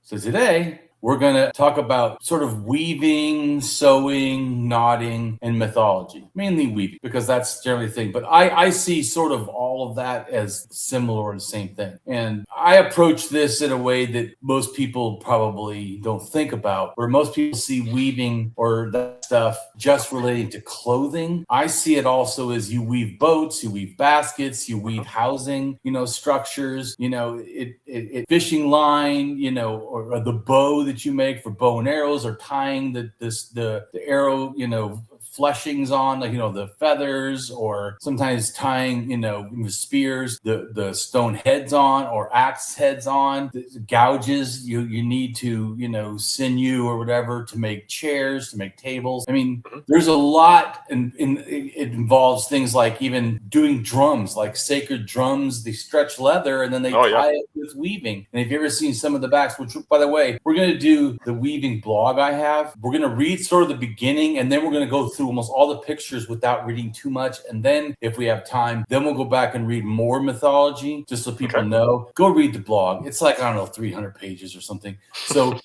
So today, we're going to talk about sort of weaving, sewing, knotting, and mythology. Mainly weaving, because that's generally the thing. But I see sort of all of that as similar or the same thing. And I approach this in a way that most people probably don't think about, where most people see weaving or that stuff just relating to clothing. I see it also as you weave boats, you weave baskets, you weave housing, structures, fishing line, or the bow that you make for bow and arrows, or tying the arrow, fleshings on, like, the feathers, or sometimes tying, the spears, the stone heads on, or axe heads on, the gouges you need to, sinew or whatever to make chairs, to make tables. I mean, there's a lot, and it involves things like even doing drums, like sacred drums. They stretch leather and then they tie it with weaving. And if you ever seen some of the backs, which, by the way, we're going to do the weaving blog I have. We're going to read sort of the beginning, and then we're going to go through almost all the pictures without reading too much. And then if we have time, then we'll go back and read more mythology, just so people know. Go read the blog. It's like, I don't know, 300 pages or something. So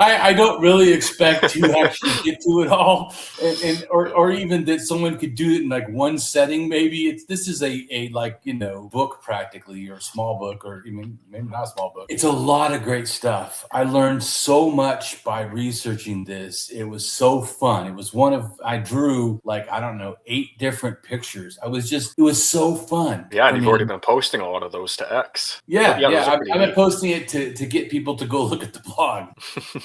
I don't really expect to actually get to it all, or even that someone could do it in like one setting. Maybe this is a book practically, or a small book, or even maybe not a small book. It's a lot of great stuff. I learned so much by researching this. It was so fun. It was I drew 8 different pictures. It was so fun. Yeah, and you've already been posting a lot of those to X. Yeah. I've been posting it to get people to go look at the blog.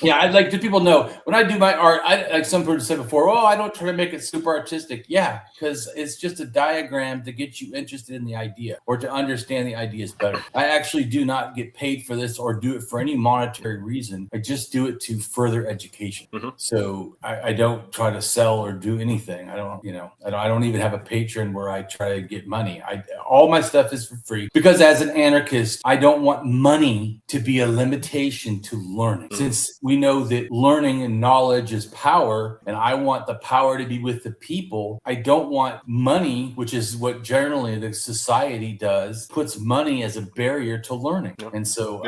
Yeah, I'd like to people know when I do my art, like some person said before, I don't try to make it super artistic. Yeah, because it's just a diagram to get you interested in the idea or to understand the ideas better. I actually do not get paid for this or do it for any monetary reason. I just do it to further education. So I don't try to sell or do anything. I don't even have a Patreon where I try to get money. All my stuff is for free, because as an anarchist, I don't want money to be a limitation to learning. Since we know that learning and knowledge is power, and I want the power to be with the people, I don't want money, which is what generally the society does, puts money as a barrier to learning. And so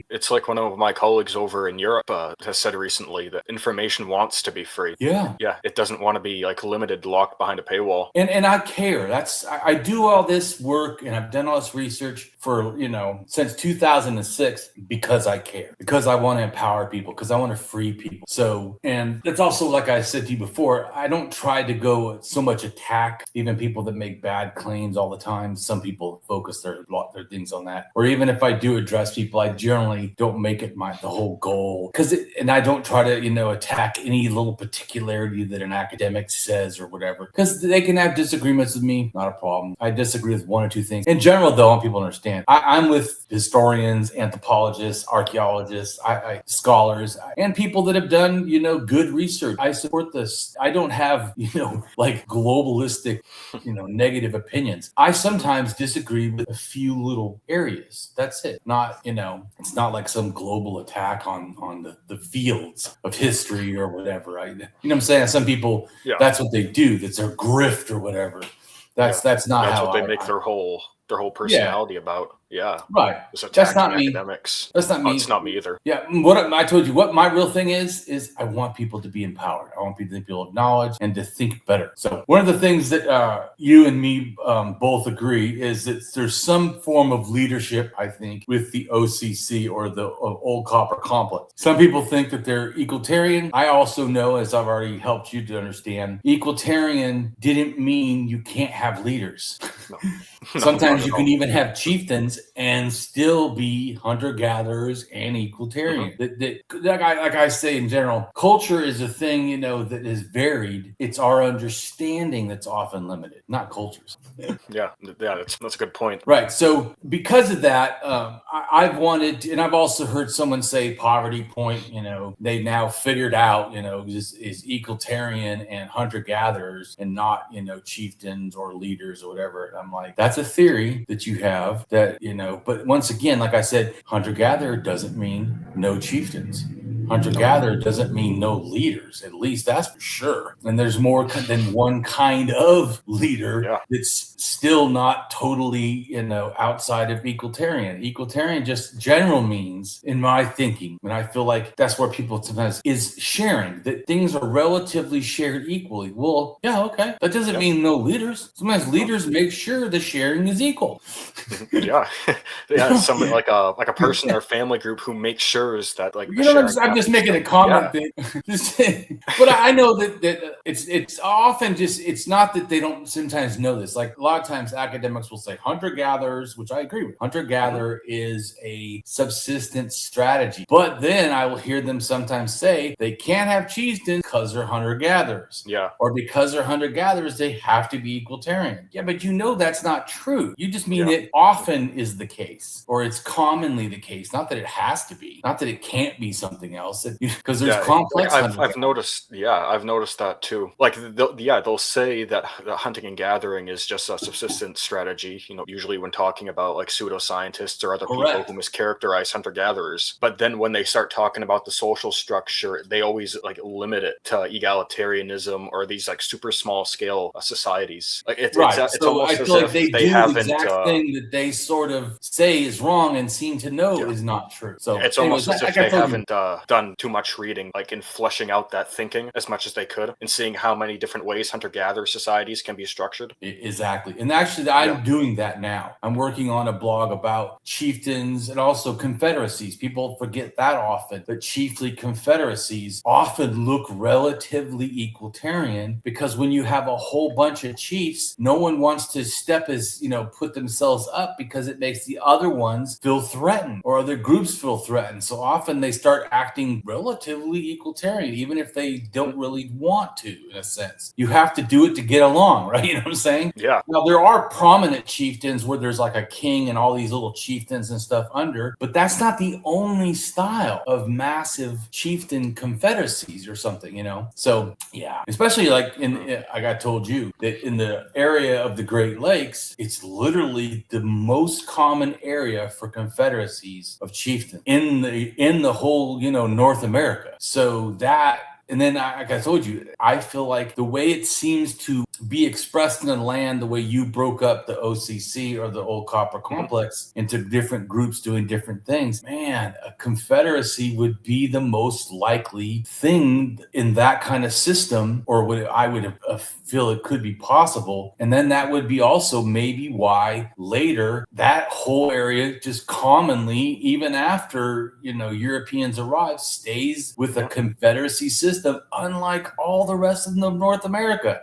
it's like one of my colleagues over in Europe has said recently that information wants to be free. Yeah, it doesn't want to be limited, locked behind a paywall. And I care. I do all this work, and I've done all this research for since 2006 because I care, because I want to empower people, because I want to free people. So, and that's also, like I said to you before, I don't try to go so much attack even people that make bad claims all the time. Some people focus their things on that. Or even if I do address people, I generally don't make it the whole goal, and I don't try to attack any little particularity that an academic says or whatever, because they can have disagreements with me. Not a problem. I disagree with one or two things. In general, though, I want people to understand, I'm with historians, anthropologists, archaeologists, scholars, and people that have done, good research. I support this. I don't have, globalistic, negative opinions. I sometimes disagree with a few little areas. That's it. Not, it's not like some global attack on the fields of history or whatever. You know what I'm saying? Some people, that's what they do. That's their grift or whatever. That's not how what they make their whole personality about. Yeah. Right. That's not me. Academics. That's not me. It's not me either. Yeah. What I told you, what my real thing is I want people to be empowered. I want people of knowledge and to think better. So one of the things that you and me both agree is that there's some form of leadership, I think, with the OCC, or the Old Copper Complex. Some people think that they're equalitarian. I also know, as I've already helped you to understand, equalitarian didn't mean you can't have leaders. No. Sometimes you can even have chieftains and still be hunter-gatherers and equalitarian. Like I say in general, culture is a thing, that is varied. It's our understanding that's often limited, not cultures. Yeah, that's a good point. Right. So because of that, I've wanted to, and I've also heard someone say poverty point, they now figured out, is equalitarian and hunter-gatherers and not, chieftains or leaders or whatever. And I'm like, that's a theory that you have that, but once again, like I said, hunter-gatherer doesn't mean no chieftains. Hunter-gatherer doesn't mean no leaders, at least that's for sure. And there's more than one kind of leader that's still not totally, outside of equalitarian. Equalitarian just general means, in my thinking, and I feel like that's where people sometimes is sharing, that things are relatively shared equally. Well, yeah, okay. That doesn't mean no leaders. Sometimes leaders make sure the sharing is equal. Yeah. Somebody like a person or family group who makes sure that I'm just making a comment thing. But I know that it's often just, it's not that they don't sometimes know this. Like a lot of times academics will say hunter-gatherers, which I agree with. Hunter-gatherer is a subsistence strategy. But then I will hear them sometimes say they can't have chieftains because they're hunter-gatherers. Yeah. Or because they're hunter-gatherers, they have to be equalitarian. Yeah, but that's not true. You just mean it often is the case, or it's commonly the case. Not that it has to be. Not that it can't be something else. Because there's complex. I've noticed. Yeah, I've noticed that too. Like, they'll say that the hunting and gathering is just a subsistence strategy. Usually when talking about like pseudoscientists or other people who mischaracterize hunter-gatherers. But then when they start talking about the social structure, they always like limit it to egalitarianism or these like super small scale societies. Like it's almost as if they haven't. The exact thing that they sort of say is wrong and seem to know is not true. So it's almost as if they haven't done too much reading, like in fleshing out that thinking as much as they could, and seeing how many different ways hunter-gatherer societies can be structured. Exactly. And actually, I'm doing that now. I'm working on a blog about chieftains and also confederacies. People forget that often, but chiefly confederacies often look relatively equalitarian, because when you have a whole bunch of chiefs, no one wants to put themselves up, because it makes the other ones feel threatened or other groups feel threatened. So often they start acting relatively equalitarian, even if they don't really want to, in a sense. You have to do it to get along, right? You know what I'm saying? Yeah. Now, there are prominent chieftains where there's like a king and all these little chieftains and stuff under, but that's not the only style of massive chieftain confederacies or something, So, yeah, especially like like I told you, that in the area of the Great Lakes, it's literally the most common area for confederacies of chieftains in the whole, North America. So that, and then, like I told you, I feel like the way it seems to be expressed in the land, the way you broke up the OCC or the old copper complex into different groups doing different things, man, a confederacy would be the most likely thing in that kind of system, or I would feel it could be possible. And then that would be also maybe why later that whole area just commonly, even after, Europeans arrive, stays with a confederacy system, unlike all the rest of North America.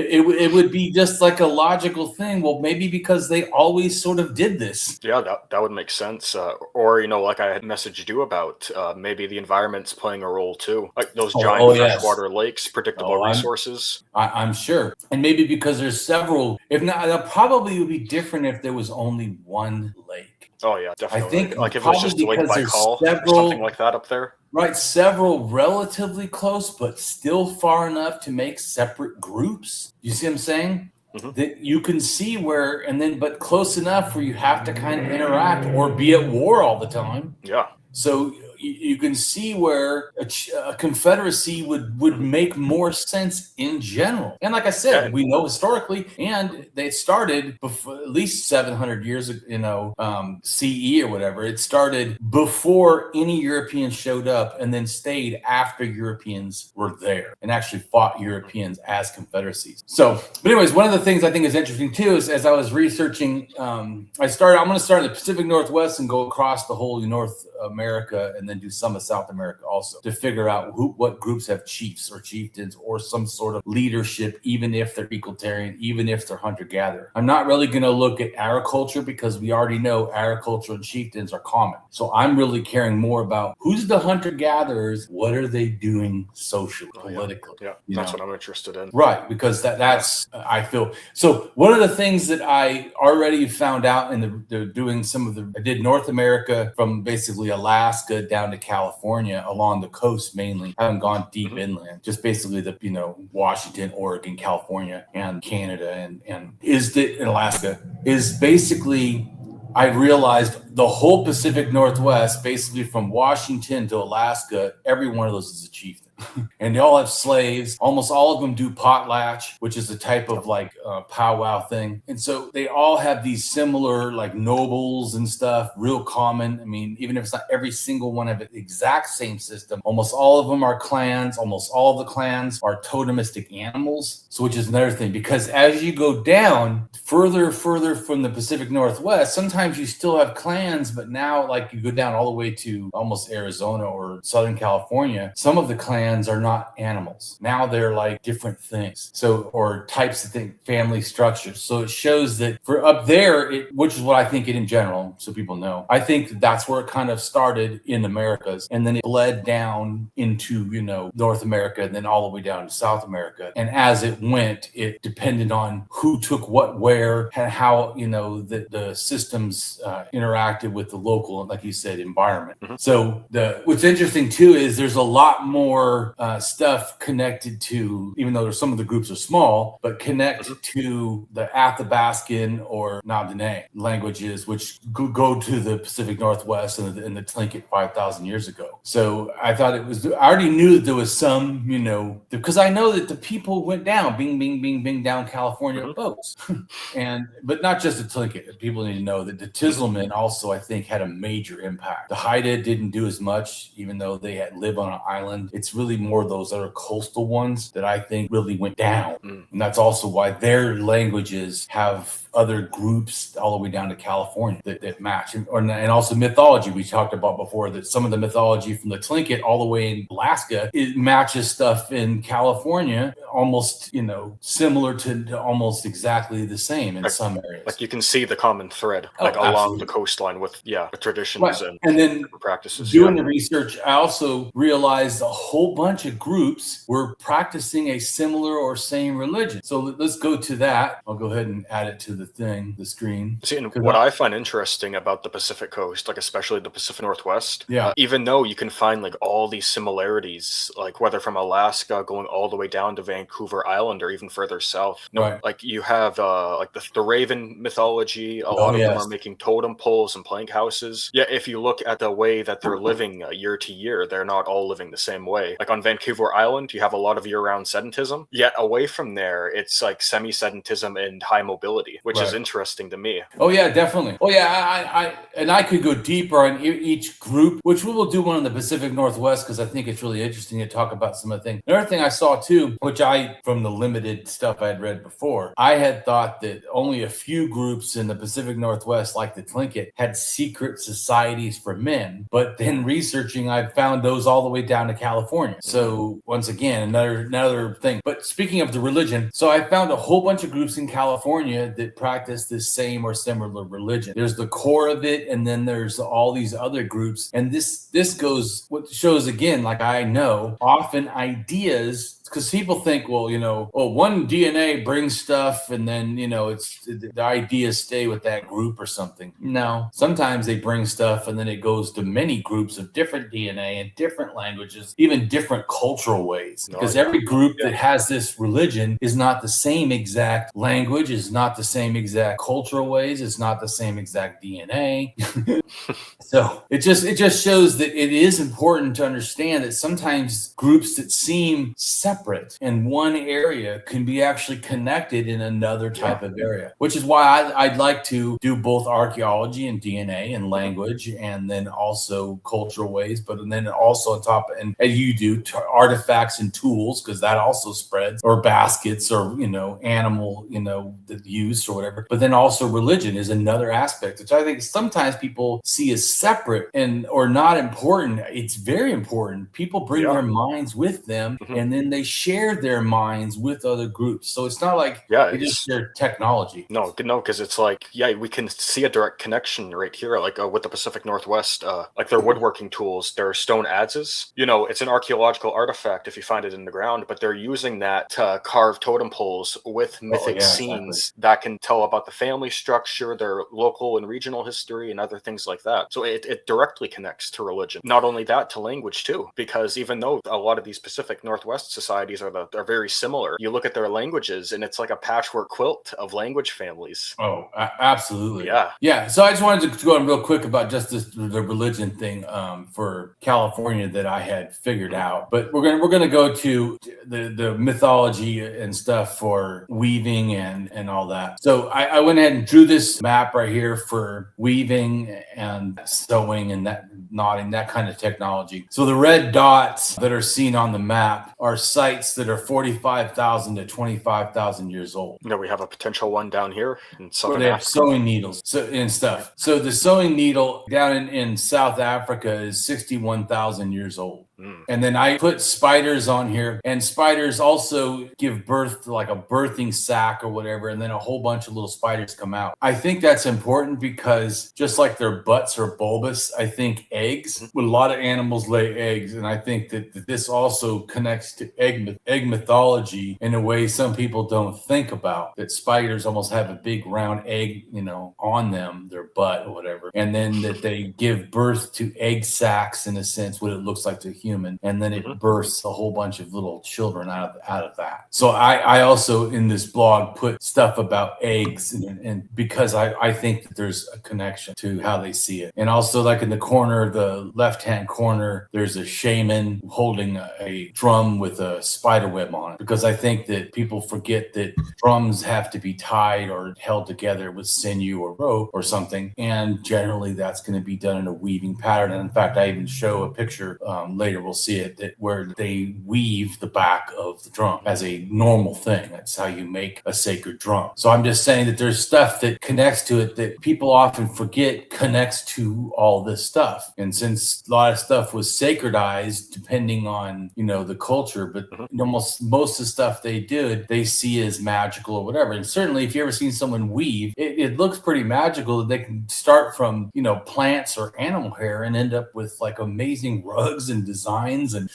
It would be just like a logical thing. Well, maybe because they always sort of did this. Yeah, that would make sense. Or, like I had messaged you about, maybe the environment's playing a role too. Like those giant freshwater lakes, predictable resources. I'm sure. And maybe because there's several, if not, that probably would be different if there was only one lake. Oh, yeah, definitely. I think like if it was just Lake Baikal or something like that up there. Right, several relatively close, but still far enough to make separate groups. You see what I'm saying? Mm-hmm. That you can see where, but close enough where you have to kind of interact or be at war all the time. Yeah. So you can see where a confederacy would make more sense in general. And like I said, we know historically, and they started before, at least 700 years, CE or whatever. It started before any Europeans showed up, and then stayed after Europeans were there and actually fought Europeans as confederacies. So, but anyways, one of the things I think is interesting too is, as I was researching, I'm going to start in the Pacific Northwest and go across the whole North America, and then do some of South America also, to figure out what groups have chiefs or chieftains or some sort of leadership, even if they're equalitarian, even if they're hunter-gatherer. I'm not really going to look at agriculture, because we already know agriculture and chieftains are common. So I'm really caring more about who's the hunter-gatherers, what are they doing socially, politically. Yeah, that's what I'm interested in. Right, because that's I feel. So one of the things that I already found out in the doing I did North America from basically Alaska down to California along the coast mainly. I haven't gone deep inland, just basically the Washington, Oregon, California, and Canada, and in Alaska is basically I realized the whole Pacific Northwest, basically from Washington to Alaska, every one of those is a chieftain. And they all have slaves. Almost all of them do potlatch, which is a type of like powwow thing. And so they all have these similar like nobles and stuff, real common. I mean, even if it's not every single one of the exact same system, almost all of them are clans. Almost all of the clans are totemistic animals. So which is another thing, because as you go down further from the Pacific Northwest, sometimes you still have clans, but now like you go down all the way to almost Arizona or Southern California, some of the clans are not animals. Now they're like different things. So, or types of things, family structures. So it shows that for up there, which is what I think it in general, so people know, I think that's where it kind of started in Americas. And then it bled down into, North America and then all the way down to South America. And as it went, it depended on who took what where and how, the systems interacted with the local, like you said, environment. Mm-hmm. So what's interesting too is there's a lot more stuff connected to, even though some of the groups are small, but connect to the Athabascan or Nabdene languages, which go to the Pacific Northwest and the Tlingit 5,000 years ago. So I thought I already knew that there was some, because I know that the people went down, bing, bing, bing, bing, down California boats. But not just the Tlingit. People need to know that the Tizelman also, I think, had a major impact. The Haida didn't do as much, even though they live on an island. It's really more those other coastal ones that I think really went down. And that's also why their languages have other groups all the way down to California that match. And also mythology, we talked about before, that some of the mythology from the Tlingit all the way in Alaska, it matches stuff in California, almost, similar to almost exactly the same in some areas. Like you can see the common thread, along the coastline with traditions right. And then practices. Doing the research, I also realized a whole bunch of groups were practicing a similar or same religion. So let's go to that. I'll go ahead and add it to the screen. See, and what I find interesting about the Pacific Coast, like especially the Pacific Northwest, even though you can find like all these similarities, like whether from Alaska going all the way down to Vancouver Island or even further south, like you have like the Raven mythology, a lot of them are making totem poles and plank houses. Yeah, if you look at the way that they're living year to year, they're not all living the same way. Like on Vancouver Island, you have a lot of year-round sedentism, yet away from there, it's like semi-sedentism and high mobility, which is interesting to me. Oh yeah, definitely. Oh yeah, I could go deeper on each group, which we will do one in the Pacific Northwest, because I think it's really interesting to talk about some of the things. Another thing I saw too, which from the limited stuff I had read before, I had thought that only a few groups in the Pacific Northwest, like the Tlingit, had secret societies for men. But then researching, I found those all the way down to California. So once again, another thing. But speaking of the religion, so I found a whole bunch of groups in California that practice this same or similar religion. There's the core of it, and then there's all these other groups. And this goes, what shows again, like I know, often ideas, because people think, well, one DNA brings stuff, and then, it's the ideas stay with that group or something. No, sometimes they bring stuff, and then it goes to many groups of different DNA and different languages, even different cultural ways. Because every group that has this religion is not the same exact language, is not the same exact cultural ways, it's not the same exact DNA. So it just shows that it is important to understand that sometimes groups that seem separate in one area can be actually connected in another type of area, which is why I'd like to do both archaeology and DNA and language, and then also cultural ways, but then also on top, and as you do, artifacts and tools, because that also spreads, or baskets, or animal the use or whatever. But then also religion is another aspect, which I think sometimes people see as separate or not important. It's very important. People bring their minds with them, and then they share their minds with other groups. So it's not like they just share technology. No, because it's like, we can see a direct connection right here, like with the Pacific Northwest, like their woodworking tools, their stone adzes. It's an archaeological artifact if you find it in the ground, but they're using that to carve totem poles with mythic scenes that can tell about the family structure, their local and regional history, and other things like that. So it directly connects to religion. Not only that, to language too, because even though a lot of these Pacific Northwest societies are very similar. You look at their languages, and it's like a patchwork quilt of language families. Oh, absolutely. Yeah. Yeah. So I just wanted to go on real quick about just the religion thing for California that I had figured out. But we're gonna go to the mythology and stuff for weaving and all that. So I went ahead and drew this map right here for weaving and sewing and that knotting, that kind of technology. So the red dots that are seen on the map are sites that are 45,000 to 25,000 years old. You know, we have a potential one down here in Where Southern they have Africa. sewing needles and stuff. So the sewing needle down in South Africa is 61,000 years old. And then I put spiders on here, and spiders also give birth to like a birthing sac or whatever, and then a whole bunch of little spiders come out. I think that's important because just like their butts are bulbous, I think eggs, a lot of animals lay eggs, and I think that this also connects to egg mythology in a way some people don't think about, that spiders almost have a big round egg, on them, their butt or whatever, and then that they give birth to egg sacs in a sense, what it looks like to human, and then it births a whole bunch of little children out of that. So I also in this blog put stuff about eggs, and because I think that there's a connection to how they see it. And also, like in the corner, the left-hand corner, there's a shaman holding a drum with a spider web on it, because I think that people forget that drums have to be tied or held together with sinew or rope or something, and generally that's going to be done in a weaving pattern. And in fact, I even show a picture later, we'll see it, that where they weave the back of the drum as a normal thing. That's how you make a sacred drum. So I'm just saying that there's stuff that connects to it that people often forget connects to all this stuff. And since a lot of stuff was sacredized depending on the culture, but almost most of the stuff they did they see as magical or whatever. And certainly if you ever seen someone weave, it looks pretty magical that they can start from plants or animal hair and end up with like amazing rugs and designs. And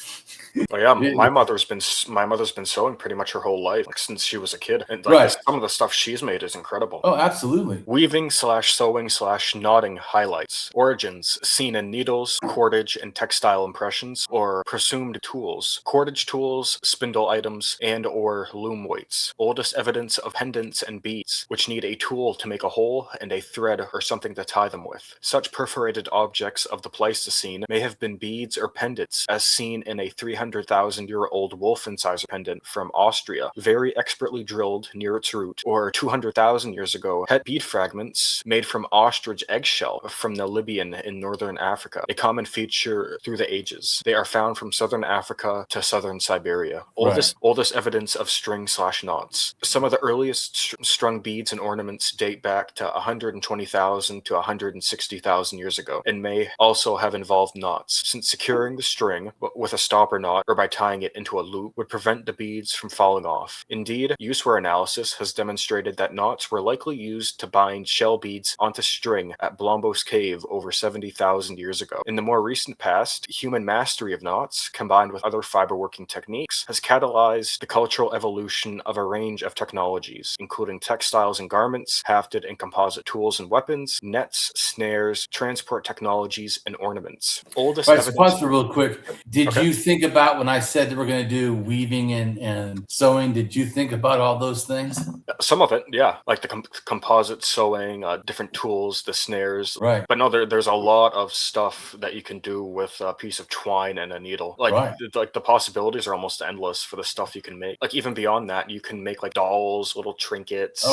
my mother's been sewing pretty much her whole life, like since she was a kid, and some of the stuff she's made is incredible. Oh, absolutely. Weaving / sewing / knotting highlights. Origins seen in needles, cordage, and textile impressions, or presumed tools. Cordage tools, spindle items, and or loom weights. Oldest evidence of pendants and beads, which need a tool to make a hole and a thread or something to tie them with. Such perforated objects of the Pleistocene may have been beads or pendants, as seen in a 300,000-year-old wolf incisor pendant from Austria, very expertly drilled near its root, or 200,000 years ago, het bead fragments made from ostrich eggshell from the Libyan in northern Africa, a common feature through the ages. They are found from southern Africa to southern Siberia. Oldest evidence of string / knots. Some of the earliest strung beads and ornaments date back to 120,000 to 160,000 years ago, and may also have involved knots, since securing the string with a stopper knot or by tying it into a loop would prevent the beads from falling off. Indeed, use-wear analysis has demonstrated that knots were likely used to bind shell beads onto string at Blombos Cave over 70,000 years ago. In the more recent past, human mastery of knots, combined with other fiberworking techniques, has catalyzed the cultural evolution of a range of technologies, including textiles and garments, hafted and composite tools and weapons, nets, snares, transport technologies, and ornaments. Oldest evidence... Pause for real quick. Did you think about, when I said that we're going to do weaving and sewing, did you think about all those things? Some of it, yeah. Like the composite sewing, different tools, the snares. Right. But no, there's a lot of stuff that you can do with a piece of twine and a needle. Like the possibilities are almost endless for the stuff you can make. Like even beyond that, you can make like dolls, little trinkets,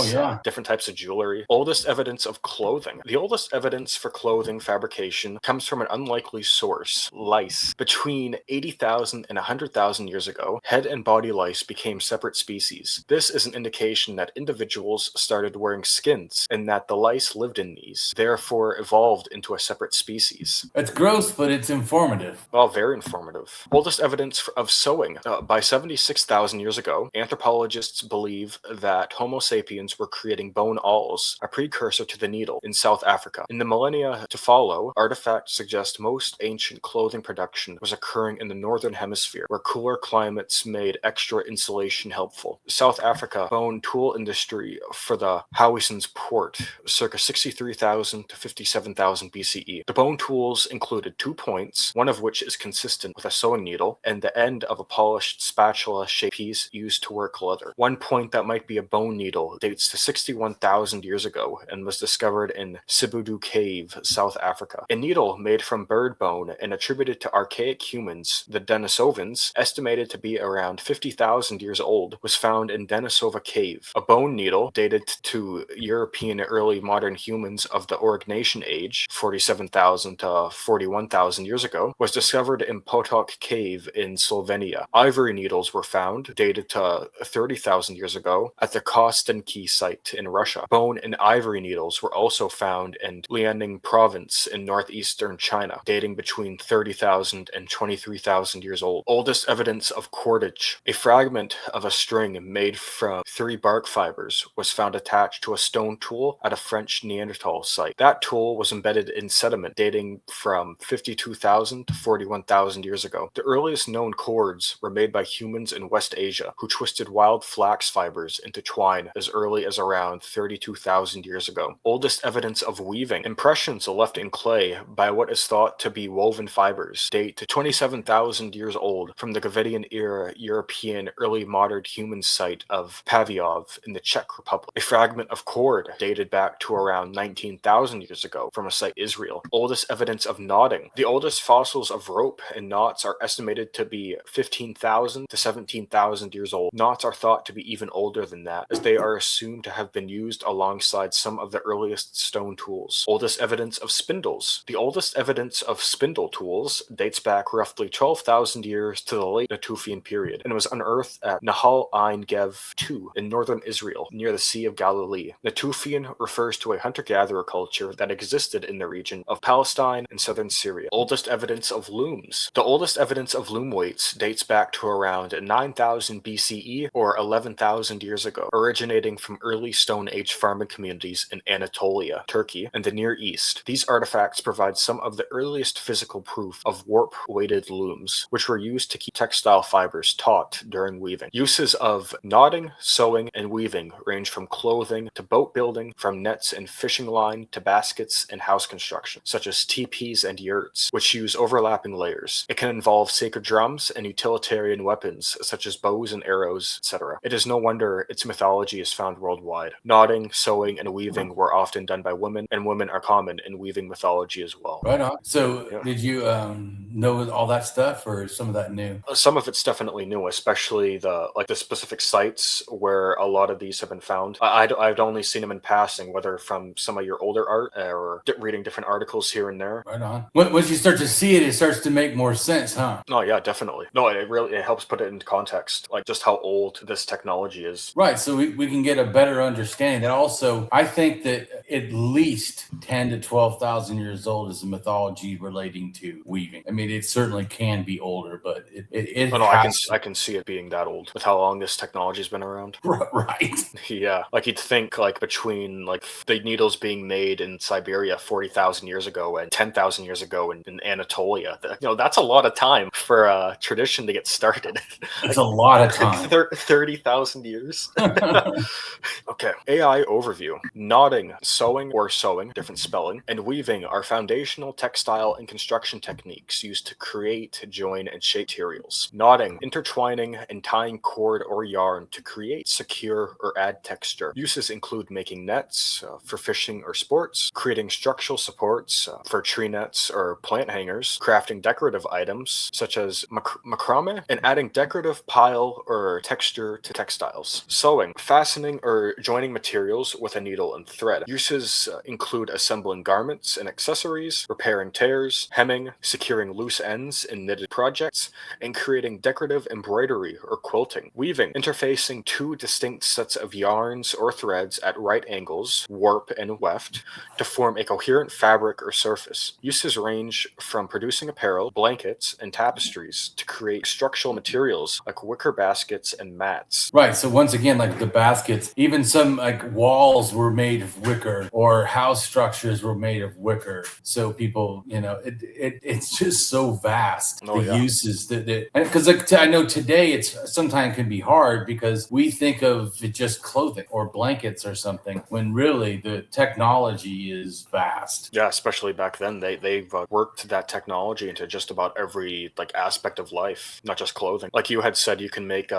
different types of jewelry. Oldest evidence of clothing. The oldest evidence for clothing fabrication comes from an unlikely source, lice. Between 80,000 and 100,000 years ago, head and body lice became separate species. This is an indication that individuals started wearing skins and that the lice lived in these, therefore evolved into a separate species. It's gross, but it's informative. Well, very informative. Oldest evidence of sewing. By 76,000 years ago, anthropologists believe that Homo sapiens were creating bone awls needles, a precursor to the needle, in South Africa. In the millennia to follow, artifacts suggest most ancient clothing production was occurring in the northern hemisphere, where cooler climates made extra insulation helpful. South Africa bone tool industry for the Howison's port, circa 63,000 to 57,000 BCE. The bone tools included 2 points, one of which is consistent with a sewing needle, and the end of a polished spatula-shaped piece used to work leather. One point that might be a bone needle dates to 61,000 years ago and was discovered in Sibudu Cave, South Africa. A needle made from bird bone and attributed to archaic humans, the Denisovans, estimated to be around 50,000 years old, was found in Denisova Cave. A bone needle dated to European early modern humans of the Aurignacian age, 47,000 to 41,000 years ago, was discovered in Potok Cave in Slovenia. Ivory needles were found, dated to 30,000 years ago, at the Kostenki site in Russia. Bone and ivory needles were also found in Liaoning province in northeastern China, dating between 30,000 and 23,000 years old. Oldest evidence of cordage. A fragment of a string made from 3 bark fibers was found attached to a stone tool at a French Neanderthal site. That tool was embedded in sediment dating from 52,000 to 41,000 years ago. The earliest known cords were made by humans in West Asia, who twisted wild flax fibers into twine as early as around 32,000 years ago. Oldest evidence of weaving. Impressions left in clay by what is thought to be woven fibers date to 27,000 years old from the Gavetian era European early modern human site of Paviov in the Czech Republic. A fragment of cord dated back to around 19,000 years ago from a site in Israel. Oldest evidence of knotting. The oldest fossils of rope and knots are estimated to be 15,000 to 17,000 years old. Knots are thought to be even older than that, as they are assumed to have been used alongside some of the earliest stone tools. Oldest evidence of spindles. The oldest evidence of spindle tools dates back roughly 12,000 years to the late Natufian period, and was unearthed at Nahal Ein Gev II in northern Israel, near the Sea of Galilee. Natufian refers to a hunter-gatherer culture that existed in the region of Palestine and southern Syria. Oldest evidence of looms. The oldest evidence of loom weights dates back to around 9,000 BCE or 11,000 years ago, originating from early Stone Age farming communities in Anatolia, Turkey, and the Near East. These artifacts provide some of the earliest physical proof of warp-weighted looms, which were used to keep textile fibers taut during weaving. Uses of knotting, sewing, and weaving range from clothing to boat building, from nets and fishing line to baskets and house construction, such as teepees and yurts, which use overlapping layers. It can involve sacred drums and utilitarian weapons, such as bows and arrows, etc. It is no wonder its mythology is found worldwide. Knotting, sewing, and weaving were often done by women, and women are common in weaving mythology as well. Right on. So, Yeah. did you know all that stuff, or is some of that new? Some of it's definitely new, especially the specific sites where a lot of these have been found. I've only seen them in passing, whether from some of your older art or reading different articles here and there. Right on. Once you start to see it, it starts to make more sense, huh? Oh yeah, definitely. No, it helps put it into context, like just how old this technology is. Right. So we can get a better understanding. And also, I think that at least 10 to 12,000 years old is a mythology relating to weaving. I mean, it certainly can be older, but it Oh no, I can see it being that old with how long this technology's been around. Right. Yeah, like you'd think like between like the needles being made in Siberia 40,000 years ago and 10,000 years ago in Anatolia, that's a lot of time for a tradition to get started. It's a lot of time. 30,000 years. Okay, AI overview. Knotting, sewing, different spelling, and weaving are foundational textile and construction techniques used to create, join, and shape materials. Knotting, intertwining and tying cord or yarn to create, secure, or add texture. Uses include making nets for fishing or sports, creating structural supports for tree nets or plant hangers, crafting decorative items such as macrame, and adding decorative pile or texture to textiles. Sewing, fastening or joining materials with a needle and thread. Uses include assembling garments and accessories, repairing tears, hemming, securing loose ends in knitted projects, and creating decorative embroidery or quilting. Weaving, interfacing two distinct sets of yarns or threads at right angles, warp and weft, to form a coherent fabric or surface. Uses range from producing apparel, blankets, and tapestries to create structural materials like wicker baskets and mats. Right. So once again, like the baskets, even some like wall walls were made of wicker or house structures were made of wicker. So people, it's just so vast, the uses that because I know today it's sometimes can be hard because we think of it just clothing or blankets or something when really the technology is vast. Yeah, especially back then, they've worked that technology into just about every aspect of life, not just clothing. Like you had said, you can make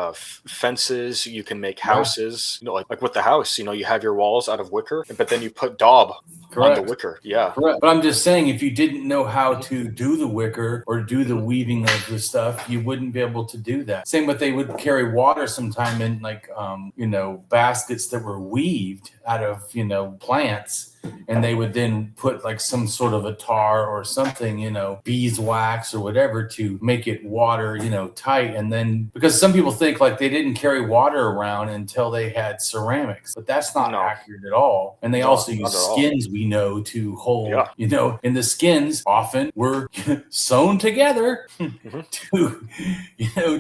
fences, you can make houses. Like with the house, you have your walls out of wicker, but then you put daub on the wicker. Yeah, correct. But I'm just saying, if you didn't know how to do the wicker or do the weaving of the stuff, you wouldn't be able to do that. Same with they would carry water sometime in baskets that were weaved out of plants. And they would then put like some sort of a tar or something, beeswax or whatever to make it water, tight. And then because some people think like they didn't carry water around until they had ceramics, but that's not accurate at all. And they also use skins, we know, to hold, and the skins often were sewn together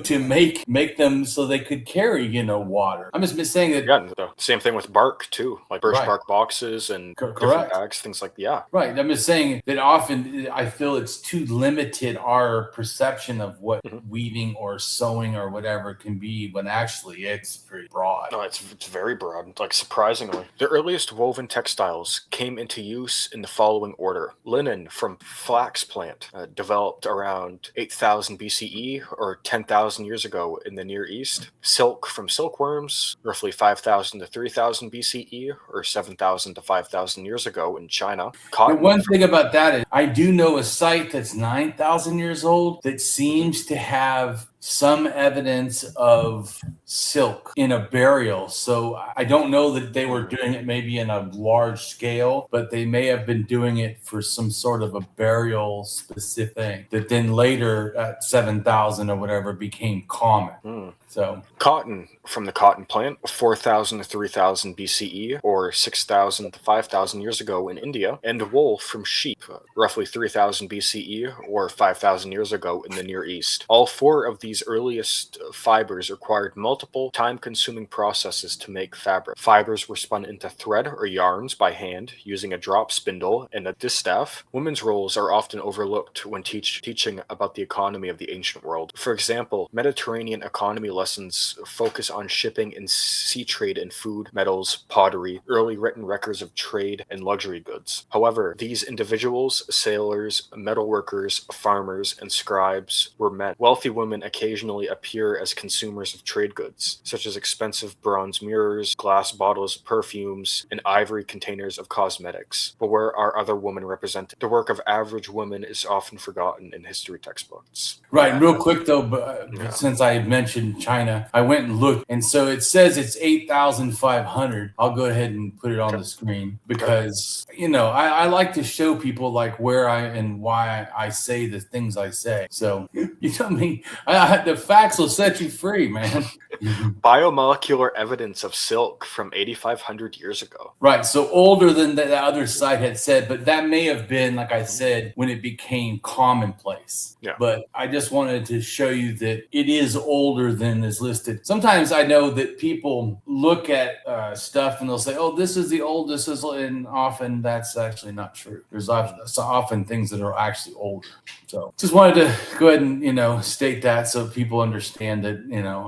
to make them so they could carry, water. I'm just saying that. Yeah, the same thing with bark too, like birch bark boxes and different bags, things like Right. I'm just saying that often I feel it's too limited our perception of what weaving or sewing or whatever can be when actually it's pretty broad. No, it's very broad, like surprisingly. The earliest woven textiles came into use in the following order. Linen from flax plant, developed around 8,000 BCE or 10,000 years ago in the Near East. Silk from silkworms, roughly 5,000 to 3,000 BCE or 7,000 to 5,000 years ago in China. Cotton. One thing about that is I do know a site that's 9,000 years old that seems to have some evidence of silk in a burial. So I don't know that they were doing it maybe in a large scale, but they may have been doing it for some sort of a burial specific thing that then later at 7,000 or whatever became common. So cotton from the cotton plant, 4,000 to 3,000 BCE or 6,000 to 5,000 years ago in India, and wool from sheep, roughly 3,000 BCE or 5,000 years ago in the Near East. All four of these earliest fibers required multiple time-consuming processes to make fabric. Fibers were spun into thread or yarns by hand using a drop spindle and a distaff. Women's roles are often overlooked when teaching about the economy of the ancient world. For example, Mediterranean economy lessons focus on shipping and sea trade in food, metals, pottery, early written records of trade, and luxury goods. However, these individuals, sailors, metalworkers, farmers, and scribes were men. Wealthy women occasionally appear as consumers of trade goods, such as expensive bronze mirrors, glass bottles of perfumes, and ivory containers of cosmetics. But where are other women represented? The work of average women is often forgotten in history textbooks. Right. Real quick, though, since I mentioned China, I went and looked, and so it says it's 8,500. I'll go ahead and put it on the screen because, I like to show people like where and why I say the things I say. So, the facts will set you free, man. Biomolecular evidence of silk from 8,500 years ago. Right. So older than the other side had said, but that may have been, like I said, when it became commonplace. Yeah. But I just wanted to show you that it is older than is listed. Sometimes I know that people look at stuff and they'll say, oh, this is the oldest, and often that's actually not true. There's often things that are actually older. So just wanted to go ahead and, state that so people understand that,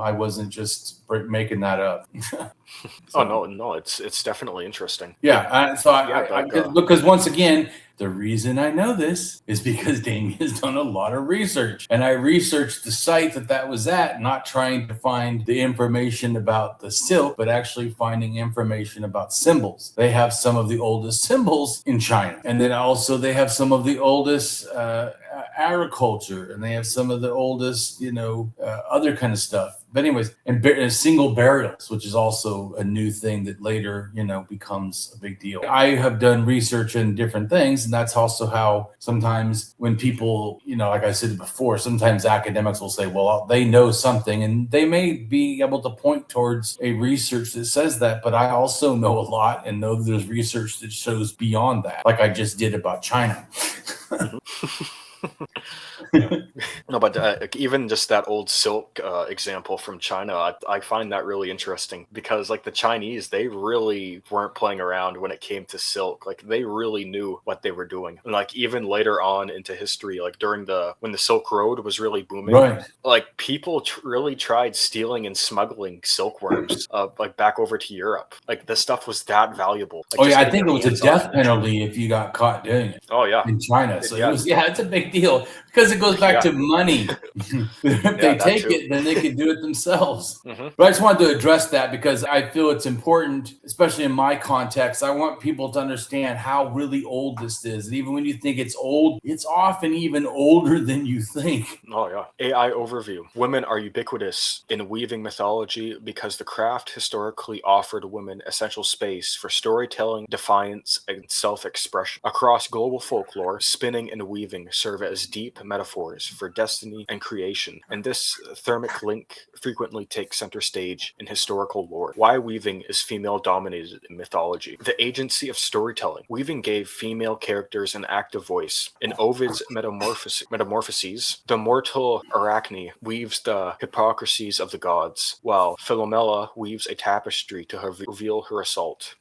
I wasn't just making that up. So, no, it's definitely interesting. Yeah. Because once again, the reason I know this is because Damien has done a lot of research, and I researched the site that was at, not trying to find the information about the silk, but actually finding information about symbols. They have some of the oldest symbols in China, and then also they have some of the oldest agriculture, and they have some of the oldest, other kind of stuff. But anyways, and single burials, which is also a new thing that later, becomes a big deal. I have done research in different things, and that's also how sometimes when people, like I said before, sometimes academics will say, well, they know something, and they may be able to point towards a research that says that, but I also know a lot and know there's research that shows beyond that, like I just did about China. No, but even just that old silk example from China, I find that really interesting because, like, the Chinese, they really weren't playing around when it came to silk. Like, they really knew what they were doing. And, like, even later on into history, like when the Silk Road was really booming, Right. like, people really tried stealing and smuggling silkworms, like, back over to Europe. Like, this stuff was that valuable. Like, Oh just yeah, I getting think your it was a hands on death it. penalty if you got caught doing it Oh yeah, in China. So it yeah, was, yeah, it's a big deal because it goes back yeah, to money. If yeah, they that take too. it, then they can do it themselves. Hmm. But I just wanted to address that because I feel it's important, especially in my context. I want people to understand how really old this is. And even when you think it's old, it's often even older than you think. Oh yeah. AI overview. Women are ubiquitous in weaving mythology because the craft historically offered women essential space for storytelling, defiance, and self-expression. Across global folklore, spinning and weaving serve as deep metaphors for destiny and creation, and this thermic link frequently takes center stage in historical lore. Why weaving is female-dominated in mythology. The agency of storytelling. Weaving gave female characters an active voice. In Ovid's Metamorphoses, the mortal Arachne weaves the hypocrisies of the gods, while Philomela weaves a tapestry to reveal her assault.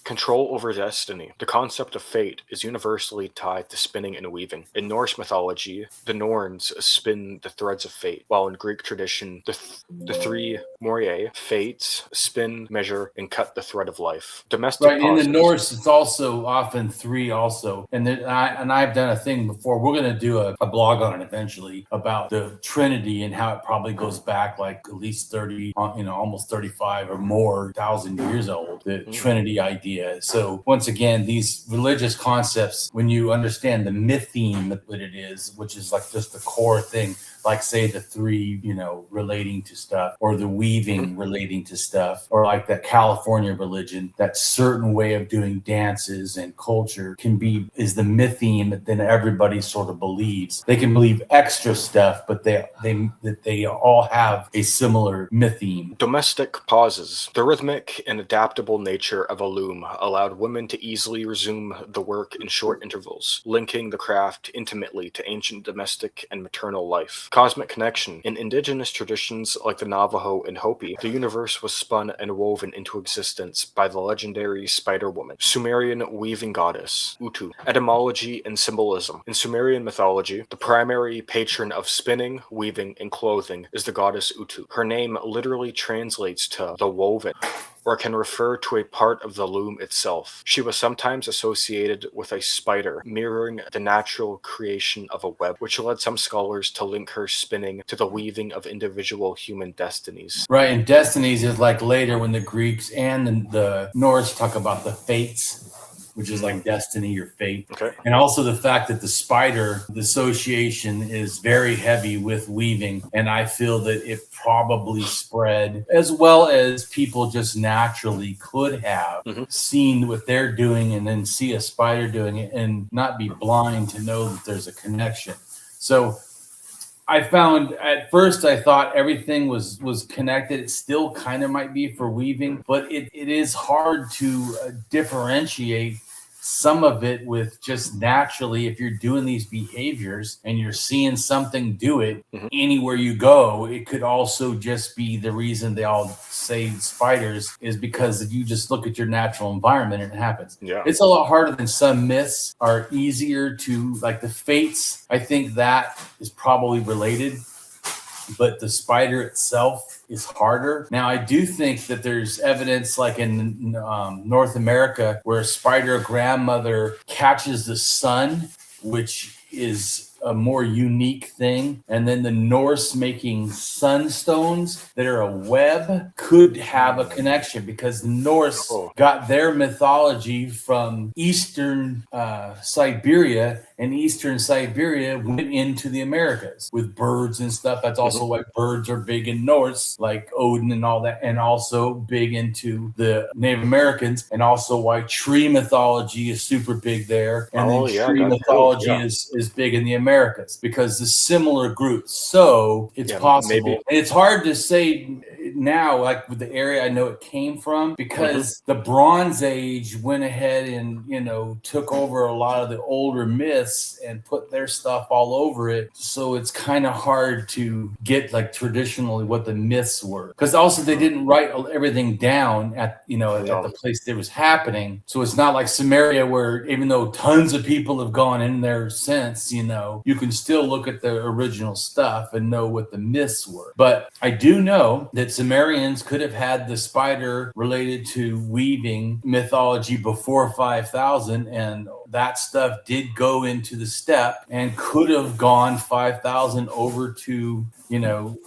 Control over destiny. The concept of fate is universally tied to spinning and weaving. In Norse mythology, the Norns spin the threads of fate, while in Greek tradition, the three Moirae, fates, spin, measure, and cut the thread of life. Domestic Right. In the pauses. Norse, it's also often three also. And I've done a thing before. We're going to do a blog on it eventually about the Trinity and how it probably goes back like at least 30, almost 35 or more thousand years old, the Trinity idea. So once again, these religious concepts, when you understand the mytheme that it is, which is like just the core thing, like say the three, relating to stuff, or the weaving relating to stuff, or like that California religion, that certain way of doing dances and culture is the mytheme that then everybody sort of believes. They can believe extra stuff, but they all have a similar mytheme. Domestic pauses. The rhythmic and adaptable nature of a loom allowed women to easily resume the work in short intervals, linking the craft intimately to ancient domestic and maternal life. Cosmic connection. In indigenous traditions like the Navajo and Hopi, the universe was spun and woven into existence by the legendary Spider Woman, Sumerian weaving goddess, Utu. Etymology and symbolism. In Sumerian mythology, the primary patron of spinning, weaving, and clothing is the goddess Utu. Her name literally translates to the woven, or can refer to a part of the loom itself. She was sometimes associated with a spider, mirroring the natural creation of a web, which led some scholars to link her spinning to the weaving of individual human destinies. Right, and destinies is like later when the Greeks and the Norse talk about the fates, which is like destiny or fate. Okay. And also the fact that the spider, the association is very heavy with weaving. And I feel that it probably spread as well as people just naturally could have seen what they're doing and then see a spider doing it and not be blind to know that there's a connection. So I found at first I thought everything was connected. It still kind of might be for weaving, but it is hard to differentiate some of it with just naturally, if you're doing these behaviors and you're seeing something do it anywhere you go, it could also just be the reason they all say spiders is because if you just look at your natural environment and it happens. Yeah. It's a lot harder than some myths are easier to, like the fates. I think that is probably related, but the spider itself is harder. Now, I do think that there's evidence like in North America where a spider grandmother catches the sun, which is a more unique thing. And then the Norse making sunstones that are a web could have a connection because the Norse got their mythology from Eastern Siberia, and Eastern Siberia went into the Americas with birds and stuff. That's also why birds are big in Norse, like Odin and all that, and also big into the Native Americans, and also why tree mythology is super big there. And then tree mythology is big in the Americas because the similar groups. So it's possible. Maybe. And it's hard to say now, like with the area I know it came from, because the Bronze Age went ahead and, took over a lot of the older myths and put their stuff all over it. So it's kind of hard to get like traditionally what the myths were. Because also they didn't write everything down at the place that was happening. So it's not like Samaria where even though tons of people have gone in there since, you can still look at the original stuff and know what the myths were. But I do know that Sumerians could have had the spider related to weaving mythology before 5000, and that stuff did go into the steppe and could have gone 5000 over to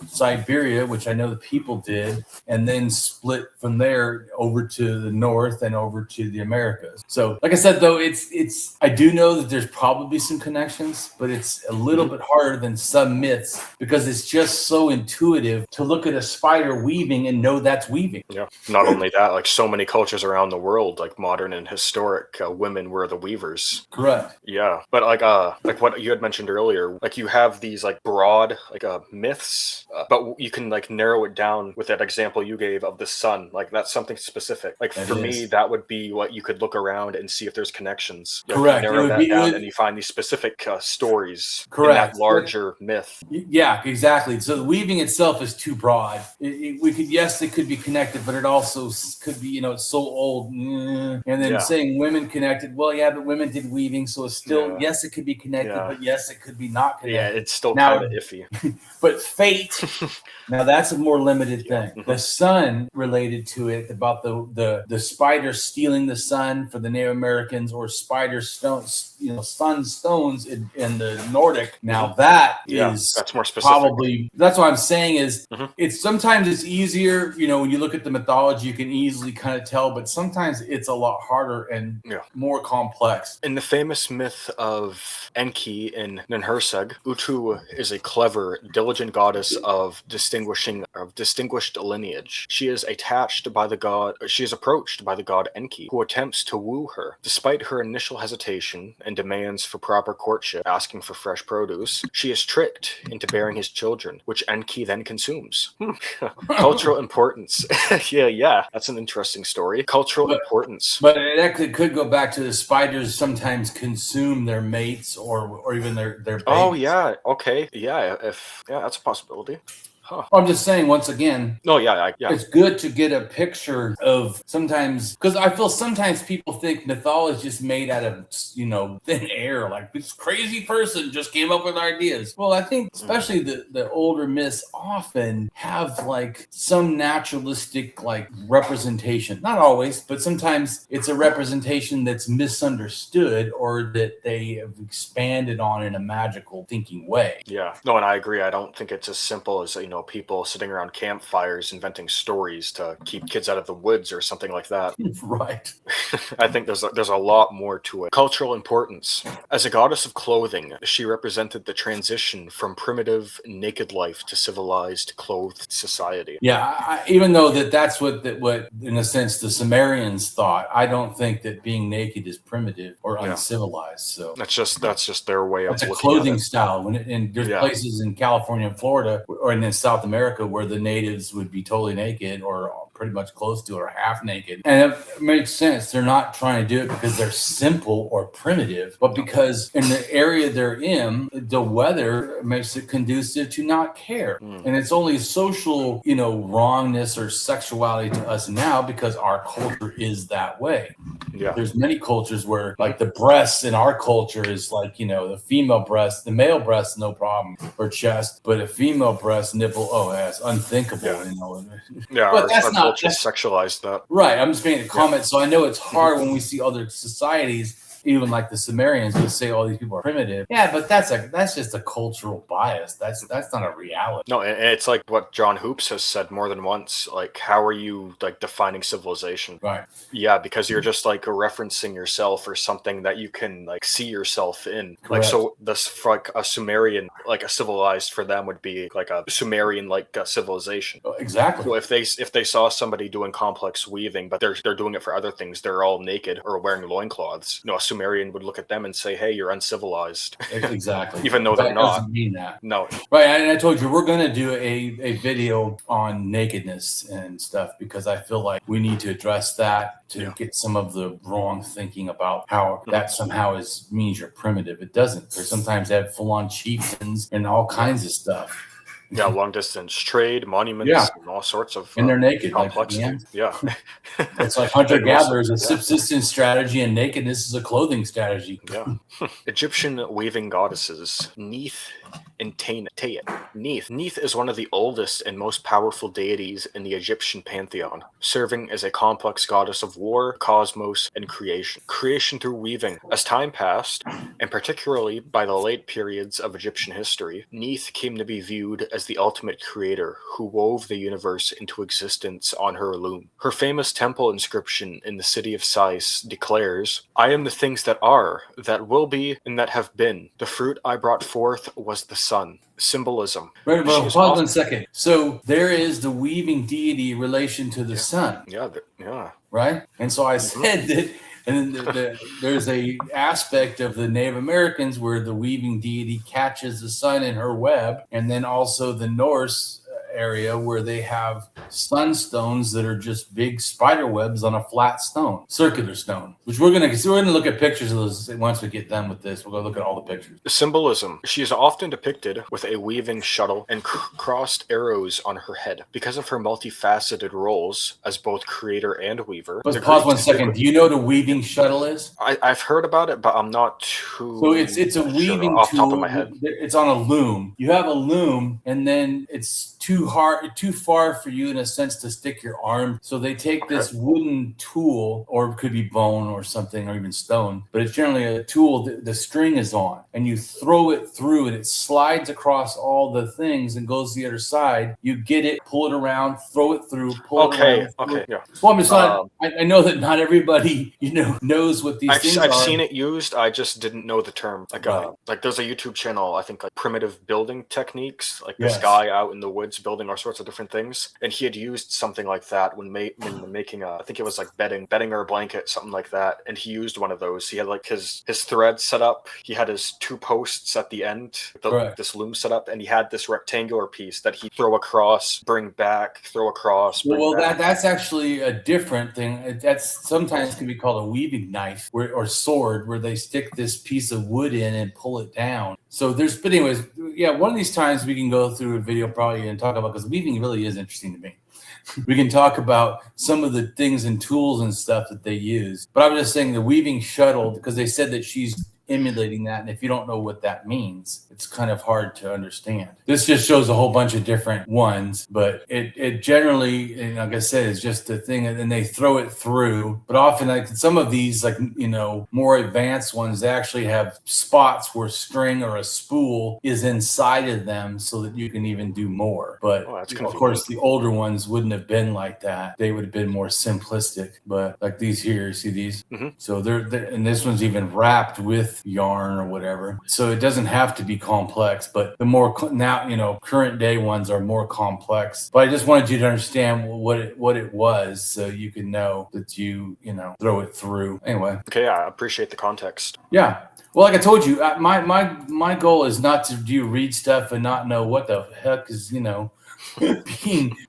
Siberia, which I know the people did, and then split from there over to the north and over to the Americas. So like I said, though, it's I do know that there's probably some connections, but it's a little bit harder than some myths because it's just so intuitive to look at a spider weaving and know that's weaving. Yeah. Not only that, like so many cultures around the world, like modern and historic, women were the weavers. Correct. Yeah, but like what you had mentioned earlier, like you have these like broad like myths, but you can like narrow it down with that example you gave of the sun. Like that's something specific. Like for me, that would be what you could look around and see if there's connections. Correct. You narrow that down and you find these specific stories. Correct. In that larger myth. Yeah, exactly. So the weaving itself is too broad. It could be connected, but it also could be, it's so old. And then saying women connected, well, yeah, but women did weaving, so it's still, yes, it could be connected, but yes, it could be not connected. Yeah, it's still kind of iffy. But fate, now that's a more limited thing. The sun related to it, about the spider stealing the sun for the Native Americans, or spider stones, sun stones in the Nordic. Now that's more specific. Probably, that's what I'm saying is it's sometimes it's easier, when you look at the mythology, you can easily kind of tell, but sometimes it's a lot harder and more complex. In the famous myth of Enki in Ninhursag, Utu is a clever, diligent goddess of distinguished lineage. She is approached by the god Enki, who attempts to woo her. Despite her initial hesitation and demands for proper courtship, asking for fresh produce, she is tricked into bearing his children, which Enki then consumes. Cultural importance. yeah, that's an interesting story. Cultural importance. But it actually could go back to the spiders sometimes consume their mates or even their babies. Oh yeah, okay, yeah, that's a possibility. Huh. I'm just saying, once again, yeah. It's good to get a picture of sometimes, because I feel sometimes people think mythology is just made out of, thin air, like this crazy person just came up with ideas. Well, I think especially the older myths often have like some naturalistic like representation. Not always, but sometimes it's a representation that's misunderstood or that they have expanded on in a magical thinking way. Yeah, no, and I agree. I don't think it's as simple as, people sitting around campfires inventing stories to keep kids out of the woods or something like that. Right. I think there's a lot more to it. Cultural importance. As a goddess of clothing, she represented the transition from primitive, naked life to civilized, clothed society. Yeah, even though that's what in a sense the Sumerians thought, I don't think that being naked is primitive or uncivilized. So that's just their way of looking at it. It's a clothing style. And there's places in California and Florida or in South America where the natives would be totally naked or pretty much close to it or half naked. And it makes sense. They're not trying to do it because they're simple or primitive, but because in the area they're in, the weather makes it conducive to not care. And it's only social, wrongness or sexuality to us now because our culture is that way. Yeah. There's many cultures where like the breasts in our culture is like, the female breast, the male breast, no problem, or chest, but a female breast nipple, that's unthinkable. Yeah, but that's not just sexualized that. Right. I'm just making a comment. So I know it's hard when we see other societies, even like the Sumerians, would say all these people are primitive. Yeah, but that's just a cultural bias. That's not a reality. No, and it's like what John Hoops has said more than once. Like, how are you like defining civilization? Right. Yeah, because you're just like referencing yourself or something that you can like see yourself in. Correct. Like, so this like a Sumerian, like a civilized for them would be like a Sumerian like civilization. Oh, exactly. So if they saw somebody doing complex weaving, but they're doing it for other things, they're all naked or wearing loincloths. A Sumerian would look at them and say, hey, you're uncivilized. Exactly. Even though they're not. Doesn't mean that. No. Right. And I told you, we're going to do a video on nakedness and stuff, because I feel like we need to address that to get some of the wrong thinking about how that somehow means you're primitive. It doesn't. Because sometimes they have full-on chieftains and all kinds of stuff. Yeah, long distance trade, monuments, and all sorts of and they're naked. complexity. Yeah. It's like hunter-gatherer is a subsistence strategy, and nakedness is a clothing strategy. Yeah. Egyptian weaving goddesses, Neith and Tayet. Neith is one of the oldest and most powerful deities in the Egyptian pantheon, serving as a complex goddess of war, cosmos, and creation. Creation through weaving. As time passed, and particularly by the late periods of Egyptian history, Neith came to be viewed as the ultimate creator who wove the universe into existence on her loom. Her famous temple inscription in the city of Sais declares, I am the things that are, that will be, and that have been. The fruit I brought forth was the sun. Symbolism. Right, well, hold on a second. So there is the weaving deity in relation to the sun. Yeah. Right? And so I said that, and then there's a aspect of the Native Americans where the weaving deity catches the sun in her web, and then also the Norse area where they have sunstones that are just big spider webs on a flat stone, circular stone, which we're gonna look at pictures of those once we get done with this. We're gonna look at all the pictures. Symbolism. She is often depicted with a weaving shuttle and crossed arrows on her head. Because of her multifaceted roles as both creator and weaver. Let's pause 1 second. Do you know what a weaving shuttle is? I've heard about it, but I'm not too. So it's a weaving off the tool. Top of my head. It's on a loom. You have a loom, and then it's too far for you in a sense to stick your arm. So they take this wooden tool, or it could be bone or something, or even stone, but it's generally a tool that the string is on, and you throw it through, and it slides across all the things and goes to the other side. You get it, pull it around, throw it through, pull it around. Okay, yeah. Well, I know that not everybody knows what these things are. I've seen it used. I just didn't know the term. Like there's a YouTube channel, I think, like Primitive Building Techniques. Like this guy out in the woods building all sorts of different things, and he had used something like that when making I think it was like bedding or a blanket, something like that, and he used one of those. He had like his thread set up, he had his two posts at the end, this loom set up, and he had this rectangular piece that he'd throw across, bring back, throw across, bring back. That's actually a different thing. That's sometimes can be called a weaving knife or sword, where they stick this piece of wood in and pull it down. So but anyways, one of these times we can go through a video probably and talk about, because weaving really is interesting to me. We can talk about some of the things and tools and stuff that they use. But I'm just saying the weaving shuttle, because they said that she's emulating that, and if you don't know what that means, it's kind of hard to understand. This just shows a whole bunch of different ones, but it generally, and like I said, is just a thing, and then they throw it through. But often, like some of these, like more advanced ones, they actually have spots where string or a spool is inside of them, so that you can even do more. But of course, the older ones wouldn't have been like that. They would have been more simplistic. But like these here, see these? Mm-hmm. So they're and this one's even wrapped with yarn or whatever, so it doesn't have to be complex. But the more now current day ones are more complex. But I just wanted you to understand what it was, so you can know that you throw it through. Anyway, okay, I appreciate the context. Yeah, well, like I told you, my goal is not to read stuff and not know what the heck is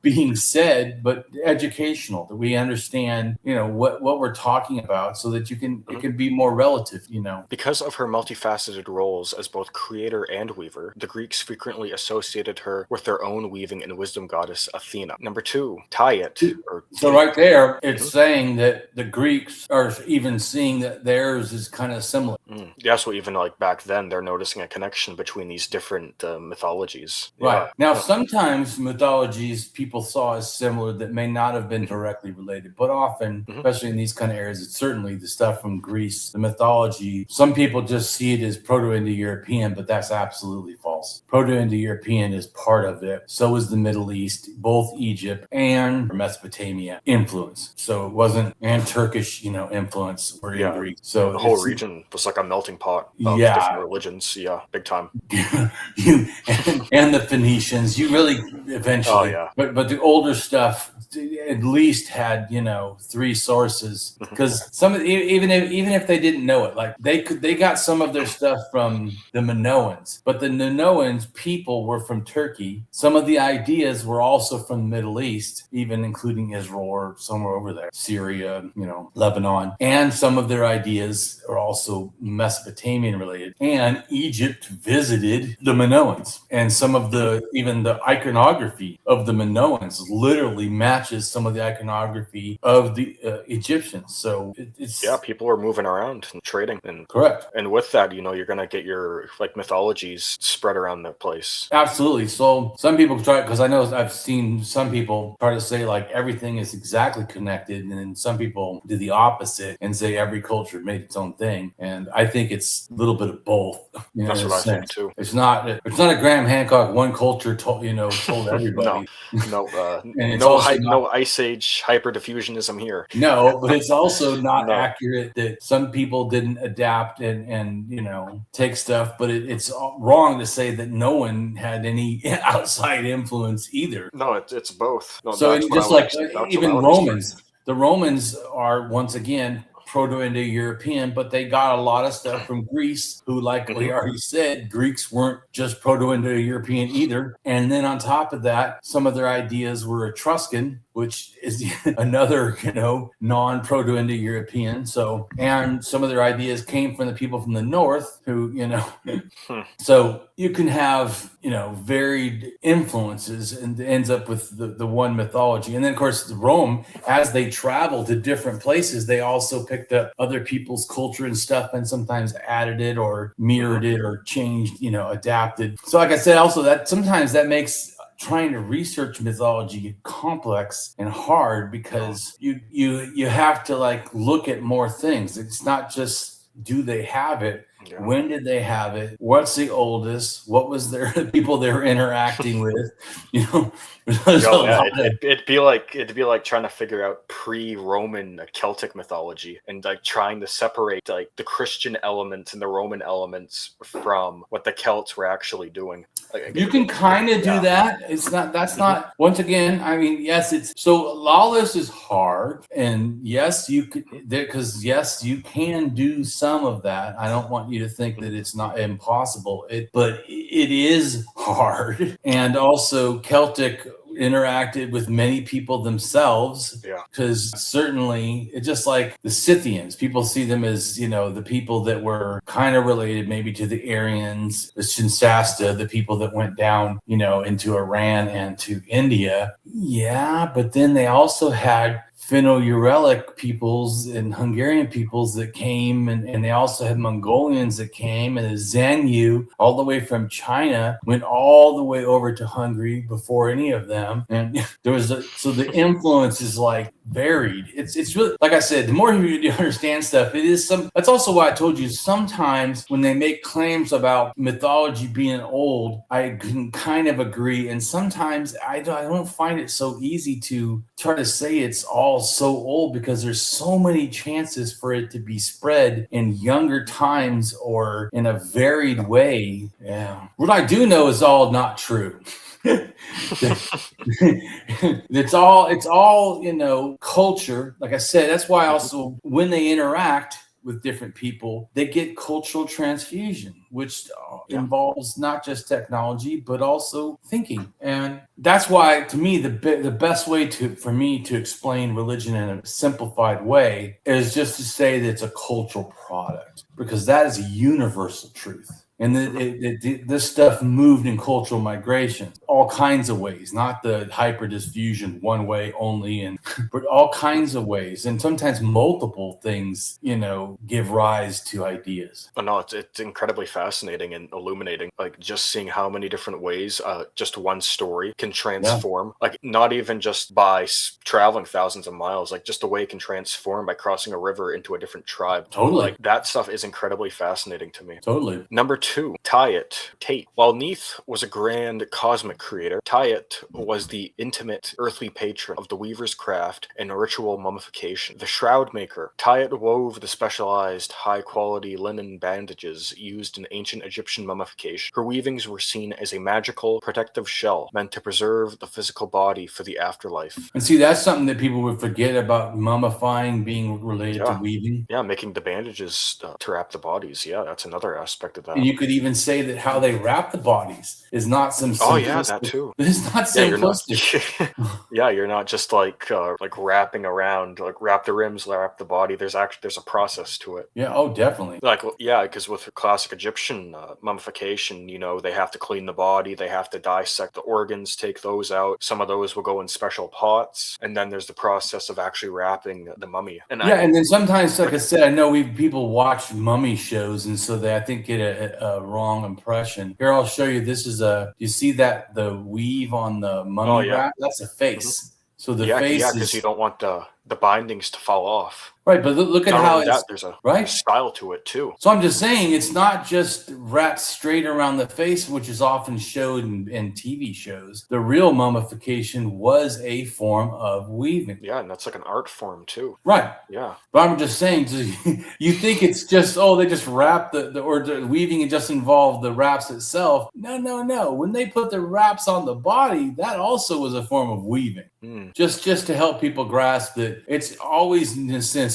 being said, but educational, that we understand what we're talking about, so that it can be more relative. Because of her multifaceted roles as both creator and weaver, the Greeks frequently associated her with their own weaving and wisdom goddess Athena. Number 2, Tayet. So right there, it's saying that the Greeks are even seeing that theirs is kind of similar. Yeah, so even like back then, they're noticing a connection between these different mythologies. Right. Now, sometimes mythologies people saw as similar that may not have been directly related, but often, especially in these kind of areas, it's certainly the stuff from Greece, the mythology. Some people just see it as Proto-Indo-European, but that's absolutely false. Proto-Indo-European is part of it. So is the Middle East, both Egypt and Mesopotamia influence. So it wasn't, and Turkish, influence were in Greek. So the whole region was like a melting pot of different religions. Yeah, big time. and the Phoenicians, you really eventually. Oh, yeah. But the older stuff, and at least had, 3 sources, because even if they didn't know it, like they got some of their stuff from the Minoans, but the Minoans people were from Turkey. Some of the ideas were also from the Middle East, even including Israel or somewhere over there, Syria, Lebanon, and some of their ideas are also Mesopotamian related. And Egypt visited the Minoans, and some of even the iconography of the Minoans literally matches some of the iconography of the Egyptians. So it's people are moving around and trading, and correct. And with that, you're gonna get your mythologies spread around the place. Absolutely. So some people try, because I know I've seen some people try to say like everything is exactly connected, and then some people do the opposite and say every culture made its own thing. And I think it's a little bit of both. That's what I think too. It's not a Graham Hancock one culture told everybody. no Ice Age hyperdiffusionism here. No, but it's also not accurate that some people didn't adapt and take stuff, but it's wrong to say that no one had any outside influence either. No, it's both. No, so just like even Romans, the Romans are once again Proto-Indo-European, but they got a lot of stuff from Greece, who, like we already said, Greeks weren't just Proto-Indo-European either. And then on top of that, some of their ideas were Etruscan, which is another, non-Proto-Indo-European. So, and some of their ideas came from the people from the north who, so you can have, varied influences, and it ends up with the one mythology. And then, of course, Rome, as they traveled to different places, they also picked up other people's culture and stuff and sometimes added it or mirrored it or changed, adapted. So like I said, also that sometimes that makes trying to research mythology complex and hard, because you have to look at more things. It's not just do they have it? Yeah. When did they have it? What's the oldest? What was their people they were interacting with? It'd be like trying to figure out pre-Roman Celtic mythology and trying to separate the Christian elements and the Roman elements from what the Celts were actually doing. You can kind of do that. It's not. That's not. Once again, I mean, yes. It's so lawless is hard, and yes, you could, because yes, you can do some of that. I don't want you to think that it's not impossible. But it is hard, and also Celtic interacted with many people themselves, because certainly it's just like the Scythians, people see them as the people that were kind of related maybe to the Aryans, the Shinshasta, the people that went down into Iran and to India, but then they also had Finno-Uralic peoples and Hungarian peoples that came, and they also had Mongolians that came, and the Zangyu all the way from China went all the way over to Hungary before any of them. And there was so the influence is varied. It's really, like I said, the more you understand stuff, it is that's also why I told you sometimes when they make claims about mythology being old, I can kind of agree, and sometimes I don't find it so easy to try to say it's all so old, because there's so many chances for it to be spread in younger times or in a varied way. What I do know is all not true. It's all culture. Like I said, that's why also when they interact with different people, they get cultural transfusion, which involves not just technology, but also thinking. And that's why, to me, the best way for me to explain religion in a simplified way is just to say that it's a cultural product, because that is a universal truth. And this stuff moved in cultural migration, all kinds of ways, not the hyperdiffusion one way only, but all kinds of ways. And sometimes multiple things, give rise to ideas. Oh, no, it's incredibly fascinating and illuminating. Just seeing how many different ways just one story can transform. Not even just by traveling thousands of miles, just the way it can transform by crossing a river into a different tribe. Totally. That stuff is incredibly fascinating to me. Totally. Number 2, Tate. While Neith was a grand cosmic creator, Tyet was the intimate earthly patron of the weaver's craft and ritual mummification. The shroud maker, Tyet wove the specialized high-quality linen bandages used in ancient Egyptian mummification. Her weavings were seen as a magical, protective shell meant to preserve the physical body for the afterlife. And see, that's something that people would forget about mummifying being related to weaving. Yeah, making the bandages to wrap the bodies. Yeah, that's another aspect of that. And you could even say that how they wrap the bodies is not some simplistic. Oh yeah, that too. It's not simplistic. You're not just like wrapping around, like wrap the rims, wrap the body. There's a process to it. Yeah, oh, definitely. Because with classic Egyptian mummification, they have to clean the body, they have to dissect the organs, take those out. Some of those will go in special pots, and then there's the process of actually wrapping the mummy. And then sometimes, like I said, I know people watch mummy shows, and so they, I think, get a wrong impression. Here, I'll show you. This is you see that the weave on the mummy wrap? That's a face. Mm-hmm. So the face is... because you don't want the bindings to fall off. Right, but look at how there's a style to it too. So I'm just saying, it's not just wrapped straight around the face, which is often showed in TV shows. The real mummification was a form of weaving. Yeah, and that's like an art form too. Right. Yeah. But I'm just saying, you think it's just, they just wrap the weaving and just involve the wraps itself. No. When they put the wraps on the body, that also was a form of weaving. Just to help people grasp that it's always, in a sense,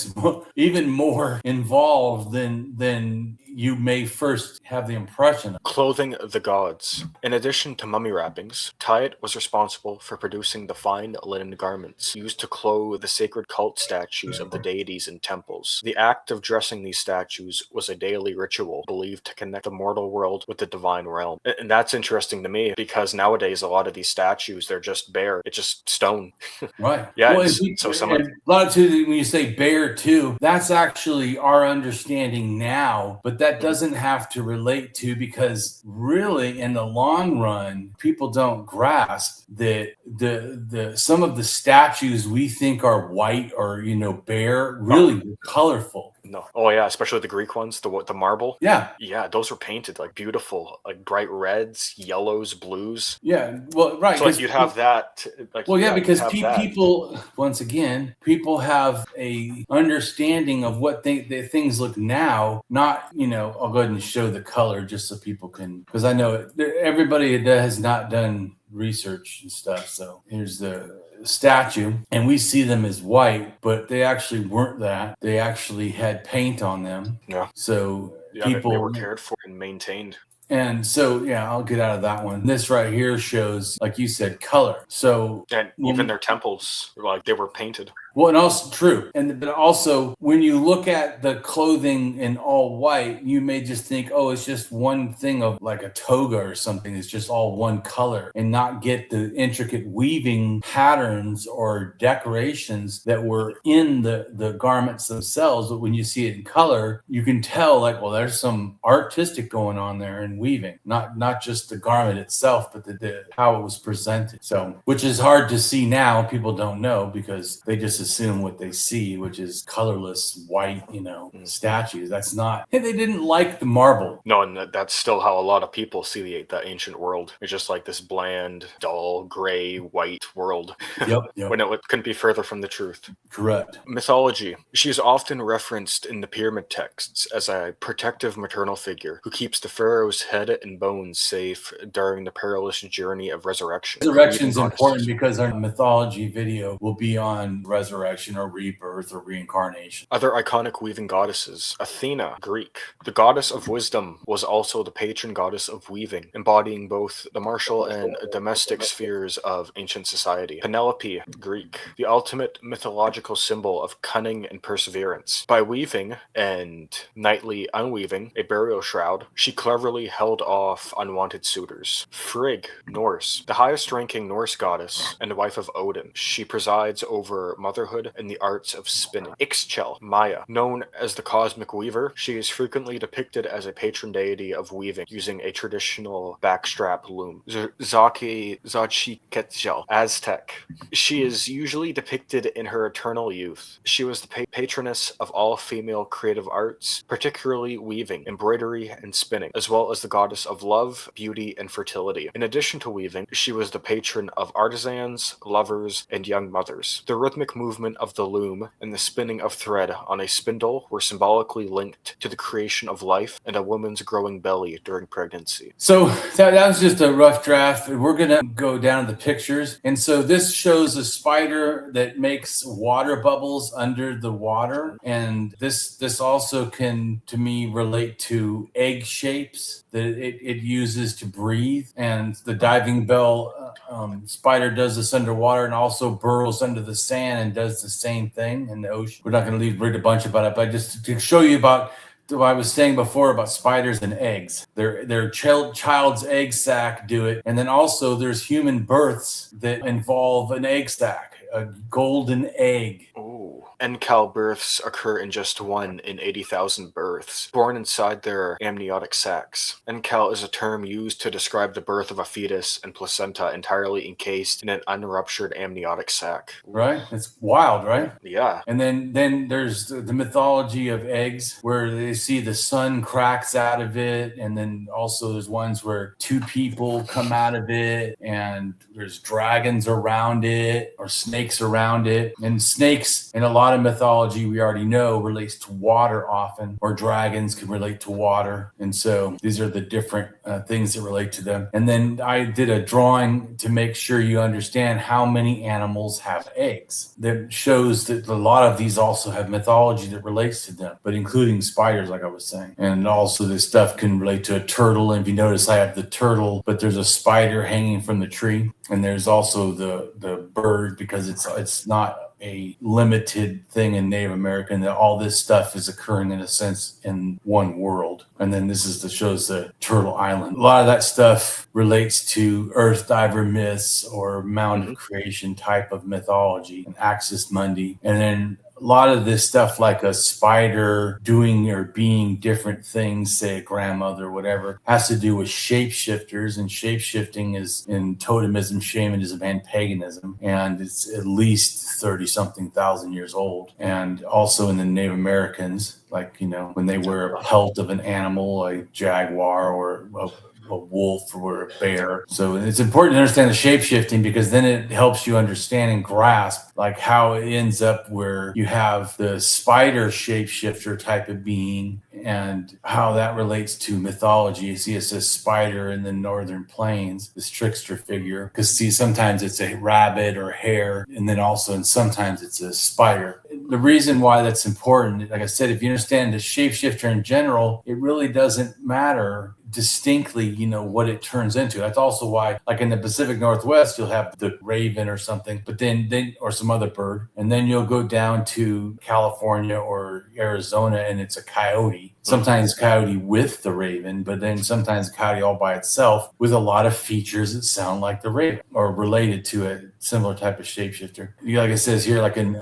even more involved than you may first have the impression of. Clothing the gods. In addition to mummy wrappings, Tyet was responsible for producing the fine linen garments used to clothe the sacred cult statues of the deities in temples. The act of dressing these statues was a daily ritual believed to connect the mortal world with the divine realm. And that's interesting to me because nowadays a lot of these statues, they're just bare. It's just stone. Right. Yeah. Well, a lot of too, when you say bare too, that's actually our understanding now, but that doesn't have to relate to, because really in the long run, people don't grasp that the some of the statues we think are white or bare really were colorful. No. Oh yeah, especially the Greek ones, the marble. Yeah. Yeah, those were painted like beautiful, like bright reds, yellows, blues. Yeah. Well, right. So you'd have that. Because people, once again, people have a understanding of what the things look now. Not, I'll go ahead and show the color just so people can, because I know everybody that has not done research and stuff. So here's the statue, and we see them as white, but they actually weren't that. They actually had paint on them. Yeah. So people, they were cared for and maintained. And so, I'll get out of that one. This right here shows, like you said, color. So, and even their temples, they were painted. Well, and also true. But also, when you look at the clothing in all white, you may just think, it's just one thing of like a toga or something. It's just all one color, and not get the intricate weaving patterns or decorations that were in the garments themselves. But when you see it in color, you can tell there's some artistic going on there in weaving, not just the garment itself, but the how it was presented. So, which is hard to see now. People don't know because they just assume what they see, which is colorless white, statues. That's not. Hey, they didn't like the marble. No, and that's still how a lot of people see the ancient world. It's just like this bland, dull, gray, white world. Yep. When it couldn't be further from the truth. Correct. Mythology. She is often referenced in the pyramid texts as a protective maternal figure who keeps the pharaoh's head and bones safe during the perilous journey of resurrection. Resurrection is important because our mythology video will be on resurrection or rebirth or reincarnation. Other iconic weaving goddesses. Athena, Greek. The goddess of wisdom was also the patron goddess of weaving, embodying both the martial and domestic spheres of ancient society. Penelope, Greek. The ultimate mythological symbol of cunning and perseverance. By weaving and nightly unweaving a burial shroud, she cleverly held off unwanted suitors. Frigg, Norse. The highest ranking Norse goddess and wife of Odin. She presides over Mother motherhood, and the arts of spinning. Ixchel, Maya, known as the cosmic weaver, she is frequently depicted as a patron deity of weaving using a traditional backstrap loom. Xochitl, Aztec. She is usually depicted in her eternal youth. She was the patroness of all female creative arts, particularly weaving, embroidery, and spinning, as well as the goddess of love, beauty, and fertility. In addition to weaving, she was the patron of artisans, lovers, and young mothers. The rhythmic movement of the loom and the spinning of thread on a spindle were symbolically linked to the creation of life and a woman's growing belly during pregnancy. So that was just a rough draft. We're going to go down to the pictures. And so this shows a spider that makes water bubbles under the water. And this also can, to me, relate to egg shapes that it uses to breathe. And the diving bell spider does this underwater and also burrows under the sand and does the same thing in the ocean. We're not going to read a bunch about it, but just to show you about what I was saying before about spiders and eggs. Their child's egg sac do it. And then also there's human births that involve an egg sac, a golden egg. Ooh. Encal births occur in just 1 in 80,000 births, born inside their amniotic sacs. Encal is a term used to describe the birth of a fetus and placenta entirely encased in an unruptured amniotic sac. Right? It's wild, right? Yeah. And then there's the mythology of eggs where they see the sun cracks out of it. And then also there's ones where 2 people come out of it and there's dragons around it or snakes around it. And snakes in a lot of mythology we already know relates to water often, or dragons can relate to water. And so these are the different things that relate to them. And then I did a drawing to make sure you understand how many animals have eggs. That shows that a lot of these also have mythology that relates to them, but including spiders, like I was saying. And also this stuff can relate to a turtle. And if you notice, I have the turtle, but there's a spider hanging from the tree. And there's also the bird, because it's not a limited thing in Native American, that all this stuff is occurring in a sense in one world. And then this shows the Turtle Island. A lot of that stuff relates to Earth Diver myths or Mound of Creation type of mythology and Axis Mundi. And then a lot of this stuff, like a spider doing or being different things, say a grandmother or whatever, has to do with shapeshifters. And shapeshifting is in totemism, shamanism, and paganism. And it's at least 30-something thousand years old. And also in the Native Americans, like, when they wear a pelt of an animal, a jaguar or a wolf or a bear. So it's important to understand the shape-shifting, because then it helps you understand and grasp like how it ends up where you have the spider shapeshifter type of being and how that relates to mythology. You see, it says spider in the northern plains, this trickster figure, because see, sometimes it's a rabbit or hare, and then also, and sometimes it's a spider. The reason why that's important, like I said, if you understand the shapeshifter in general, it really doesn't matter distinctly, what it turns into. That's also why, like in the Pacific Northwest, you'll have the raven or something, but then or some other bird, and then you'll go down to California or Arizona and it's a coyote. Sometimes coyote with the raven, but then sometimes coyote all by itself with a lot of features that sound like the raven or related to a similar type of shapeshifter. Like it says here, like in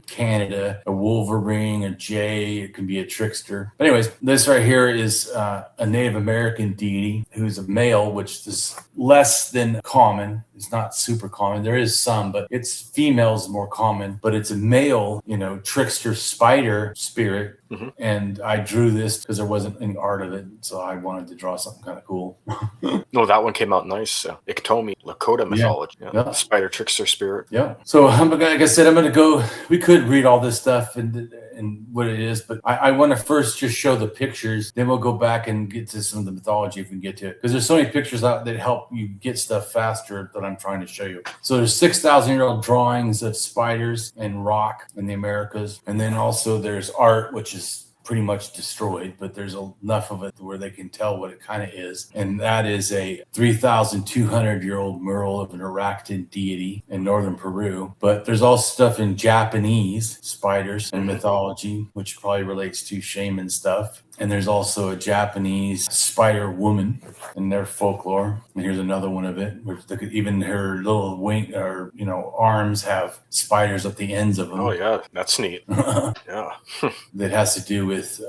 Canada, a wolverine, a jay, it can be a trickster. But anyways, this right here is a Native American deity who's a male, which is less than common. It's not super common. There is some, but it's females more common. But it's a male, trickster spider spirit. Mm-hmm. And I drew this because there wasn't any art of it, so I wanted to draw something kind of cool. No, that one came out nice. Iktomi, Lakota mythology. Yeah. Spider trickster spirit. Yeah. So like I said, I'm going to go. We could read all this stuff and what it is, but I want to first just show the pictures. Then we'll go back and get to some of the mythology if we can get to it, because there's so many pictures out that help you get stuff faster that I'm trying to show you. So there's 6,000-year-old drawings of spiders and rock in the Americas, and then also there's art, which is pretty much destroyed, but there's enough of it where they can tell what it kind of is. And that is a 3,200-year-old mural of an Arachnid deity in northern Peru. But there's also stuff in Japanese spiders and mythology, which probably relates to shaman stuff. And there's also a Japanese spider woman in their folklore. And here's another one of it. Which even her little wing or arms have spiders at the ends of them. Oh yeah, that's neat. Yeah. That has to do with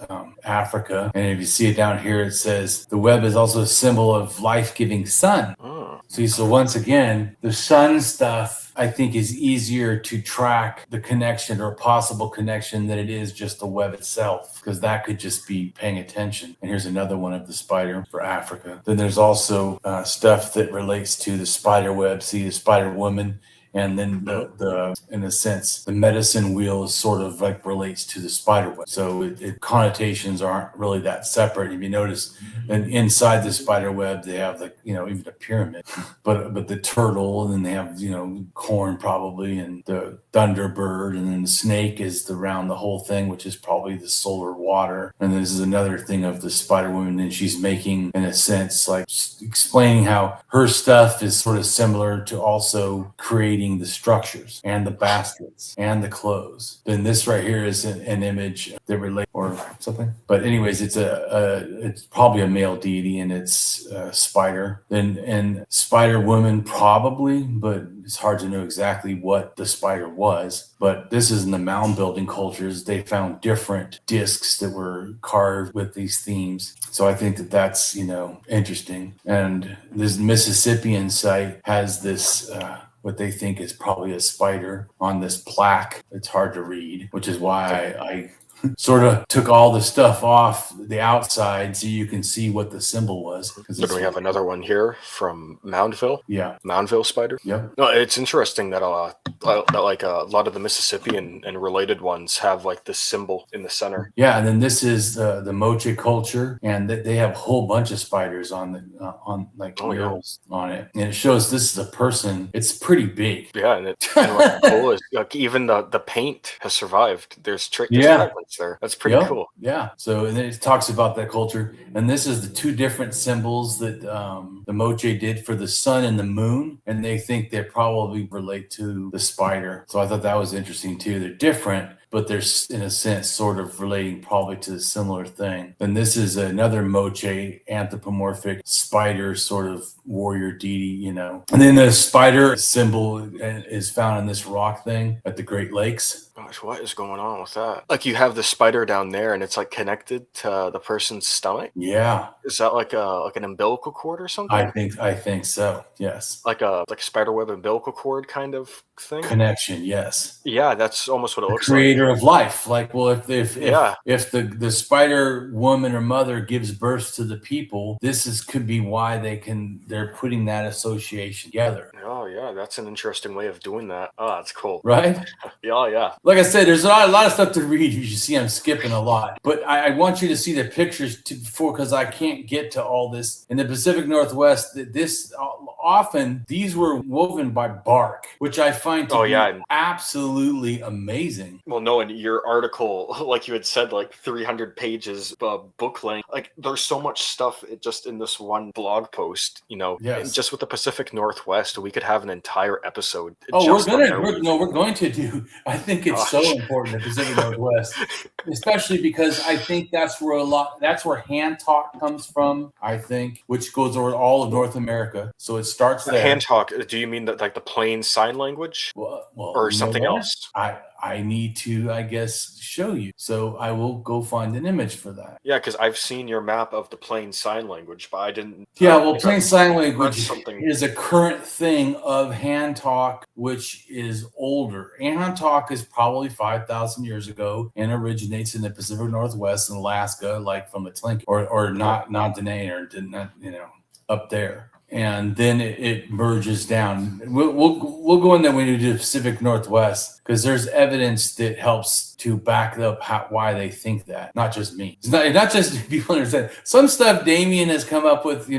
Africa. And if you see it down here, it says the web is also a symbol of life-giving sun. Oh. See, so once again, the sun stuff, I think, is easier to track the connection or possible connection than it is just the web itself, because that could just be paying attention. And here's another one of the spider for Africa. Then there's also stuff that relates to the spider web. See, the spider woman. And then the in a sense, the medicine wheel is sort of like relates to the spider web. So connotations aren't really that separate. If you notice, and inside the spider web, they have even a pyramid, but the turtle, and then they have corn probably, and the thunderbird, and then the snake is around the whole thing, which is probably the solar water. And this is another thing of the spider woman, and she's making, in a sense, like explaining how her stuff is sort of similar to also creating the structures and the baskets and the clothes. Then this right here is an image that relates or something. But anyways, it's probably a male deity, and it's a spider. And spider woman probably, but it's hard to know exactly what the spider was. But this is in the mound building cultures. They found different discs that were carved with these themes. So I think that's interesting. And this Mississippian site has this what they think is probably a spider on this plaque. It's hard to read, which is why I sort of took all the stuff off the outside so you can see what the symbol was. So do we have another one here from Moundville? Yeah. Moundville spider? Yep. No, it's interesting that like a lot of the Mississippi and related ones have like this symbol in the center. Yeah, and then this is the Moche culture, and they have a whole bunch of spiders on murals on it. And it shows this is a person. It's pretty big. Yeah, and what's cool is like even the paint has survived. There's fragments there. That's pretty cool. Yeah. So and then it talks about that culture, and this is the two different symbols that the Moche did for the sun and the moon, and they think they probably relate to the spider. So I thought that was interesting too. They're different, but they're in a sense sort of relating probably to a similar thing. And this is another Moche anthropomorphic spider sort of warrior deity, And then the spider symbol is found in this rock thing at the Great Lakes. Gosh, what is going on with that? Like you have the spider down there, and it's like connected to the person's stomach. Yeah. Is that like an umbilical cord or something? I think so. Yes. Like a spider web umbilical cord kind of thing. Connection. Yes. Yeah, that's almost what it looks like. Creator of life. Like, well, if the spider woman or mother gives birth to the people, could be why they're putting that association together. Oh yeah, that's an interesting way of doing that. Oh, that's cool. Right? Yeah. Like I said, there's a lot of stuff to read. You see I'm skipping a lot. But I want you to see the pictures because I can't get to all this. In the Pacific Northwest, often these were woven by bark, which I find to be absolutely amazing. Well, no, in your article, like you had said, like 300 pages book length. Like there's so much stuff just in this one blog post, Yes. And just with the Pacific Northwest, we could have an entire episode. We're going to do. I think it's so important in the Pacific Northwest, especially because I think that's where hand talk comes from. I think, which goes over all of North America. So it starts there. Hand talk. Do you mean that like the plain sign language, or something else? I need to, I guess, show you. So I will go find an image for that. Yeah, because I've seen your map of the plain sign language, but I didn't. Yeah, well, plain sign language is a current thing of hand talk, which is older. Hand talk is probably 5,000 years ago and originates in the Pacific Northwest and Alaska, like from the Tlingit or not Dene or up there. And then it merges down. We'll go in there when we do the Pacific Northwest, because there's evidence that helps to back up why they think that. Not just me. It's not just people understand. Some stuff Damien has come up with,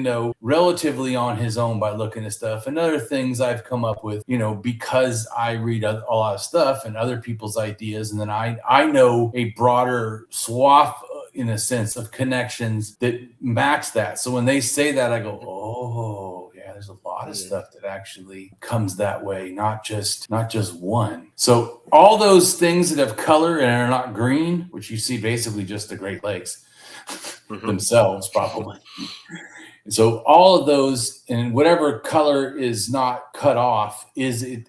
relatively on his own by looking at stuff, and other things I've come up with, because I read a lot of stuff and other people's ideas, and then I know a broader swath, in a sense, of connections that match that. So when they say that, I go, oh yeah, there's a lot of stuff that actually comes that way, not just one. So all those things that have color and are not green, which you see basically just the Great Lakes, themselves, probably. So all of those, and whatever color is not cut off,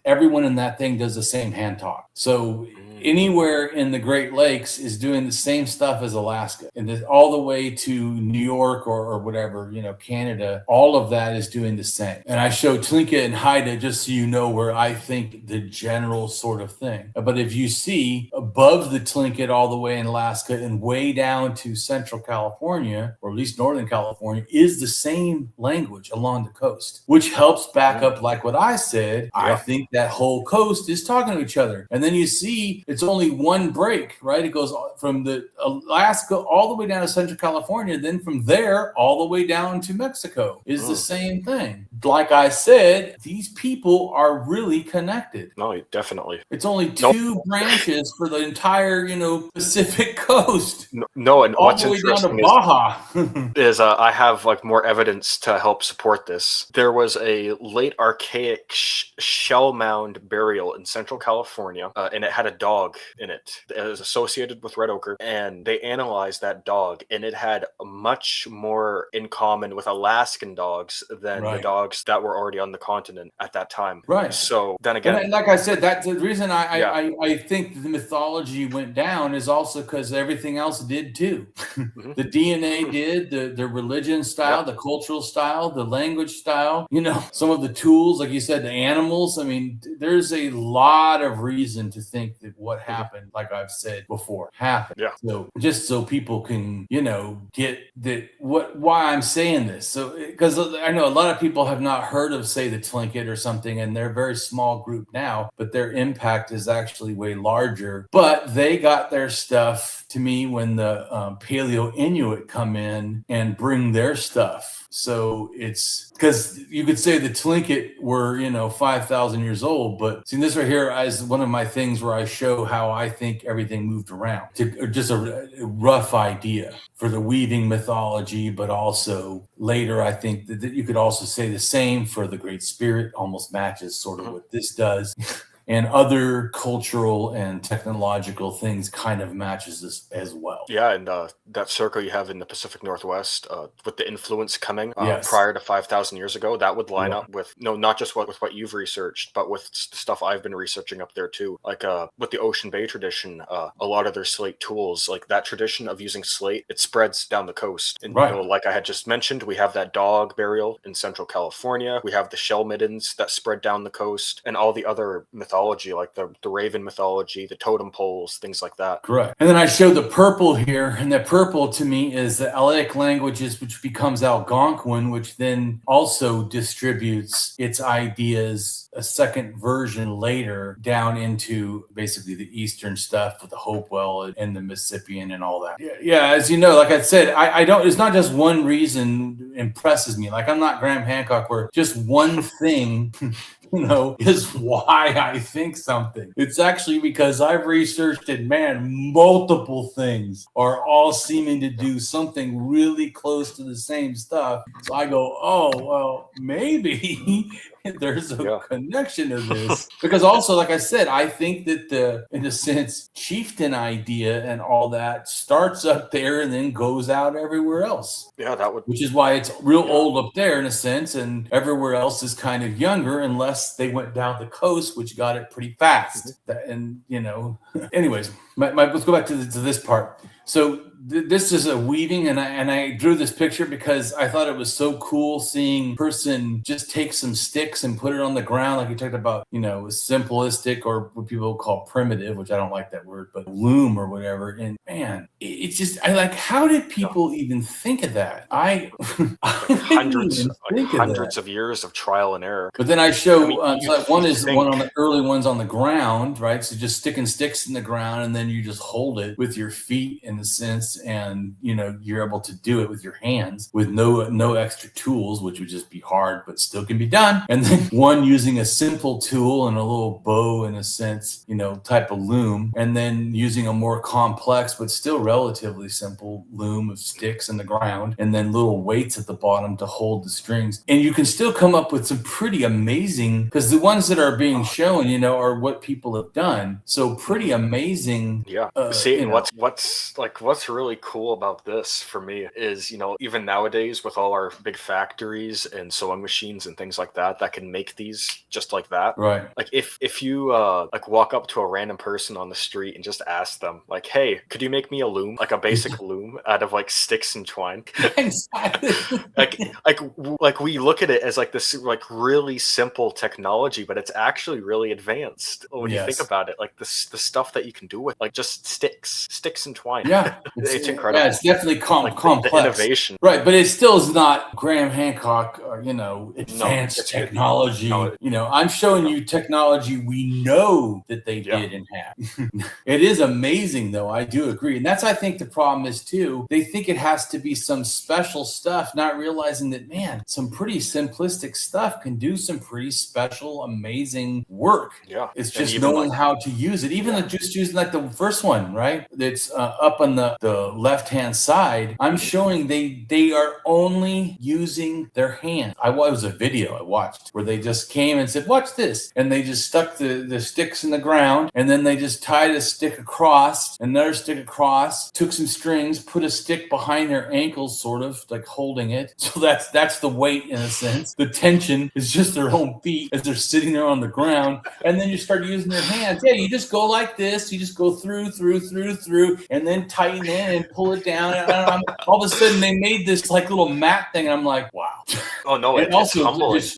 everyone in that thing does the same hand talk. So anywhere in the Great Lakes is doing the same stuff as Alaska, and all the way to New York or whatever, Canada, all of that is doing the same. And I show Tlingit and Haida just so you know where I think the general sort of thing. But if you see above the Tlingit all the way in Alaska and way down to Central California, or at least Northern California, is the same language along the coast, which helps back up like what I said. I think that whole coast is talking to each other. And then you see it's only one break, right? It goes from the Alaska all the way down to Central California. Then from there all the way down to Mexico is the same thing. Like I said, these people are really connected. No, definitely. It's only two branches for the entire, Pacific coast. No, and all what's the way down to interesting Baja. is I have like more evidence to help support this. There was a late archaic shell mound burial in Central California, and it had a dog in it. It was associated with red ochre, and they analyzed that dog, and it had much more in common with Alaskan dogs than the dogs that were already on the continent at that time. Right. So then again, and like I said, that's the reason I think the mythology went down is also because everything else did too. The DNA did, the religion style, the cultural style, the language style, some of the tools, like you said, the animals. I mean, there's a lot of reason to think that what happened, like I've said before, happened. Yeah. So just so people can, get that why I'm saying this. So because I know a lot of people have not heard of, say, the Tlingit or something, and they're a very small group now, but their impact is actually way larger. But they got their stuff to me when the Paleo Inuit come in and bring their stuff. So it's because you could say the Tlingit were, 5,000 years old, but see, this right here is one of my things where I show how I think everything moved around, just a rough idea for the weaving mythology, but also later I think that you could also say the same for the Great Spirit, almost matches sort of what this does. And other cultural and technological things kind of matches this as well. Yeah, and that circle you have in the Pacific Northwest with the influence coming prior to 5,000 years ago, that would line up with, not just with what you've researched, but with stuff I've been researching up there too. Like with the Ocean Bay tradition, a lot of their slate tools, like that tradition of using slate, it spreads down the coast. And like I had just mentioned, we have that dog burial in Central California. We have the shell middens that spread down the coast, and all the other mythology, like the Raven mythology, the totem poles, things like that. Correct. And then I showed the purple here, and the purple to me is the Alaic languages, which becomes Algonquin, which then also distributes its ideas a second version later down into basically the Eastern stuff with the Hopewell and the Mississippian and all that. Yeah, as you know, like I said, I don't, it's not just one reason impresses me. Like I'm not Graham Hancock where just one thing is why I think something. It's actually because I've researched it, multiple things are all seeming to do something really close to the same stuff. So I go, oh, well, maybe there's a connection to this. Because also, like I said, I think that in a sense, chieftain idea and all that starts up there and then goes out everywhere else. Yeah, that would. Which is why it's real old up there in a sense, and everywhere else is kind of younger unless they went down the coast, which got it pretty fast. And, anyways, let's go back to this part. So this is a weaving, and I drew this picture because I thought it was so cool seeing a person just take some sticks and put it on the ground, like you talked about, simplistic or what people call primitive, which I don't like that word, but loom or whatever. And man, it's just how did people even think of that? Hundreds of years of trial and error. But then I show one of the early ones on the ground, right? So just sticking sticks in the ground, and then you just hold it with your feet in a sense, and you're able to do it with your hands with no extra tools, which would just be hard, but still can be done. And then one using a simple tool and a little bow in a sense, type of loom, and then using a more complex but still relatively simple loom of sticks in the ground, and then little weights at the bottom to hold the strings. And you can still come up with some pretty amazing, because the ones that are being shown, are what people have done. So pretty amazing. Yeah. See, what's like what's really cool about this for me is, even nowadays with all our big factories and sewing machines and things like that can make these just like that. Right. Like if you like walk up to a random person on the street and just ask them like, hey, could you make me a loom, like a basic loom out of like sticks and twine? Exactly. like we look at it as like this like really simple technology, but it's actually really advanced when you think about it. Like the stuff that you can do with like just sticks and twine. Yeah, it's incredible. Yeah, it's definitely complex. The innovation, right? But it still is not Graham Hancock or advanced technology. I'm showing you technology we know that they did and have. It is amazing, though. I do agree, and that's I think the problem is too. They think it has to be some special stuff, not realizing that some pretty simplistic stuff can do some pretty special, amazing work. Yeah, it's just knowing how to use it. Even just using like the first one, right? That's up on the left-hand side. I'm showing they are only using their hand. It was a video I watched where they just came and said, "Watch this," and they just stuck the sticks in the ground, and then they just tied a stick across, another stick across, took some strings, put a stick behind their ankles, sort of like holding it. So that's the weight in a sense. The tension is just their own feet as they're sitting there on the ground, and then you start using your hands. Yeah, you just go like this. You just go through, and then tighten in and pull it down. And all of a sudden, they made this like little mat thing. And I'm like, wow. Oh no! And also, that was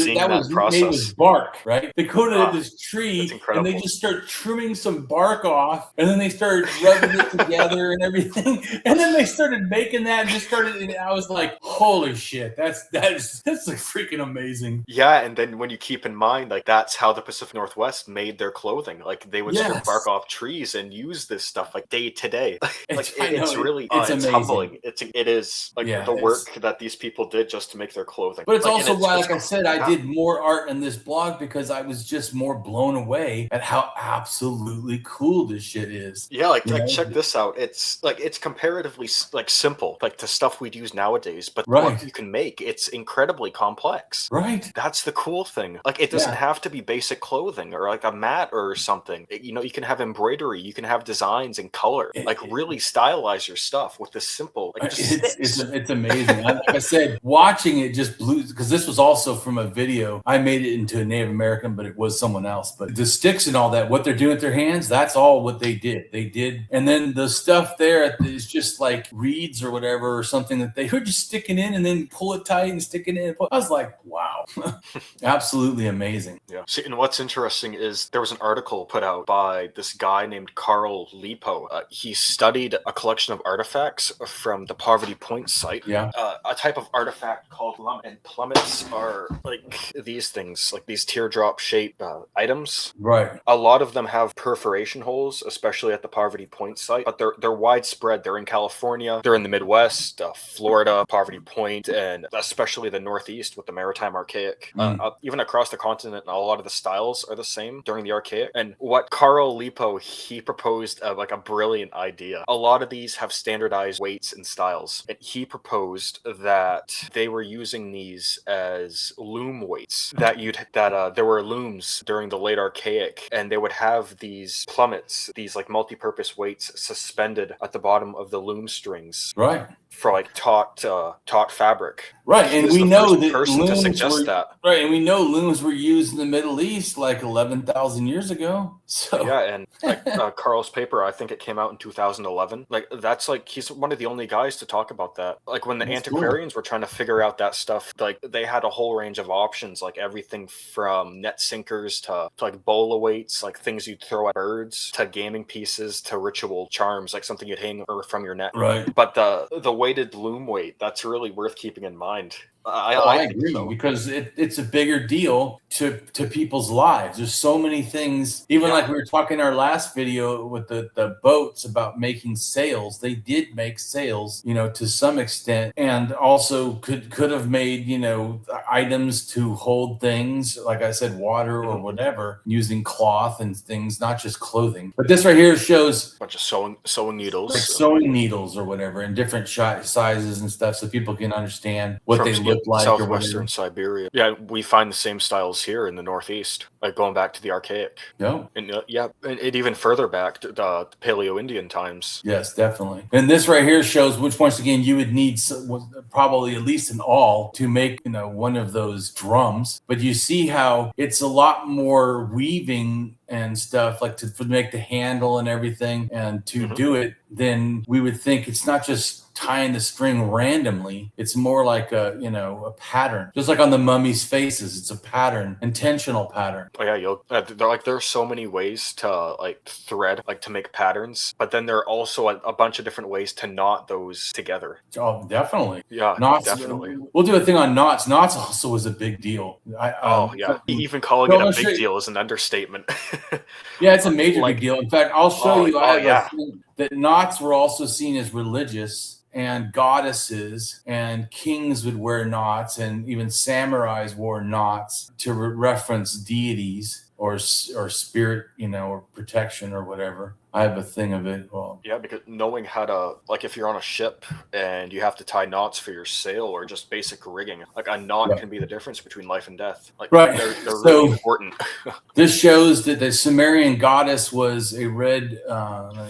made with bark, right? They go to this tree and they just start trimming some bark off, and then they started rubbing it together and everything, and then they started making that and just started. And I was like, holy shit, that's like freaking amazing. Yeah, and then when you keep in mind, like that's how the Pacific Northwest made their clothing. Like they would strip bark off trees and use this stuff like day to day. Like it's humbling. It is like the work that these people did just to make their clothing. But it's also why, like I said, I did more art in this blog because I was just more blown away at how absolutely cool this shit is. Yeah, like check this out. It's like it's comparatively like simple, like the stuff we'd use nowadays. But what you can make, it's incredibly complex. Right. That's the cool thing. Like it doesn't have to be basic clothing or like a mat or something. You can have embroidery, you can have designs and color. Really stylize your stuff with this simple. Like it's amazing. Like I said, watching it just blew, because this was also from a video. I made it into a Native American, but it was someone else. But the sticks and all that, what they're doing with their hands, that's all what they did. And then the stuff there is just like reeds or whatever or something that they were just sticking in and then pull it tight and sticking in. I was like, wow, absolutely amazing. Yeah. See, and what's interesting is there was an article put out by this guy named Carl Lipo. He studied a collection of artifacts from the Poverty Point site. Yeah. A type of artifact called plummet. And plummets are like these things, like these teardrop shaped items. Right. A lot of them have perforation holes, especially at the Poverty Point site, but they're widespread. They're in California, they're in the Midwest, Florida, Poverty Point, and especially the Northeast with the Maritime Archaic. Even across the continent, a lot of the styles are the same during the Archaic. And what Carl Lipo, he proposed like a brilliant idea. A lot of these have standardized weights and styles, and he proposed that they were using these as loom weights. That there were looms during the late Archaic, and they would have these plummets, these like multi-purpose weights suspended at the bottom of the loom strings. Right. For like taut fabric. Right, and we know that Right, and we know looms were used in the Middle East like 11,000 years ago. So yeah, and like Carl's paper, I think it came out in 2011. Like that's like he's one of the only guys to talk about that. Like when the antiquarians were trying to figure out that stuff, like they had a whole range of options, like everything from net sinkers to like bola weights, like things you'd throw at birds, to gaming pieces, to ritual charms, like something you'd hang from your neck. Right. But the weighted loom weight, that's really worth keeping in mind. I agree, because it's a bigger deal to people's lives. There's so many things, even like we were talking in our last video with the boats about making sails. They did make sails, to some extent, and also could have made, items to hold things, like I said, water or whatever, using cloth and things, not just clothing. But this right here shows a bunch of sewing needles. Like sewing needles or whatever in different sizes and stuff, so people can understand what they look looked like, or southwestern whatever. Siberia. Yeah, we find the same styles here in the Northeast, like going back to the archaic. No. And yeah, and it even further back to the Paleo-Indian times. Yes, definitely. And this right here shows which, once again, you would need probably at least an awl to make, one of those drums. But you see how it's a lot more weaving and stuff, like to make the handle and everything, and to do it, then we would think it's not just tying the string randomly. It's more like a pattern, just like on the mummies' faces. It's a pattern, intentional pattern. Oh yeah, there are so many ways to like thread, like to make patterns, but then there are also a bunch of different ways to knot those together. Oh, definitely. Yeah, Knots. definitely. We'll do a thing on knots. Knots also was a big deal. Even calling it a big deal is an understatement. Yeah, it's a major big deal. In fact, I'll show you. I have a thing that knots were also seen as religious, and goddesses and kings would wear knots, and even samurais wore knots to reference deities or spirit, or protection or whatever. I have a thing of it. Well, yeah, because knowing how to, like, if you're on a ship and you have to tie knots for your sail or just basic rigging, like a knot can be the difference between life and death. Like, right. They're really important. This shows that the Sumerian goddess was a red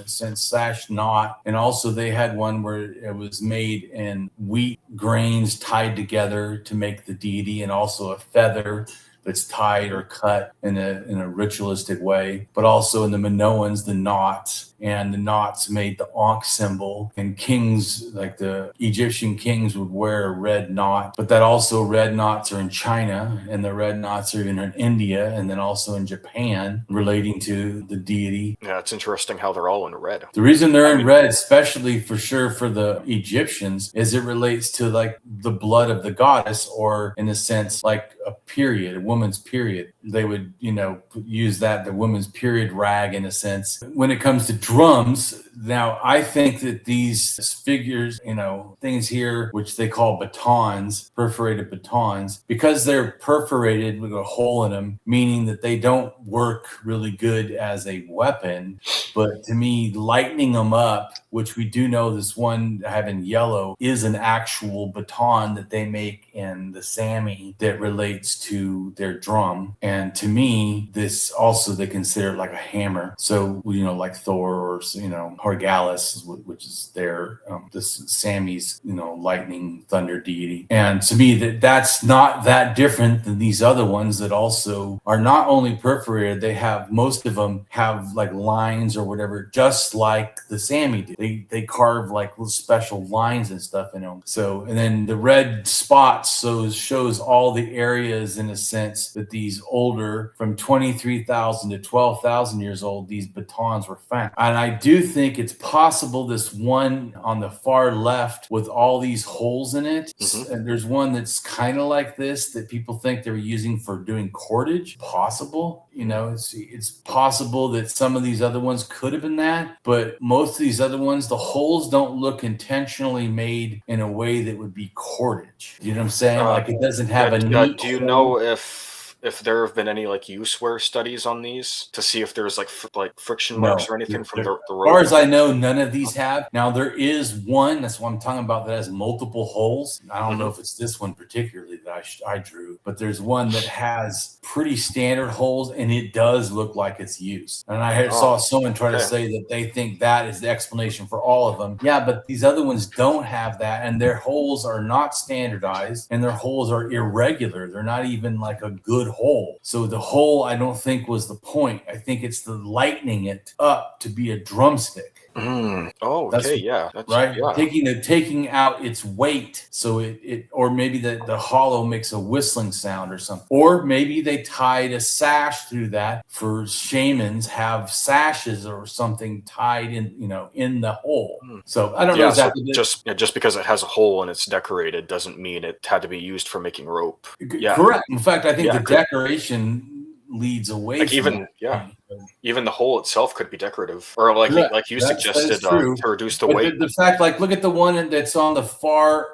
sash knot, and also they had one where it was made in wheat grains tied together to make the deity, and also a feather that's tied or cut in a ritualistic way. But also in the Minoans, the knots, and the knots made the Ankh symbol. And kings, like the Egyptian kings, would wear a red knot. But that also, red knots are in China, and the red knots are even in India, and then also in Japan, relating to the deity. Yeah, it's interesting how they're all in red. The reason they're in red, especially for sure for the Egyptians, is it relates to like the blood of the goddess, or in a sense like a period, a woman's period. They would, use that, the woman's period rag, in a sense. When it comes to drums, now I think that these figures, things here, which they call batons, perforated batons, because they're perforated with a hole in them, meaning that they don't work really good as a weapon. But to me, lightening them up, which we do know this one I have in yellow is an actual baton that they make in the Sami that relates to their drum. And to me, this also, they consider it like a hammer. So, like Thor or, Horgalis, which is their, this Sami's, lightning thunder deity. And to me, that's not that different than these other ones that also are not only perforated, they have, most of them have like lines or whatever, just like the Sami do. They carve like little special lines and stuff in them. So, and then the red spots shows all the areas, in a sense, that these older, from 23,000 to 12,000 years old, these batons were found. And I do think it's possible this one on the far left with all these holes in it, and there's one that's kind of like this that people think they were using for doing cordage. Possible. It's possible that some of these other ones could have been that, but most of these other ones, the holes don't look intentionally made in a way that would be cordage. You know what I'm saying? Like, it doesn't have a neat do you know if there have been any like use-wear studies on these to see if there's like friction marks or anything from the rope? As far as I know, none of these have. Now, there is one, that's what I'm talking about, that has multiple holes. I don't know if it's this one particularly that I drew, but there's one that has pretty standard holes, and it does look like it's used. And I saw someone try to say that they think that is the explanation for all of them. Yeah, but these other ones don't have that, and their holes are not standardized, and their holes are irregular. They're not even like a good hole. So the hole, I don't think, was the point. I think it's the lightening it up to be a drumstick. Oh, okay, yeah, that's right. Yeah. Taking out its weight, so it or maybe the hollow makes a whistling sound or something. Or maybe they tied a sash through that. For shamans, have sashes or something tied in the hole. So I don't know exactly. So just because it has a hole and it's decorated doesn't mean it had to be used for making rope. Yeah, correct. In fact, I think the decoration leads away. Like, even Even the hole itself could be decorative, or like Yeah, like you that is suggested, true. to reduce the But weight. the fact, like, look at the one that's on the far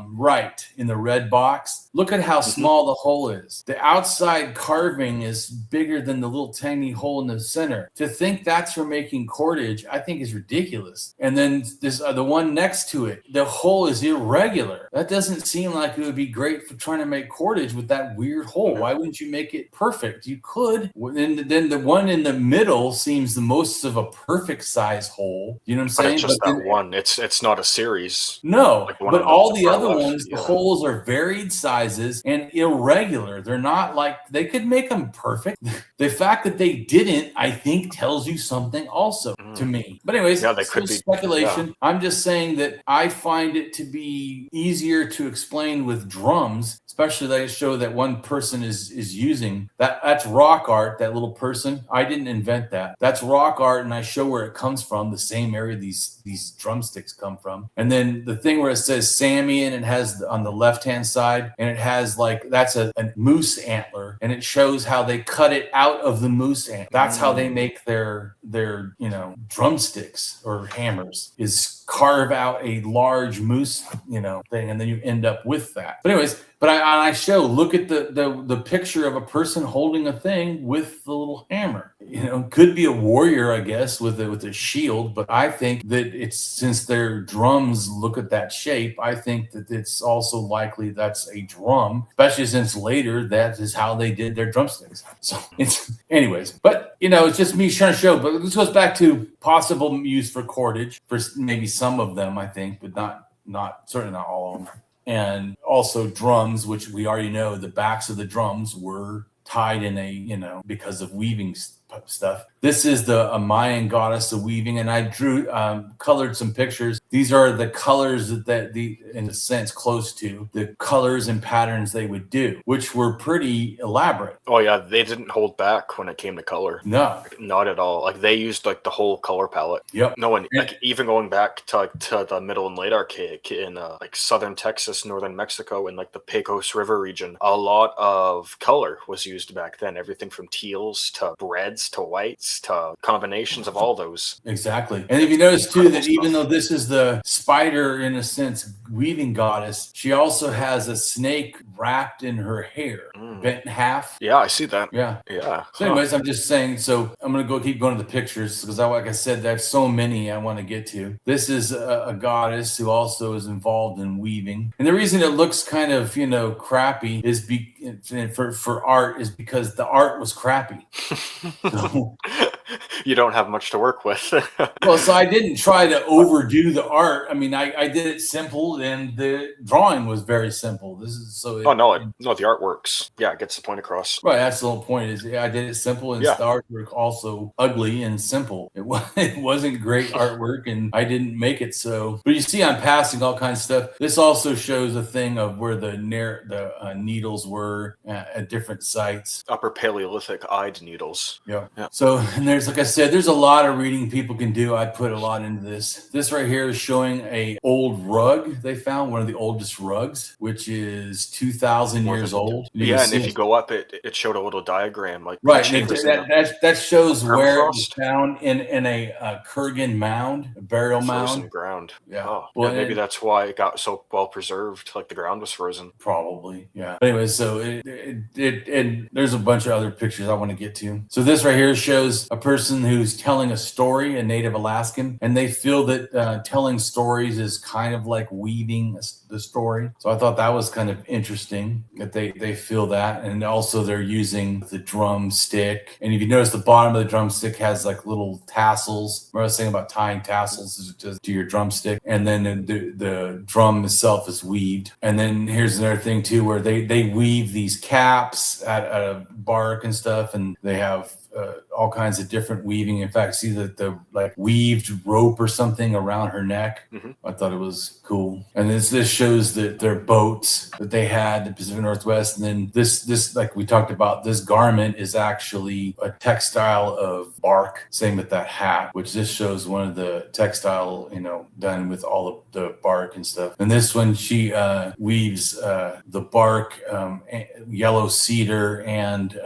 right in the red box. Look at how small the hole is. The outside carving is bigger than the little tiny hole in the center. To think that's for making cordage, I think is ridiculous. And then this the one next to it, the hole is irregular. That doesn't seem like it would be great for trying to make cordage with that weird hole. Why wouldn't you make it perfect? You could. And then the one in the middle seems the most of a perfect size hole. You know what I'm But saying? it's just But that one. It's not a series. no, Like the one but on all the far other left, ones, the yeah. holes are varied sizes and irregular. They're not like they could make them perfect. The fact that they didn't, I think, tells you something also to me. But anyways, Yeah, they it's could just be. speculation. I'm just saying that I find it to be easier to explain with drums, especially they show that one person is using that. That's rock art. That little person, I didn't invent that. That's rock art, and I show where it comes from, the same area these drumsticks come from. And then the thing where it says Sammy, and it has on the left hand side, and it has like that's a moose antler, and it shows how they cut it out of the moose antler. That's how they make their drumsticks or hammers, is carve out a large moose thing, and then you end up with that. But anyways, but I show, look at the picture of a person holding a thing with the little hammer. Could be a warrior, I guess, with a shield. But I think that it's, since their drums look at that shape, I think that it's also likely that's a drum, especially since later that is how they did their drumsticks. So it's anyways, but it's just me trying to show. But this goes back to possible use for cordage for maybe some of them, I think, but not certainly not all of them. And also drums, which we already know the backs of the drums were tied in a, because of weaving stuff. This is a Mayan goddess of weaving, and I drew, colored some pictures. These are the colors that in a sense, close to the colors and patterns they would do, which were pretty elaborate. Oh yeah, they didn't hold back when it came to color. No, not at all. Like they used like the whole color palette. Yep. No one, like even going back to the middle and late archaic in like southern Texas, northern Mexico, and like the Pecos River region, a lot of color was used back then. Everything from teals to reds to whites to combinations of all those. Exactly. And if you notice too that even though this is the spider, in a sense, weaving goddess, she also has a snake wrapped in her hair, bent in half. Yeah, I see that. Yeah. Yeah. So anyways, I'm just saying, so I'm going to keep going to the pictures because like I said, there's so many I want to get to. This is a goddess who also is involved in weaving. And the reason it looks kind of, crappy is for art is because the art was crappy. So, you don't have much to work with. well, so I didn't try to overdo the art. I mean, I did it simple, and the drawing was very simple. This is so. No, the art works. Yeah, it gets the point across. Right, that's the whole point. Is I did it simple, and the artwork also ugly and simple. It wasn't great artwork, and I didn't make it so. But you see, I'm passing all kinds of stuff. This also shows a thing of where the needles were at different sites. Upper Paleolithic eyed needles. Yeah. So, and there's, like I said, there's a lot of reading people can do. I put a lot into this. This right here is showing a old rug they found, one of the oldest rugs, which is 2,000 years old. Yeah, and if you go up, it showed a little diagram, like right. That shows where it was found in a Kurgan mound, a burial mound. Frozen ground. Yeah. Oh, well, maybe that's why it got so well preserved. Like the ground was frozen. Probably. Yeah. But anyway, so and there's a bunch of other pictures I want to get to. So this right here shows a person who's telling a story, a native Alaskan, and they feel that telling stories is kind of like weaving the story. So I thought that was kind of interesting that they feel that. And also they're using the drumstick. And if you notice, the bottom of the drumstick has like little tassels. Remember I was saying about tying tassels to your drumstick. And then the drum itself is weaved. And then here's another thing too, where they weave these caps out of bark and stuff, and they have all kinds of different weaving. In fact, see the like weaved rope or something around her neck. Mm-hmm. I thought it was cool. And this shows that their boats that they had in the Pacific Northwest. And then this like we talked about, this garment is actually a textile of bark. Same with that hat, which this shows one of the textile, done with all of the bark and stuff. And this one, she weaves the bark, yellow cedar, and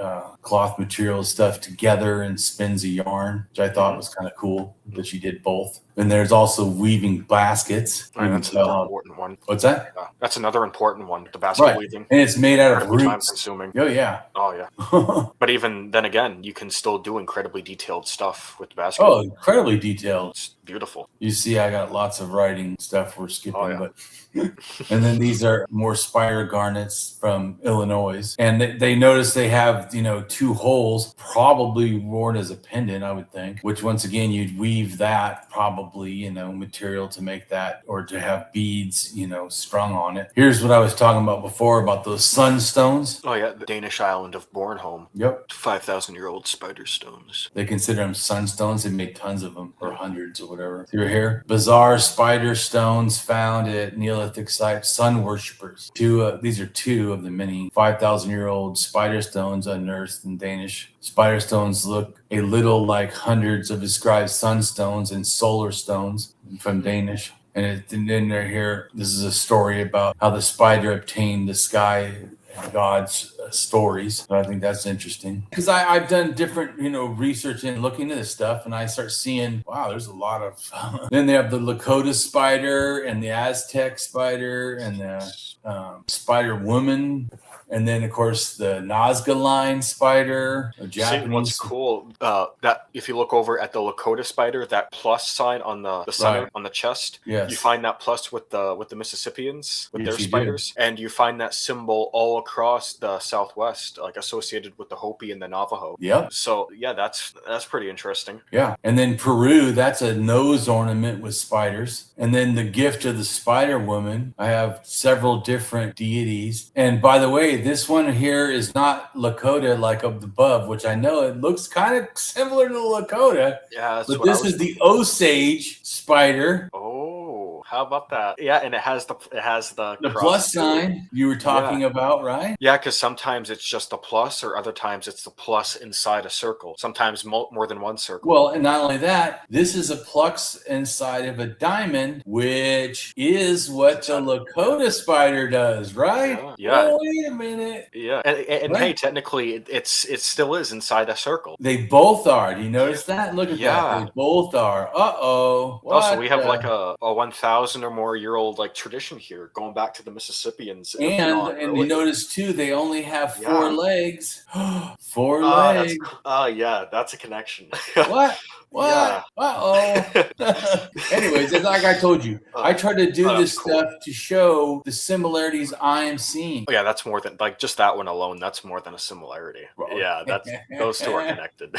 cloth material stuff together and spins a yarn, which I thought was kind of cool that she did both. And there's also weaving baskets. That's another important one. What's that? That's another important one, the basket weaving. And it's made out of roots. Time consuming. Oh, yeah. Oh, yeah. But even then again, you can still do incredibly detailed stuff with the basket. Oh, incredibly detailed. It's beautiful. You see, I got lots of writing stuff we're skipping, but And then these are more spider garnets from Illinois. And they notice they have, 2 holes, probably worn as a pendant, I would think, which once again, you'd weave that probably, material to make that, or to have beads, strung on it. Here's what I was talking about before about those sunstones. Oh, yeah. The Danish island of Bornholm. Yep. 5,000-year-old spider stones. They consider them sunstones. They make tons of them, or hundreds or whatever. Through here. Bizarre spider stones found at Neolithic sites. Sun worshippers. These are 2 of the many 5,000-year-old spider stones unearthed in Danish. Spider stones look a little like hundreds of described sunstones and solar stones from Danish. And then they're here. This is a story about how the spider obtained the sky God's stories. So I think that's interesting because I've done different, research and looking at this stuff, and I start seeing, wow, there's a lot of. Then they have the Lakota spider and the Aztec spider and the spider woman. And then, of course, the Nazca line spider, a Japanese. See, what's cool, that if you look over at the Lakota spider, that plus sign on the center, on the chest, yes. You find that plus with the Mississippians, with yes, their spiders. And you find that symbol all across the Southwest, like associated with the Hopi and the Navajo. Yep. So, yeah, that's pretty interesting. Yeah. And then Peru, that's a nose ornament with spiders. And then the gift of the spider woman, I have several different deities. And by the way, this one here is not Lakota like up above, which I know it looks kind of similar to the Lakota. Yeah, that's but this is the Osage spider. Oh, how about that? Yeah, and it has the plus sign you were talking about, right? Yeah, because sometimes it's just a plus, or other times it's the plus inside a circle. Sometimes more than one circle. Well, and not only that, this is a plus inside of a diamond, which is what the Lakota spider does, right? Yeah. Oh, wait a minute. Yeah, and hey, technically, it still is inside a circle. They both are. Do you notice that? Look at that. They both are. Uh-oh. Also, we have like a 1,000 or more year old tradition here, going back to the Mississippians. And you notice too, they only have 4 legs. 4 legs. Yeah, that's a connection. What? Yeah. Uh-oh. Anyways, it's like I told you, I try to do this stuff to show the similarities I am seeing. Oh, yeah, that's more than just that one alone. That's more than a similarity. Yeah, those 2 are connected.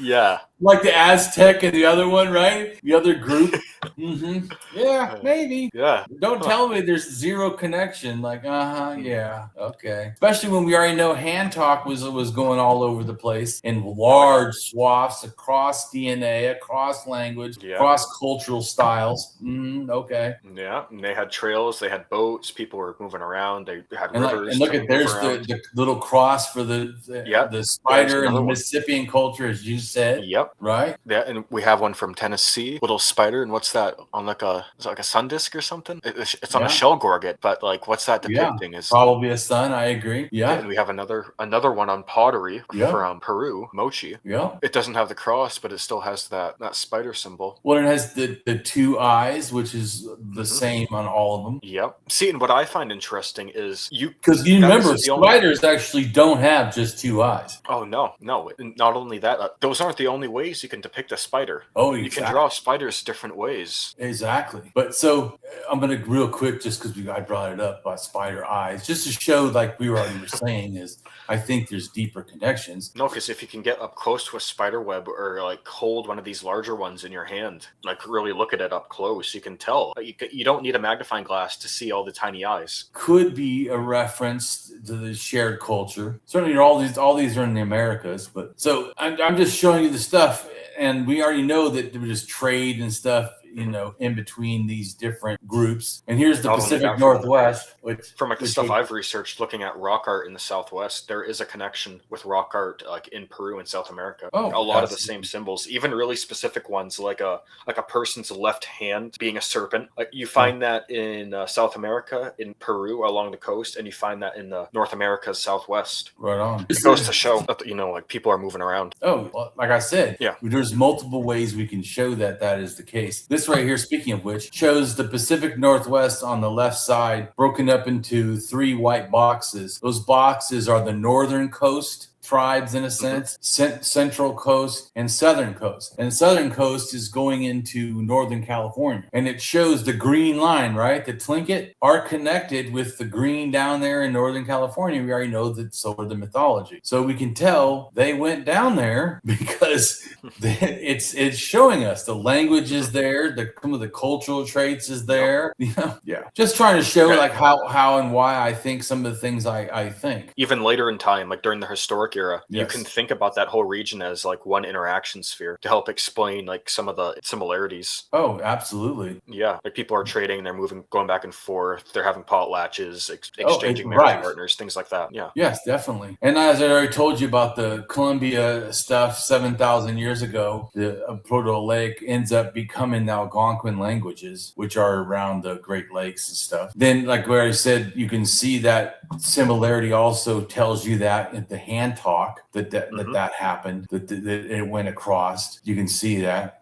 Yeah. Like the Aztec and the other one, right? The other group. Mm-hmm. Yeah, maybe. Yeah. Don't tell me there's 0 connection. Like, yeah, okay. Especially when we already know hand talk was going all over the place in large swaths across DNA, across language, across cultural styles. Okay. Yeah, and they had trails, they had boats, people were moving around, they had rivers. And look at there's the little cross for the spider in the Mississippian culture, as you said. Yep. Right? Yeah, and we have one from Tennessee, little spider, and what's that on is it like a sun disk or something? It's on a shell gorget, but what's that depicting? Is probably a sun. I agree. Yeah. And we have another one on pottery from Peru, mochi. Yeah. It doesn't have the cross, but it still has that spider symbol. Well, it has the 2 eyes, which is the same on all of them. Yep. See, and what I find interesting is because you remember spiders actually don't have just 2 eyes. Oh no. Not only that, those aren't the only ways you can depict a spider. Oh, exactly. You can draw spiders different ways. Exactly. But so I'm going to real quick, just because I brought it up about spider eyes, just to show, like we were saying, is I think there's deeper connections. No, because if you can get up close to a spider web, or hold one of these larger ones in your hand, really look at it up close, you can tell. You don't need a magnifying glass to see all the tiny eyes. Could be a reference to the shared culture. Certainly, all these are in the Americas, but so I'm just showing you the stuff, and we already know that there was trade and stuff in between these different groups. And here's the Not only Pacific that, Northwest, from like the stuff I've researched looking at rock art in the Southwest, there is a connection with rock art like in Peru and South America. Oh, a lot of the same symbols, even really specific ones like a person's left hand being a serpent. Like you find that in South America, in Peru along the coast, and you find that in the North America's Southwest. Right on. It goes to show that like people are moving around. Oh, well, like I said, yeah, there's multiple ways we can show that is the case. This right here, speaking of which, shows the Pacific Northwest on the left side broken up into 3 white boxes. Those boxes are the northern coast tribes in a sense, central coast and southern coast. And southern coast is going into Northern California. And it shows the green line, right? The Tlingit are connected with the green down there in Northern California. We already know that so are the mythology. So we can tell they went down there because it's showing us the language is there, some of the cultural traits is there. Yeah. Just trying to show like how and why I think some of the things I think. Even later in time, like during the historic era, yes. You can think about that whole region as like one interaction sphere to help explain like some of the similarities. Oh, absolutely. Yeah, like people are trading, they're going back and forth, they're having potlatches, exchanging marriage partners, things like that. Yeah. Yes, definitely. And as I already told you about the Columbia stuff 7,000 years ago, the Proto-Lake ends up becoming the Algonquin languages, which are around the Great Lakes and stuff. Then, like where I said, you can see that similarity also tells you that at the hand talk that happened, that it went across. You can see that.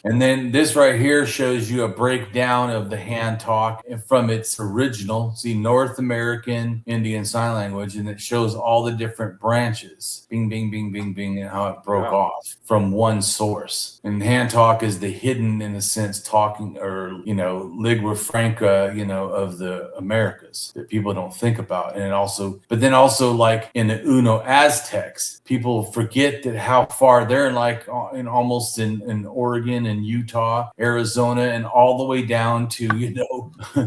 And then this right here shows you a breakdown of the hand talk from its original, North American Indian Sign Language, and it shows all the different branches, bing, bing, bing, bing, bing, and how it broke off from one source. And hand talk is the hidden, in a sense, talking or, lingua franca, of the Americas that people don't think about. And but then also like in the Uno Aztecs, people forget that how far they're almost in Oregon and Utah, Arizona, and all the way down to,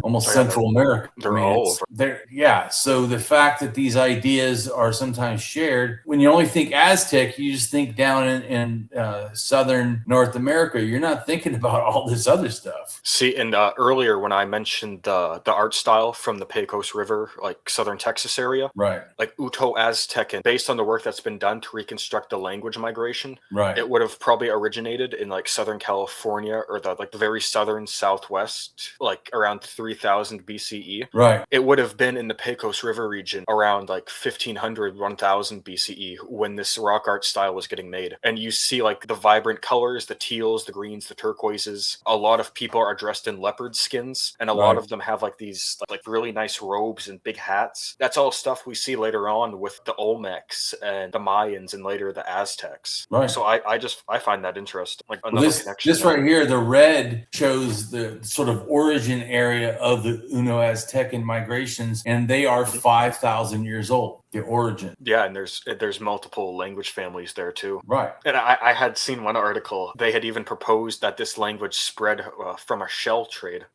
almost Central America. They're all over. So the fact that these ideas are sometimes shared, when you only think Aztec, you just think down in southern North America. You're not thinking about all this other stuff. See, and earlier when I mentioned the art style from the Pecos River, like southern Texas area, right? Like Uto-Aztecan, based on the work that's been done to reconstruct the language migration, right? It would have probably originated in like Southern California or the very southern Southwest, like around 3000 BCE. Right. It would have been in the Pecos River region around like 1500, 1000 BCE when this rock art style was getting made. And you see like the vibrant colors, the teals, the greens, the turquoises. A lot of people are dressed in leopard skins, and a lot of them have like these like really nice robes and big hats. That's all stuff we see later on with the Olmecs and the Mayans and later the Aztecs. Right. So I find that interesting. Like another connection. This right here, the red shows the sort of origin area of the Uno-Aztecan migrations, and they are 5,000 years old. The origin. Yeah, and there's multiple language families there too. Right. And I had seen one article. They had even proposed that this language spread from a shell trade.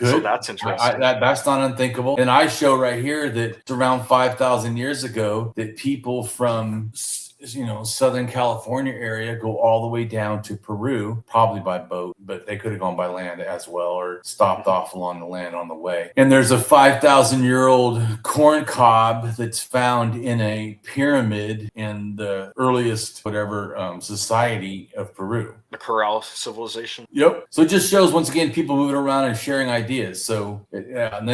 So that's interesting. That's not unthinkable. And I show right here that it's around 5,000 years ago that people from Southern California area go all the way down to Peru, probably by boat, but they could have gone by land as well or stopped off along the land on the way. And there's a 5,000-year-old corn cob that's found in a pyramid in the earliest society of Peru. The Corral civilization. Yep. So it just shows once again people moving around and sharing ideas. So big time.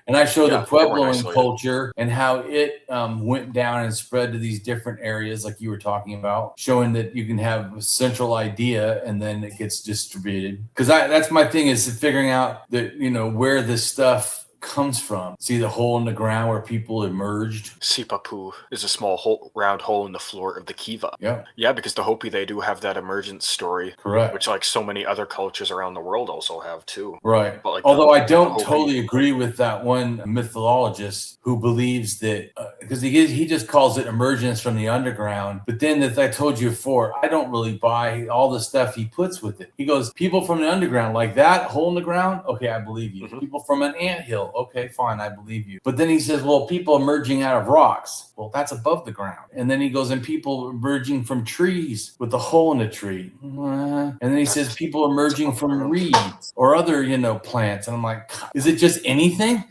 And I show the Puebloan culture and how it went down and spread to these different areas, like you were talking about, showing that you can have a central idea and then it gets distributed. Because that's my thing, is figuring out that where this stuff comes from. See the hole in the ground where people emerged? Sipapu is a small round hole in the floor of the Kiva. Yeah. Yeah, because the Hopi, they do have that emergence story. Correct. Which like so many other cultures around the world also have too. Right. But like although I don't totally agree with that one mythologist who believes that, because he just calls it emergence from the underground. But then, as I told you before, I don't really buy all the stuff he puts with it. He goes, people from the underground, like that hole in the ground? Okay, I believe you. People from an anthill. Okay, fine, I believe you. But then he says, well, people emerging out of rocks. Well, that's above the ground. And then he goes, and people emerging from trees with a hole in the tree. And then he says, people emerging from reeds or other, plants. And I'm like, is it just anything?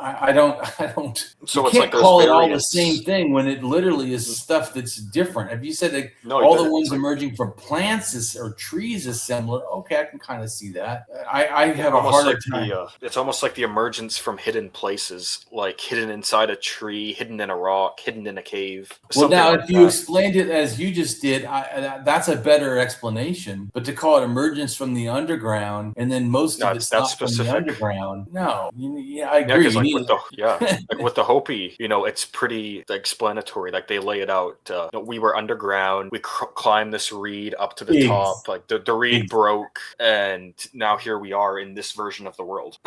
I don't. So you it's can't like call those it all the variants. same thing when it literally is stuff that's different. If you said that No, all the it's ones like, emerging from plants or trees is similar, okay, I can kind of see that. I have a almost harder like time. it's almost like the emergence from hidden places, like hidden inside a tree, hidden in a rock, hidden in a cave. Well, now, Like if you explained it as you just did, that's a better explanation. But to call it emergence from the underground, and then most of it's that's not from the specific. underground, no. I Yeah, agree. because like with the Hopi, it's pretty explanatory. Like they lay it out. We were underground. We climbed this reed up to the top. Like the reed broke, and now here we are in this version of the world.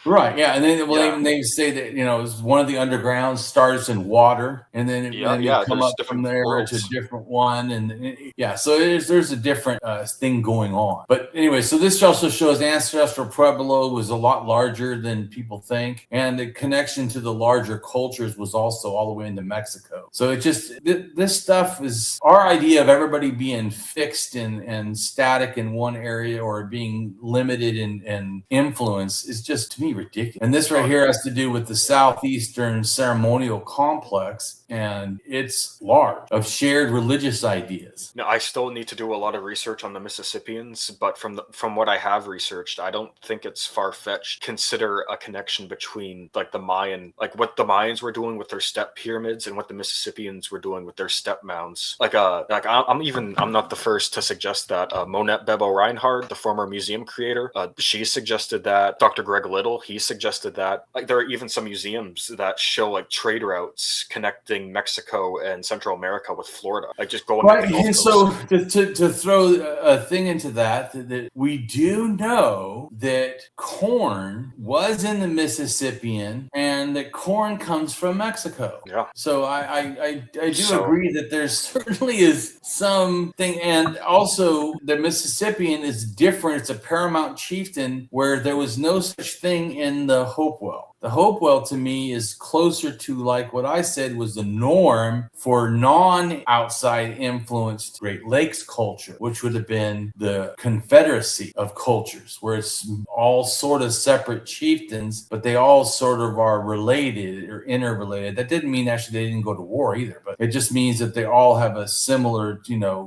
Right. Yeah. And then they say that it's one of the underground starts in water, and then you come up from there worlds. to a different one, and so there's a different thing going on. But anyway, so this also shows ancestral Pueblo was a lot larger than people think, and the connection to the larger cultures was also all the way into Mexico. So it just this stuff is our idea of everybody being fixed and static in one area or being limited in influence is just, to me, ridiculous. And this right here has to do with the Southeastern ceremonial complex, and it's large of shared religious ideas. Now, I still need to do a lot of research on the Mississippians, but from what I have researched, I don't think it's far-fetched. Consider a connection between like the Mayan, like what the Mayans were doing with their step pyramids and what the Mississippians were doing with their step mounds. I'm not the first to suggest that. Monette Bebo Reinhard, the former museum creator, she suggested that. Dr. Greg Little, he suggested that. Like there are even some museums that show like trade routes connecting Mexico and Central America with Florida, like just going right. And so to throw a thing into that we do know that corn was in the Mississippian, and that corn comes from Mexico. Yeah. So I do agree that there certainly is something, and also the Mississippian is different. It's a paramount chieftain where there was no such thing in the Hopewell. The Hopewell, to me, is closer to like what I said was the norm for non-outside influenced Great Lakes culture, which would have been the confederacy of cultures, where it's all sort of separate chieftains, but they all sort of are related or interrelated. That didn't mean actually they didn't go to war either, but it just means that they all have a similar,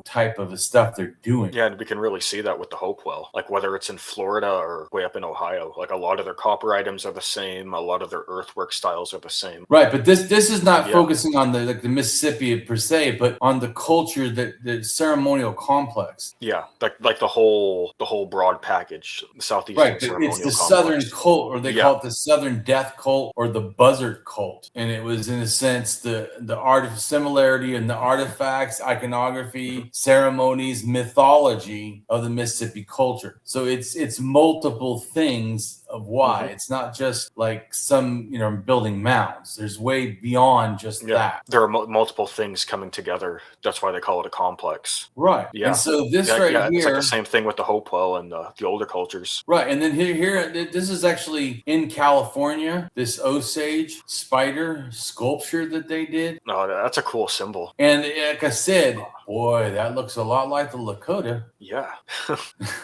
type of stuff they're doing. Yeah, and we can really see that with the Hopewell, like whether it's in Florida or way up in Ohio, like a lot of their copper items are the same. A lot of their earthwork styles are the same. Right, but this is not focusing on the Mississippi per se, but on the culture, the ceremonial complex. Yeah, like the whole broad package, the Southeastern ceremonial it's the complex. Southern cult, or they call it the Southern Death Cult or the Buzzard Cult, and it was in a sense the art of similarity and the artifacts, iconography, ceremonies, mythology of the Mississippi culture. So it's multiple things of why. It's not just like some building mounds. There's way beyond just that. There are multiple things coming together. That's why they call it a complex. Right. Yeah. And so this here, it's like the same thing with the Hopewell and the older cultures. Right. And then here, this is actually in California, this Osage spider sculpture that they did. No, that's a cool symbol. And like I said, boy, that looks a lot like the Lakota. Yeah.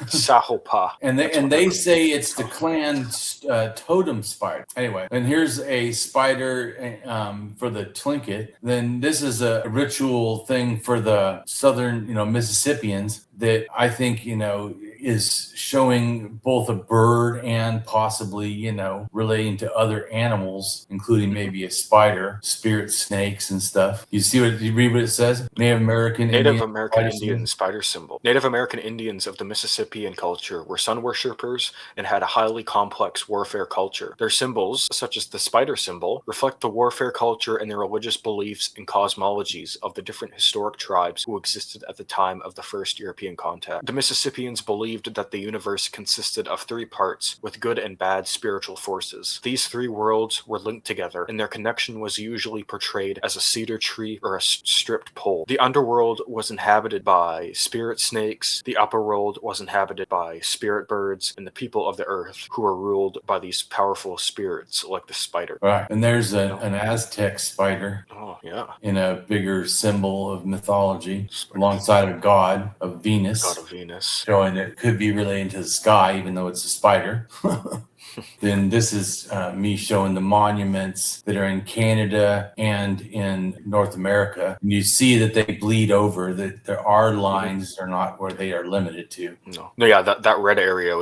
Sahopa. And they say it's the clan totem spider. Anyway, and here's a spider for the Tlingit. Then this is a ritual thing for the southern, Mississippians that I think, is showing both a bird and possibly, relating to other animals, including maybe a spider, spirit snakes and stuff. You read what it says? Native American Indian spider symbol. Native American Indians of the Mississippian culture were sun worshippers and had a highly complex warfare culture. Their symbols, such as the spider symbol, reflect the warfare culture and the religious beliefs and cosmologies of the different historic tribes who existed at the time of the first European contact. The Mississippians believed believed that the universe consisted of three parts with good and bad spiritual forces. These three worlds were linked together, and their connection was usually portrayed as a cedar tree or a stripped pole. The underworld was inhabited by spirit snakes, the upper world was inhabited by spirit birds, and the people of the earth who were ruled by these powerful spirits like the spider. Right. And there's an Aztec spider. Oh, yeah. In a bigger symbol of mythology, alongside a god of Venus. God of Venus. Showing it could be related to the sky, even though it's a spider. Then this is me showing the monuments that are in Canada and in North America. And you see that they bleed over, that there are lines are not where they are limited to. No, yeah, that red area,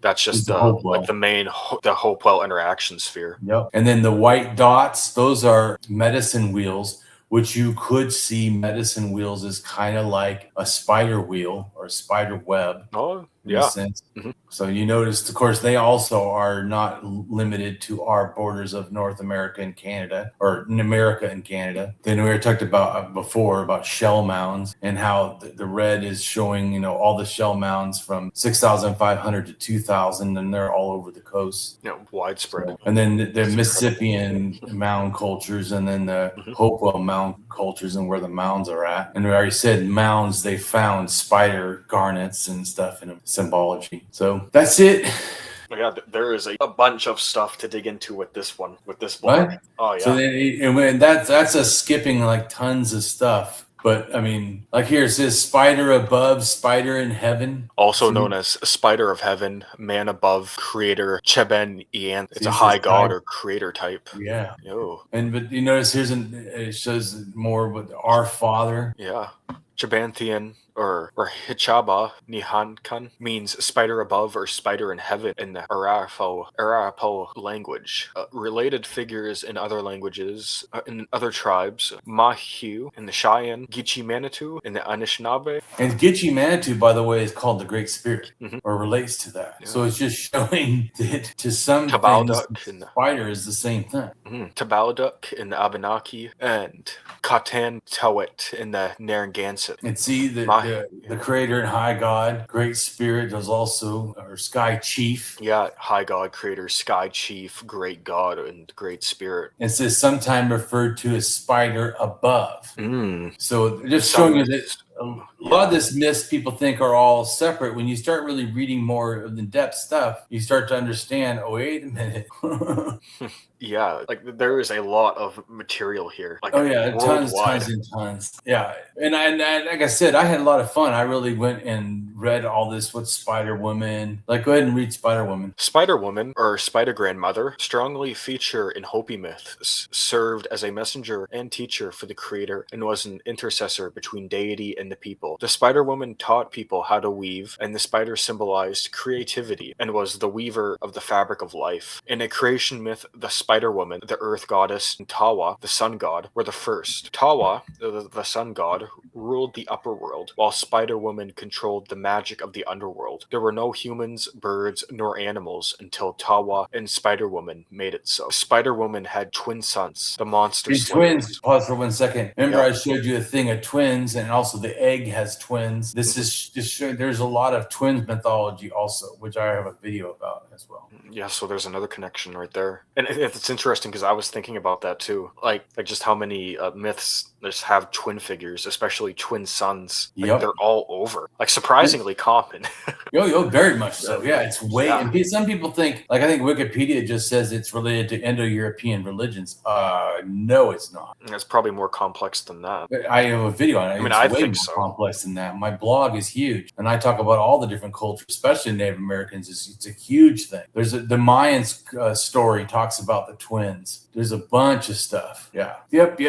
that's just like the main, the Hopewell interaction sphere. Yep. And then the white dots, those are medicine wheels, which you could see medicine wheels as kind of like a spider wheel or a spider web. Oh, in yeah. a sense. Mm-hmm. So you notice, of course, they also are not limited to our borders of North America and Canada, or in America and Canada. Then we were talked about before about shell mounds and how the red is showing, all the shell mounds from 6,500 to 2,000, and they're all over the coast. Widespread. So, and then the Mississippian mound cultures, and then the Hopewell mound cultures, and where the mounds are at. And we already said mounds, they found spider garnets and stuff in them. Symbology. So that's it. Yeah, there is a bunch of stuff to dig into with this blog. What? Oh, yeah. So then, that's us skipping like tons of stuff. But I mean, like here it says spider above, spider in heaven. Also known as spider of heaven, man above, creator, Cheben Ian. It's a high god or creator type. Yeah. Yo. But you notice it shows more with our Father. Yeah. Chabanthean or Hichaba Nihankan means spider above or spider in heaven in the Arapaho language. Related figures in other languages, in other tribes, Mahiu in the Cheyenne, Gitche Manitou in the Anishinaabe. And Gitche Manitou, by the way, is called the Great Spirit, or relates to that. Yeah. So it's just showing that to some things, spider is the same thing. Tabalduk in the Abenaki and Katan Tawet in the Narragansett. And see the creator and high god, great spirit, does also, or sky chief. Yeah, high god, creator, sky chief, great god, and great spirit. It says sometime referred to as spider above. So just showing you that a lot of this myths people think are all separate. When you start really reading more of the depth stuff, you start to understand, oh, wait a minute. Yeah, like there is a lot of material here. Like, tons and tons. Yeah, and like I said, I had a lot of fun. I really went and read all this with Spider Woman. Like, go ahead and read Spider Woman. Spider Woman, or Spider Grandmother, strongly feature in Hopi myths, served as a messenger and teacher for the creator and was an intercessor between deity and the people. The Spider Woman taught people how to weave, and the spider symbolized creativity and was the weaver of the fabric of life. In a creation myth, the Spider Woman, the earth goddess, and Tawa, the sun god, were the first. Tawa, the sun god, ruled the upper world, while Spider Woman controlled the magic of the underworld. There were no humans, birds, nor animals until Tawa and Spider Woman made it so. Spider Woman had twin sons, the monster twins. Pause for 1 second. Remember, I showed you a thing of twins, and also the egg has twins. This is just showing there's a lot of twins mythology also, which I have a video about as well. Yeah, so there's another connection right there. And it's interesting because I was thinking about that too. Like just how many myths just have twin figures, especially twin sons. Like, they're all over. Like surprisingly common. Very much so. Yeah, it's way. Yeah. And some people think, like I think Wikipedia just says it's related to Indo-European religions. No, it's not. It's probably more complex than that. I have a video on it. I mean, I think so. Complex than that. My blog is huge, and I talk about all the different cultures, especially Native Americans. It's a huge thing. There's the Mayans story talks about the twins. There's a bunch of stuff. Yeah. Yep.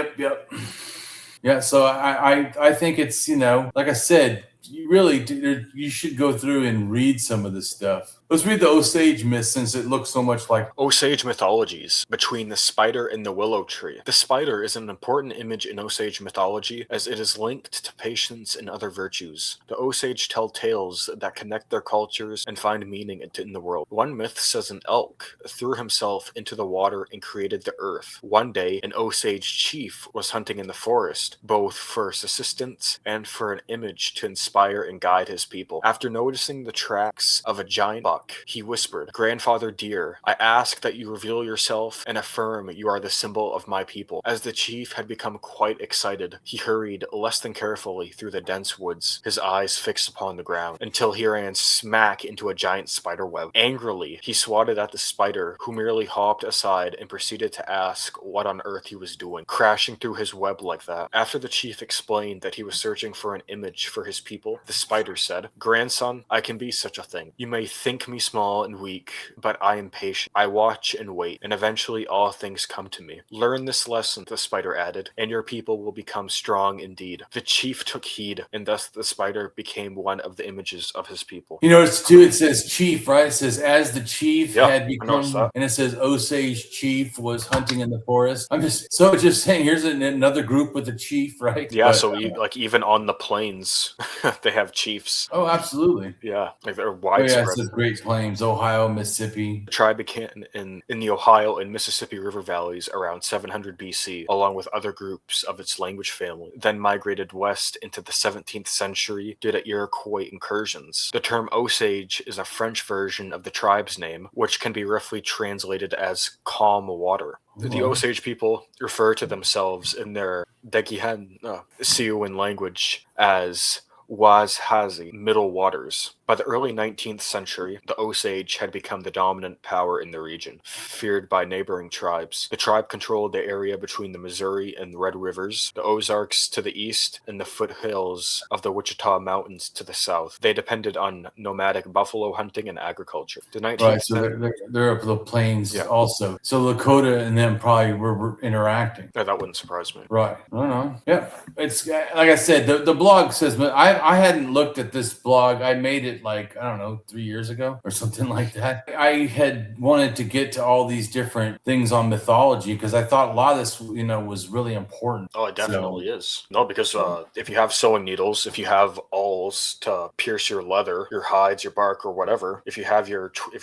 Yeah. So I think it's like I said. You should go through and read some of this stuff. Let's read the Osage myth since it looks so much like Osage mythologies, between the spider and the willow tree. The spider is an important image in Osage mythology as it is linked to patience and other virtues. The Osage tell tales that connect their cultures and find meaning in the world. One myth says an elk threw himself into the water and created the earth. One day, an Osage chief was hunting in the forest, both for subsistence and for an image to inspire and guide his people. After noticing the tracks of a giant buck, he whispered, "Grandfather dear, I ask that you reveal yourself and affirm you are the symbol of my people." As the chief had become quite excited, he hurried less than carefully through the dense woods, his eyes fixed upon the ground, until he ran smack into a giant spider web. Angrily, he swatted at the spider, who merely hopped aside and proceeded to ask what on earth he was doing, crashing through his web like that. After the chief explained that he was searching for an image for his people, the spider said, "Grandson, I can be such a thing. You may think me small and weak, but I am patient. I watch and wait, and eventually all things come to me. Learn this lesson," the spider added, "and your people will become strong indeed." The chief took heed, and thus the spider became one of the images of his people. You notice too, it says chief, right? It says as the chief Yeah, had I noticed become, that. and it says Osage chief was hunting in the forest. I'm just saying, here's another group with a chief, right? Yeah, But, so like even on the plains, they have chiefs. oh, absolutely. Yeah, like they're Oh, yeah, it widespread. says Great Plains, Ohio, Mississippi. The tribe began in the Ohio and Mississippi River valleys around 700 BC, along with other groups of its language family, then migrated west into the 17th century due to Iroquois incursions. The term Osage is a French version of the tribe's name, which can be roughly translated as calm water. The Osage people refer to themselves in their Degihan Siouan language as Wazhazi, middle waters. By the early 19th century, the Osage had become the dominant power in the region, feared by neighboring tribes. The tribe controlled the area between the Missouri and the Red Rivers, the Ozarks to the east, and the foothills of the Wichita Mountains to the south. They depended on nomadic buffalo hunting and agriculture. The 19th Right, so they're up the plains also. So Lakota and them probably were interacting. Yeah, that wouldn't surprise me. Right. I don't know. Yeah. It's like I said, the blog says, but I hadn't looked at this blog. I made it like, I don't know, 3 years ago or something like that. I had wanted to get to all these different things on mythology because I thought a lot of this, was really important. Oh, it definitely is. No, because if you have sewing needles, if you have awls to pierce your leather, your hides, your bark, or whatever, if you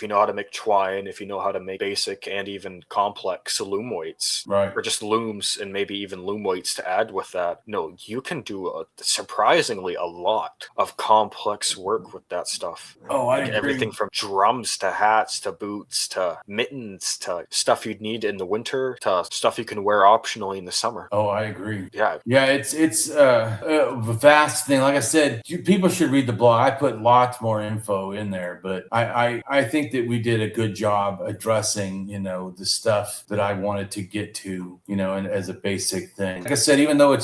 know how to make twine, if you know how to make basic and even complex loom weights, right, or just looms and maybe even loom weights to add with that, no, you can do surprisingly a lot of complex work with that stuff. Oh, I agree. Everything from drums to hats to boots to mittens to stuff you'd need in the winter to stuff you can wear optionally in the summer. Oh, I agree. Yeah, it's a vast thing. Like I said, people should read the blog. I put lots more info in there, but I think that we did a good job addressing the stuff that I wanted to get to, and as a basic thing. Like I said, even though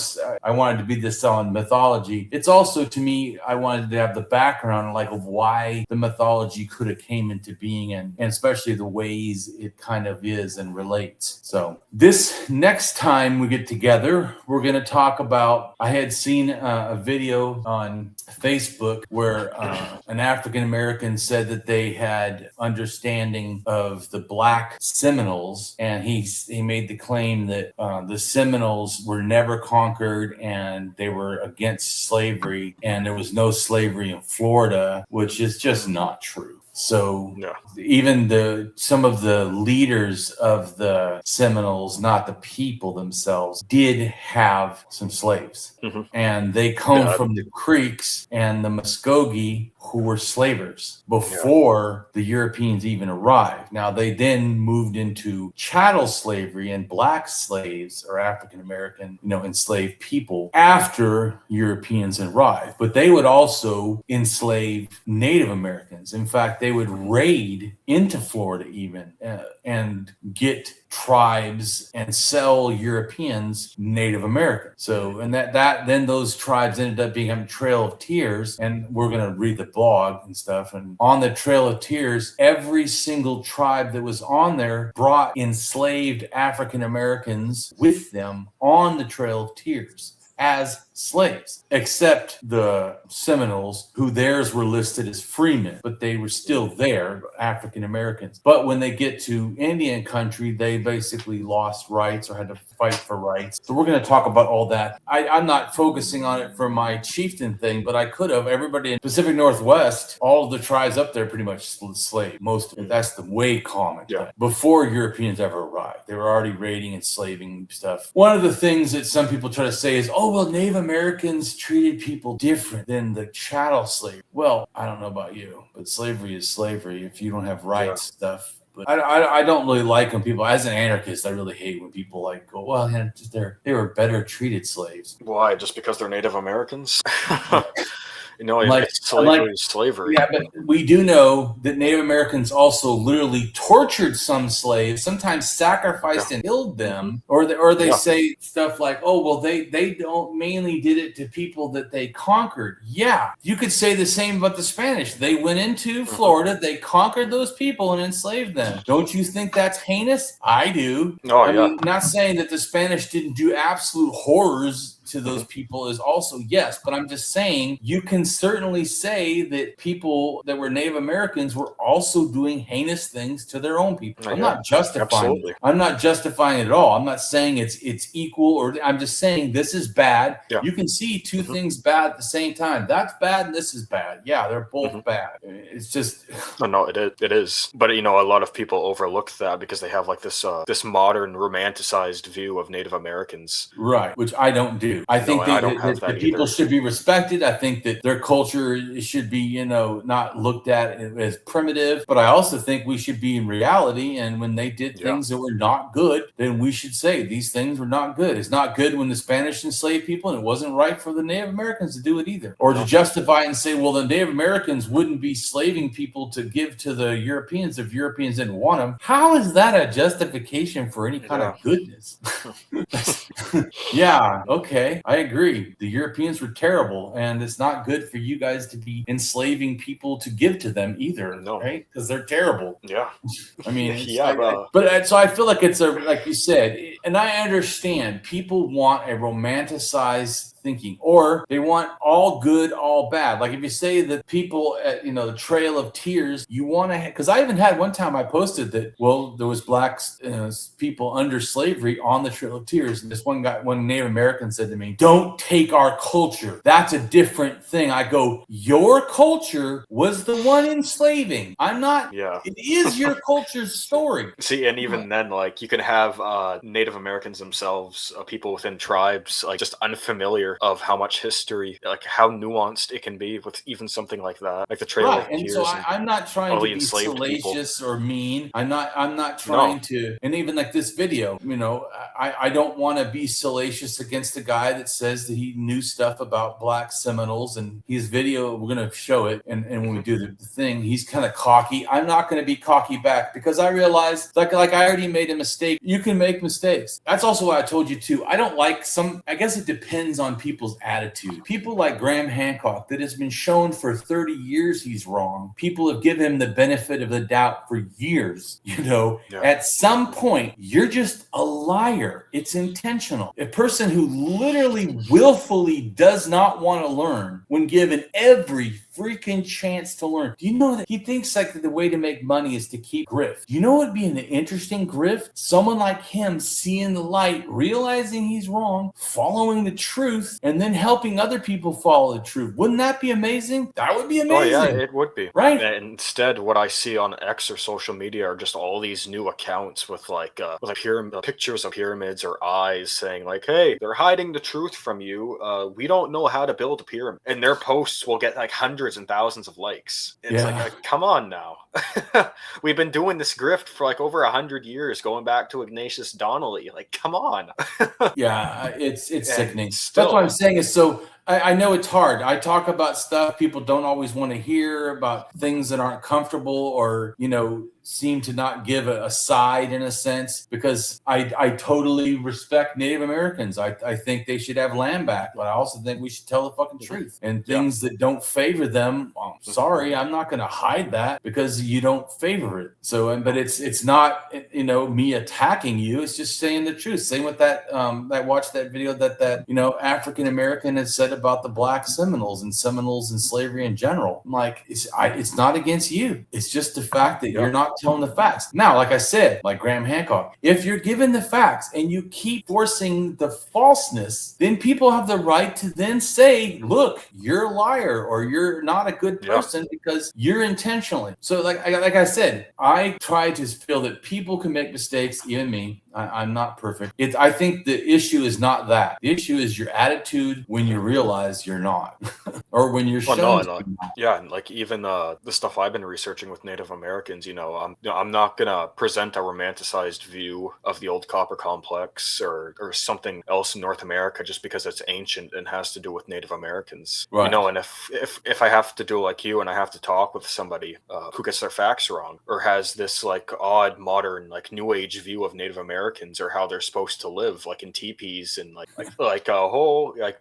I wanted to be this on mythology, it's also, to me, I wanted to have the background of why the mythology could have came into being and especially the ways it kind of is and relates. So this next time we get together, we're going to talk about, I had seen a video on Facebook where an African American said that they had understanding of the Black Seminoles, and he made the claim that the Seminoles were never conquered and they were against slavery and there was no slavery in Florida, which is just not true. So even some of the leaders of the Seminoles, not the people themselves, did have some slaves. Mm-hmm. And they come from the Creeks and the Muskogee, who were slavers before the Europeans even arrived. Now, they then moved into chattel slavery and black slaves or African American, enslaved people after Europeans arrived. But they would also enslave Native Americans. In fact, they would raid into Florida even and get tribes and sell Europeans Native American. So, and that then those tribes ended up being a Trail of Tears, and we're going to read the blog and stuff. And on the Trail of Tears, every single tribe that was on there brought enslaved African Americans with them on the Trail of Tears as slaves, except the Seminoles, who theirs were listed as freemen, but they were still there, African Americans. But when they get to Indian country, they basically lost rights or had to fight for rights. So we're going to talk about all that. I'm not focusing on it for my chieftain thing, but I could have. Everybody in Pacific Northwest, all of the tribes up there pretty much slave. Most of it. That's the way common. Yeah. Before Europeans ever arrived, they were already raiding, enslaving stuff. One of the things that some people try to say is, oh, well, Native Americans treated people different than the chattel slave. Well, I don't know about you, but slavery is slavery. If you don't have rights, stuff. But I don't really like when people, as an anarchist, I really hate when people like go, well, yeah, they were better treated slaves. Why? Just because they're Native Americans? Slavery is slavery. Yeah, but we do know that Native Americans also literally tortured some slaves, sometimes sacrificed and killed them, or they say stuff like, oh, well, they don't mainly did it to people that they conquered. Yeah, you could say the same about the Spanish. They went into Florida, they conquered those people and enslaved them. Don't you think that's heinous? I do. I mean, not saying that the Spanish didn't do absolute horrors to those people is also yes, but I'm just saying you can certainly say that people that were Native Americans were also doing heinous things to their own people. I'm not justifying it. I'm not justifying it at all. I'm not saying it's equal, or I'm just saying this is bad. You can see two things bad at the same time. That's bad and this is bad. Yeah, they're both bad. It's just no, it is. But a lot of people overlook that because they have like this modern romanticized view of Native Americans. Right, which I don't do. I think that people should be respected. I think that their culture should be, not looked at as primitive. But I also think we should be in reality. And when they did things that were not good, then we should say these things were not good. It's not good when the Spanish enslaved people, and it wasn't right for the Native Americans to do it either. Or to justify it and say, well, the Native Americans wouldn't be slaving people to give to the Europeans if Europeans didn't want them. How is that a justification for any kind of goodness? Yeah, okay. I agree. The Europeans were terrible, and it's not good for you guys to be enslaving people to give to them either, right? Because they're terrible. Yeah. I mean, so I feel like it's like you said, and I understand people want a romanticized thinking, or they want all good, all bad. Like if you say that people at, the Trail of Tears, you want to, because I even had one time I posted that, well, there was blacks, people under slavery on the Trail of Tears. And this one Native American said to me, don't take our culture. That's a different thing. I go, your culture was the one enslaving. I'm not, it is your culture's story. See, and even then, like you can have Native Americans themselves, people within tribes, like just unfamiliar of how much history, like how nuanced it can be with even something like that, like the Trail of Tears. And so I'm not trying to be salacious or mean. I'm not trying to, and even like this video, I don't want to be salacious against a guy that says that he knew stuff about Black Seminoles, and his video, we're going to show it, and when we do the thing, he's kind of cocky. I'm not going to be cocky back because I realized, like I already made a mistake. You can make mistakes. That's also why I told you too. I don't like I guess it depends on people's attitude. People like Graham Hancock, that has been shown for 30 years he's wrong. People have given him the benefit of the doubt for years. At some point, you're just a liar. It's intentional. A person who literally willfully does not want to learn when given every freaking chance to learn. Do you know that he thinks like the way to make money is to keep grift? You know what would be an interesting grift? Someone like him seeing the light, realizing he's wrong, following the truth, and then helping other people follow the truth. Wouldn't that be amazing? That would be amazing. Oh yeah, it would be. Right? And instead, what I see on X or social media are just all these new accounts with pictures of pyramids or eyes saying like, hey, they're hiding the truth from you. We don't know how to build a pyramid. And their posts will get like hundreds and thousands of likes. It's like, come on now. We've been doing this grift for like over 100 years, going back to Ignatius Donnelly. Like, come on. It's sickening. That's what I'm saying is so. I know it's hard. I talk about stuff people don't always want to hear, about things that aren't comfortable, or seem to not give a side in a sense, because I totally respect Native Americans. I think they should have land back, but I also think we should tell the fucking truth. And things that don't favor them, well, I'm sorry, I'm not going to hide that because you don't favor it. So, but it's not, you know, me attacking you. It's just saying the truth. Same with that. I watched that video that you know, African American had said about the Black Seminoles and slavery in general. I'm like, it's not against you. It's just the fact that you're not telling the facts. Now, like I said, like Graham Hancock, if you're given the facts and you keep forcing the falseness, then people have the right to then say, look, you're a liar or you're not a good person because you're intentionally. So like I said, I try to feel that people can make mistakes, even me. I'm not perfect. I think the issue is not that. The issue is your attitude when you realize you're not, or when you're shown. And like even the stuff I've been researching with Native Americans, you know, I'm not gonna present a romanticized view of the old copper complex or something else in North America just because it's ancient and has to do with Native Americans. Right. You know, and if I have to do like you and I have to talk with somebody who gets their facts wrong or has this like odd modern like new age view of Native Americans or how they're supposed to live, like in teepees and like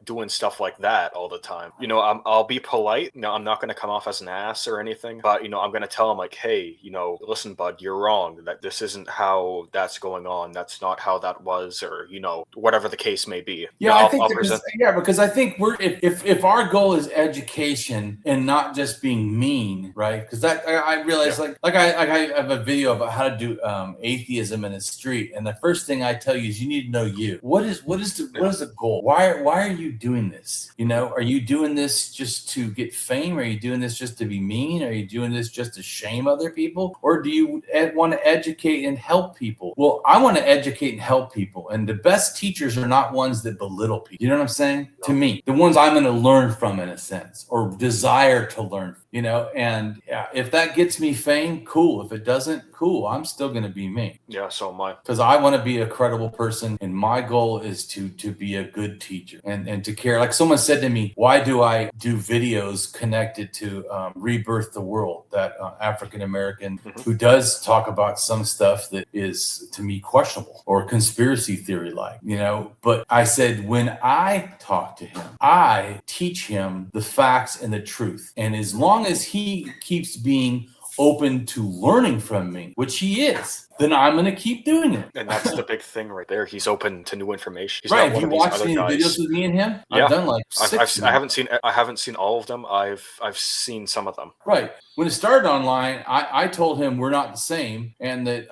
doing stuff like that all the time. You know, I'll be polite. You know, I'm not going to come off as an ass or anything, but you know, I'm going to tell them like, hey, you know, listen, bud, you're wrong. That this isn't how that's going on. That's not how that was, or you know, whatever the case may be. Yeah, I think because I think if our goal is education and not just being mean, right? Because that I realize like I have a video about how to do atheism in the street, and the first thing I tell you is you need to know you. What is the goal? Why are you doing this? You know, are you doing this just to get fame? Are you doing this just to be mean? Are you doing this just to shame other people? Or do you want to educate and help people? Well, I want to educate and help people, and the best teachers are not ones that belittle people. You know what I'm saying? No. To me, the ones I'm going to learn from in a sense, or desire to learn. You know, and if that gets me fame, cool. If it doesn't, cool. I'm still going to be me. Yeah, so am I. Because I want to be a credible person, and my goal is to be a good teacher and to care. Like someone said to me, why do I do videos connected to Rebirth the World, that African American who does talk about some stuff that is, to me, questionable or conspiracy theory like, you know? But I said, when I talk to him, I teach him the facts and the truth. And as long as he keeps being open to learning from me, which he is, then I'm going to keep doing it. And that's the big thing right there. He's open to new information. He's right. Have you watched any videos with me and him? Yeah. I've done like six. I haven't seen all of them. I've seen some of them. Right. When it started online, I told him we're not the same, and that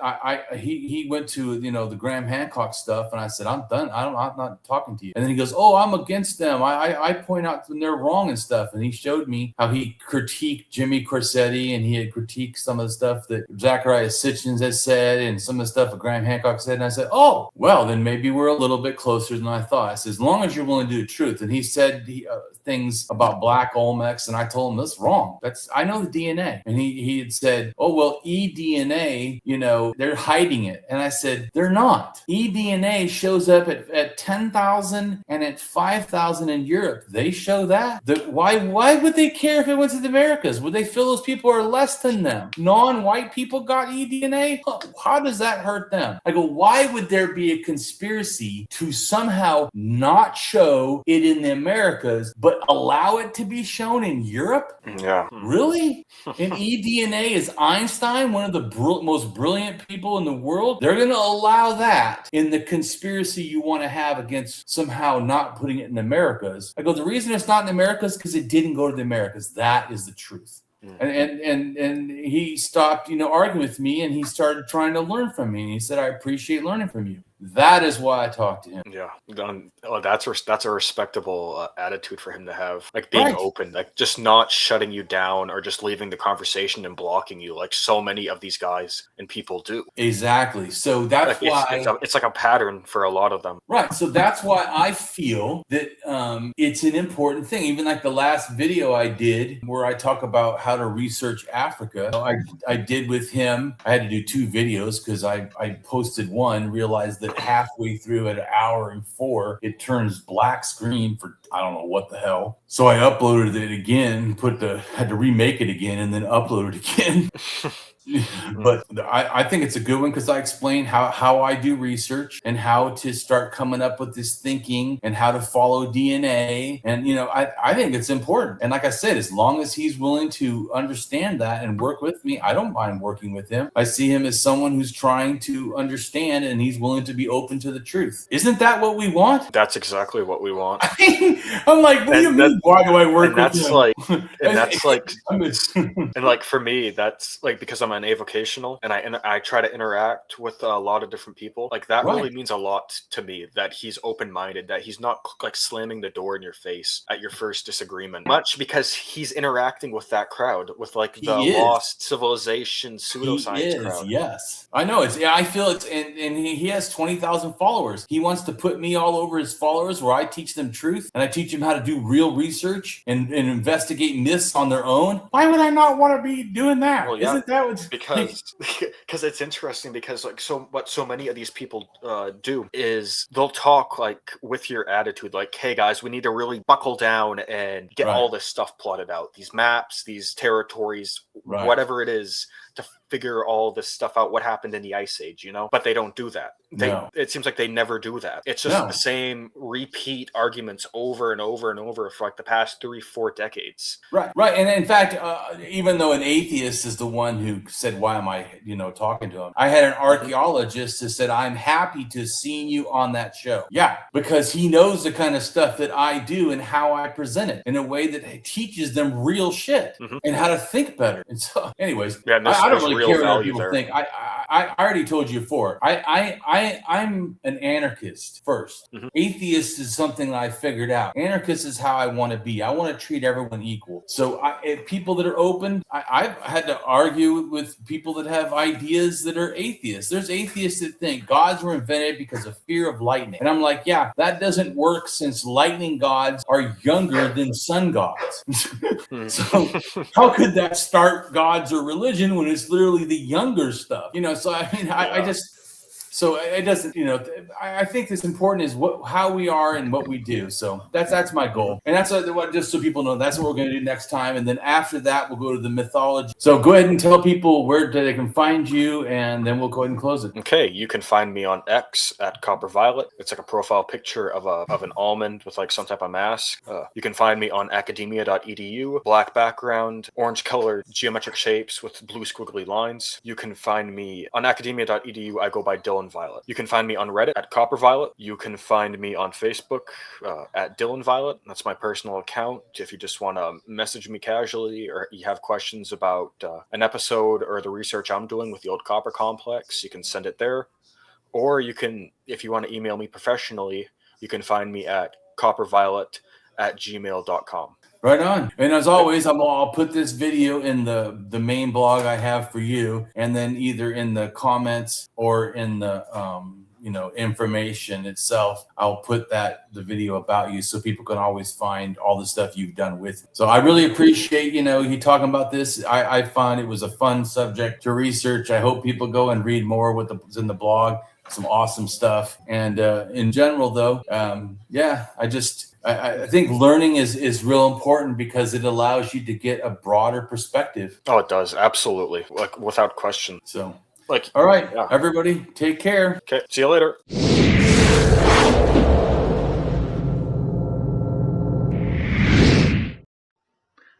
he went to, you know, the Graham Hancock stuff, and I said, I'm done. I'm not talking to you. And then he goes, oh, I'm against them. I point out when they're wrong and stuff. And he showed me how he critiqued Jimmy Corsetti, and he had critiqued some of the stuff that Zachariah Sitchin had said, and some of the stuff that Graham Hancock said. And I said, oh, well, then maybe we're a little bit closer than I thought. I said, as long as you're willing to do the truth. And he said things about Black Olmecs, and I told him that's wrong. I know the DNA. And he had said, oh, well, eDNA, you know, they're hiding it. And I said, they're not. eDNA shows up at 10,000 and at 5,000 in Europe. They show that. Why would they care if it went to the Americas? Would they feel those people are less than them? Non-white people got eDNA? How does that hurt them? I go, why would there be a conspiracy to somehow not show it in the Americas, but allow it to be shown in Europe? Yeah. Really? And eDNA is Einstein, one of the most brilliant people in the world. They're going to allow that in the conspiracy you want to have against somehow not putting it in the Americas. I go, the reason it's not in the Americas is because it didn't go to the Americas. That is the truth. And he stopped, you know, arguing with me, and he started trying to learn from me. And he said, I appreciate learning from you. That is why I talked to him. Yeah, that's a respectable attitude for him to have, like being open, like just not shutting you down or just leaving the conversation and blocking you, like so many of these guys and people do. Exactly. So that's like why it's like a pattern for a lot of them. Right. So that's why I feel that it's an important thing. Even like the last video I did where I talk about how to research Africa, I did with him. I had to do 2 videos because I posted one, realized that halfway through at 1 hour and 4, it turns black screen for I don't know what the hell. So I uploaded it again, had to remake it again, and then upload it again. But I think it's a good one because I explain how I do research and how to start coming up with this thinking and how to follow DNA. And, I think it's important. And like I said, as long as he's willing to understand that and work with me, I don't mind working with him. I see him as someone who's trying to understand and he's willing to be open to the truth. Isn't that what we want? That's exactly what we want. I'm like, what do you mean? Why do I work with him? And like for me, that's like because I'm an avocational and I try to interact with a lot of different people. Like that really means a lot to me that he's open-minded, that he's not like slamming the door in your face at your first disagreement. Much because he's interacting with that crowd, with like the lost civilization pseudoscience crowd. Yes, I know. I feel it's and he has 20,000 followers. He wants to put me all over his followers, where I teach them truth and I teach them how to do real research and investigate myths on their own. Why would I not want to be doing that? Well, yeah, isn't that what's because it's interesting because like what so many of these people do is they'll talk like with your attitude, like, hey guys, we need to really buckle down and get all this stuff plotted out, these maps, these territories, whatever it is, to figure all this stuff out, what happened in the Ice Age, but they don't do that. It seems like they never do that. It's just the same repeat arguments over and over and over for like the past 3-4 decades. Right. And in fact, even though an atheist is the one who said, why am I, talking to him? I had an archaeologist who said, I'm happy to see you on that show. Yeah, because he knows the kind of stuff that I do and how I present it in a way that teaches them real shit and how to think better. And so, anyways, I don't really care what people think. I already told you before. I'm an anarchist first. Atheist is something that I figured out. Anarchist is how I want to be. I want to treat everyone equal. So people that are open, I've had to argue with people that have ideas that are atheists. There's atheists that think gods were invented because of fear of lightning. And I'm like, yeah, that doesn't work since lightning gods are younger than sun gods. So how could that start gods or religion when it's literally the younger stuff? So I mean, I just... So it doesn't, I think it's important is how we are and what we do. So that's my goal. And that's what, just so people know, that's what we're going to do next time. And then after that, we'll go to the mythology. So go ahead and tell people where they can find you, and then we'll go ahead and close it. Okay, you can find me on X at Copper Violet. It's like a profile picture of an almond with like some type of mask. You can find me on academia.edu, black background, orange colored geometric shapes with blue squiggly lines. You can find me on academia.edu. I go by Dylan Violet. You can find me on Reddit at Copper Violet. You can find me on Facebook at Dylan Violet. That's my personal account. If you just want to message me casually, or you have questions about an episode or the research I'm doing with the old copper complex, you can send it there. Or you can, if you want to email me professionally, you can find me at copperviolet@gmail.com. Right on. And as always, I'll put this video in the main blog I have for you, and then either in the comments or in the information itself, I'll put the video about you, so people can always find all the stuff you've done with it. So I really appreciate you talking about this. I found it was a fun subject to research. I hope people go and read more what's in the blog. Some awesome stuff. And in general, though, I think learning is real important because it allows you to get a broader perspective. Oh, it does. Absolutely. Like, without question. So, all right, everybody, take care. Okay, see you later.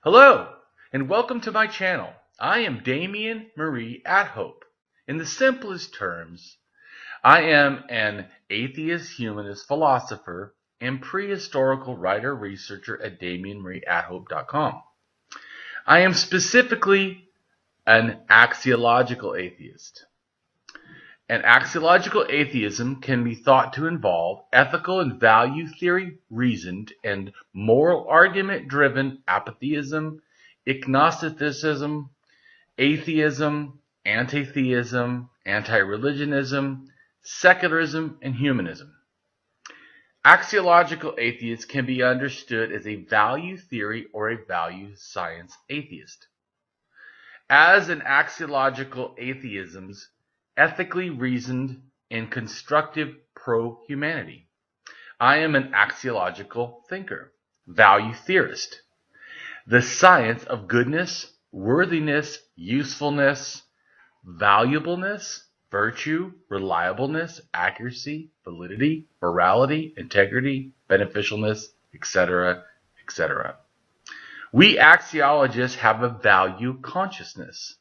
Hello, and welcome to my channel. I am Damien Marie AtHope. In the simplest terms, I am an atheist-humanist philosopher and prehistorical writer-researcher at DamienMarieAtHope.com. I am specifically an axiological atheist. An axiological atheism can be thought to involve ethical and value theory reasoned and moral argument-driven apatheism, agnosticism, atheism, anti-theism, anti-religionism, secularism, and humanism. Axiological atheists can be understood as a value theory or a value science atheist. As an axiological atheism's ethically reasoned and constructive pro-humanity, I am an axiological thinker, value theorist. The science of goodness, worthiness, usefulness, valuableness, virtue, reliableness, accuracy, validity, morality, integrity, beneficialness, etc., etc. We axiologists have a value consciousness.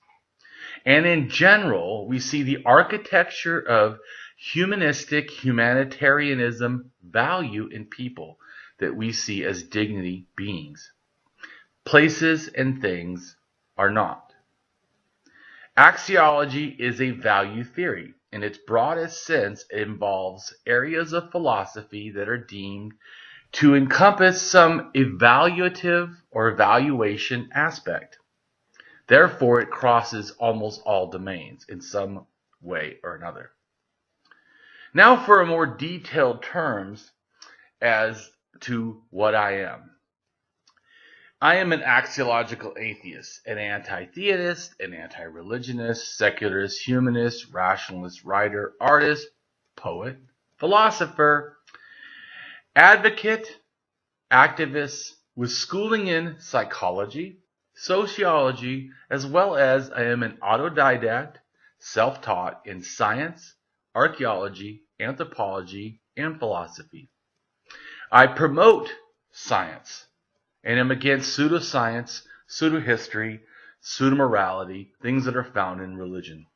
And in general, we see the architecture of humanistic humanitarianism value in people that we see as dignity beings. Places and things are not. Axiology is a value theory. In its broadest sense, it involves areas of philosophy that are deemed to encompass some evaluative or evaluation aspect. Therefore, it crosses almost all domains in some way or another. Now for a more detailed terms as to what I am. I am an axiological atheist, an anti-theist, an anti-religionist, secularist, humanist, rationalist, writer, artist, poet, philosopher, advocate, activist with schooling in psychology, sociology, as well as I am an autodidact, self-taught in science, archaeology, anthropology, and philosophy. I promote science and am against pseudoscience, pseudohistory, pseudomorality, things that are found in religion.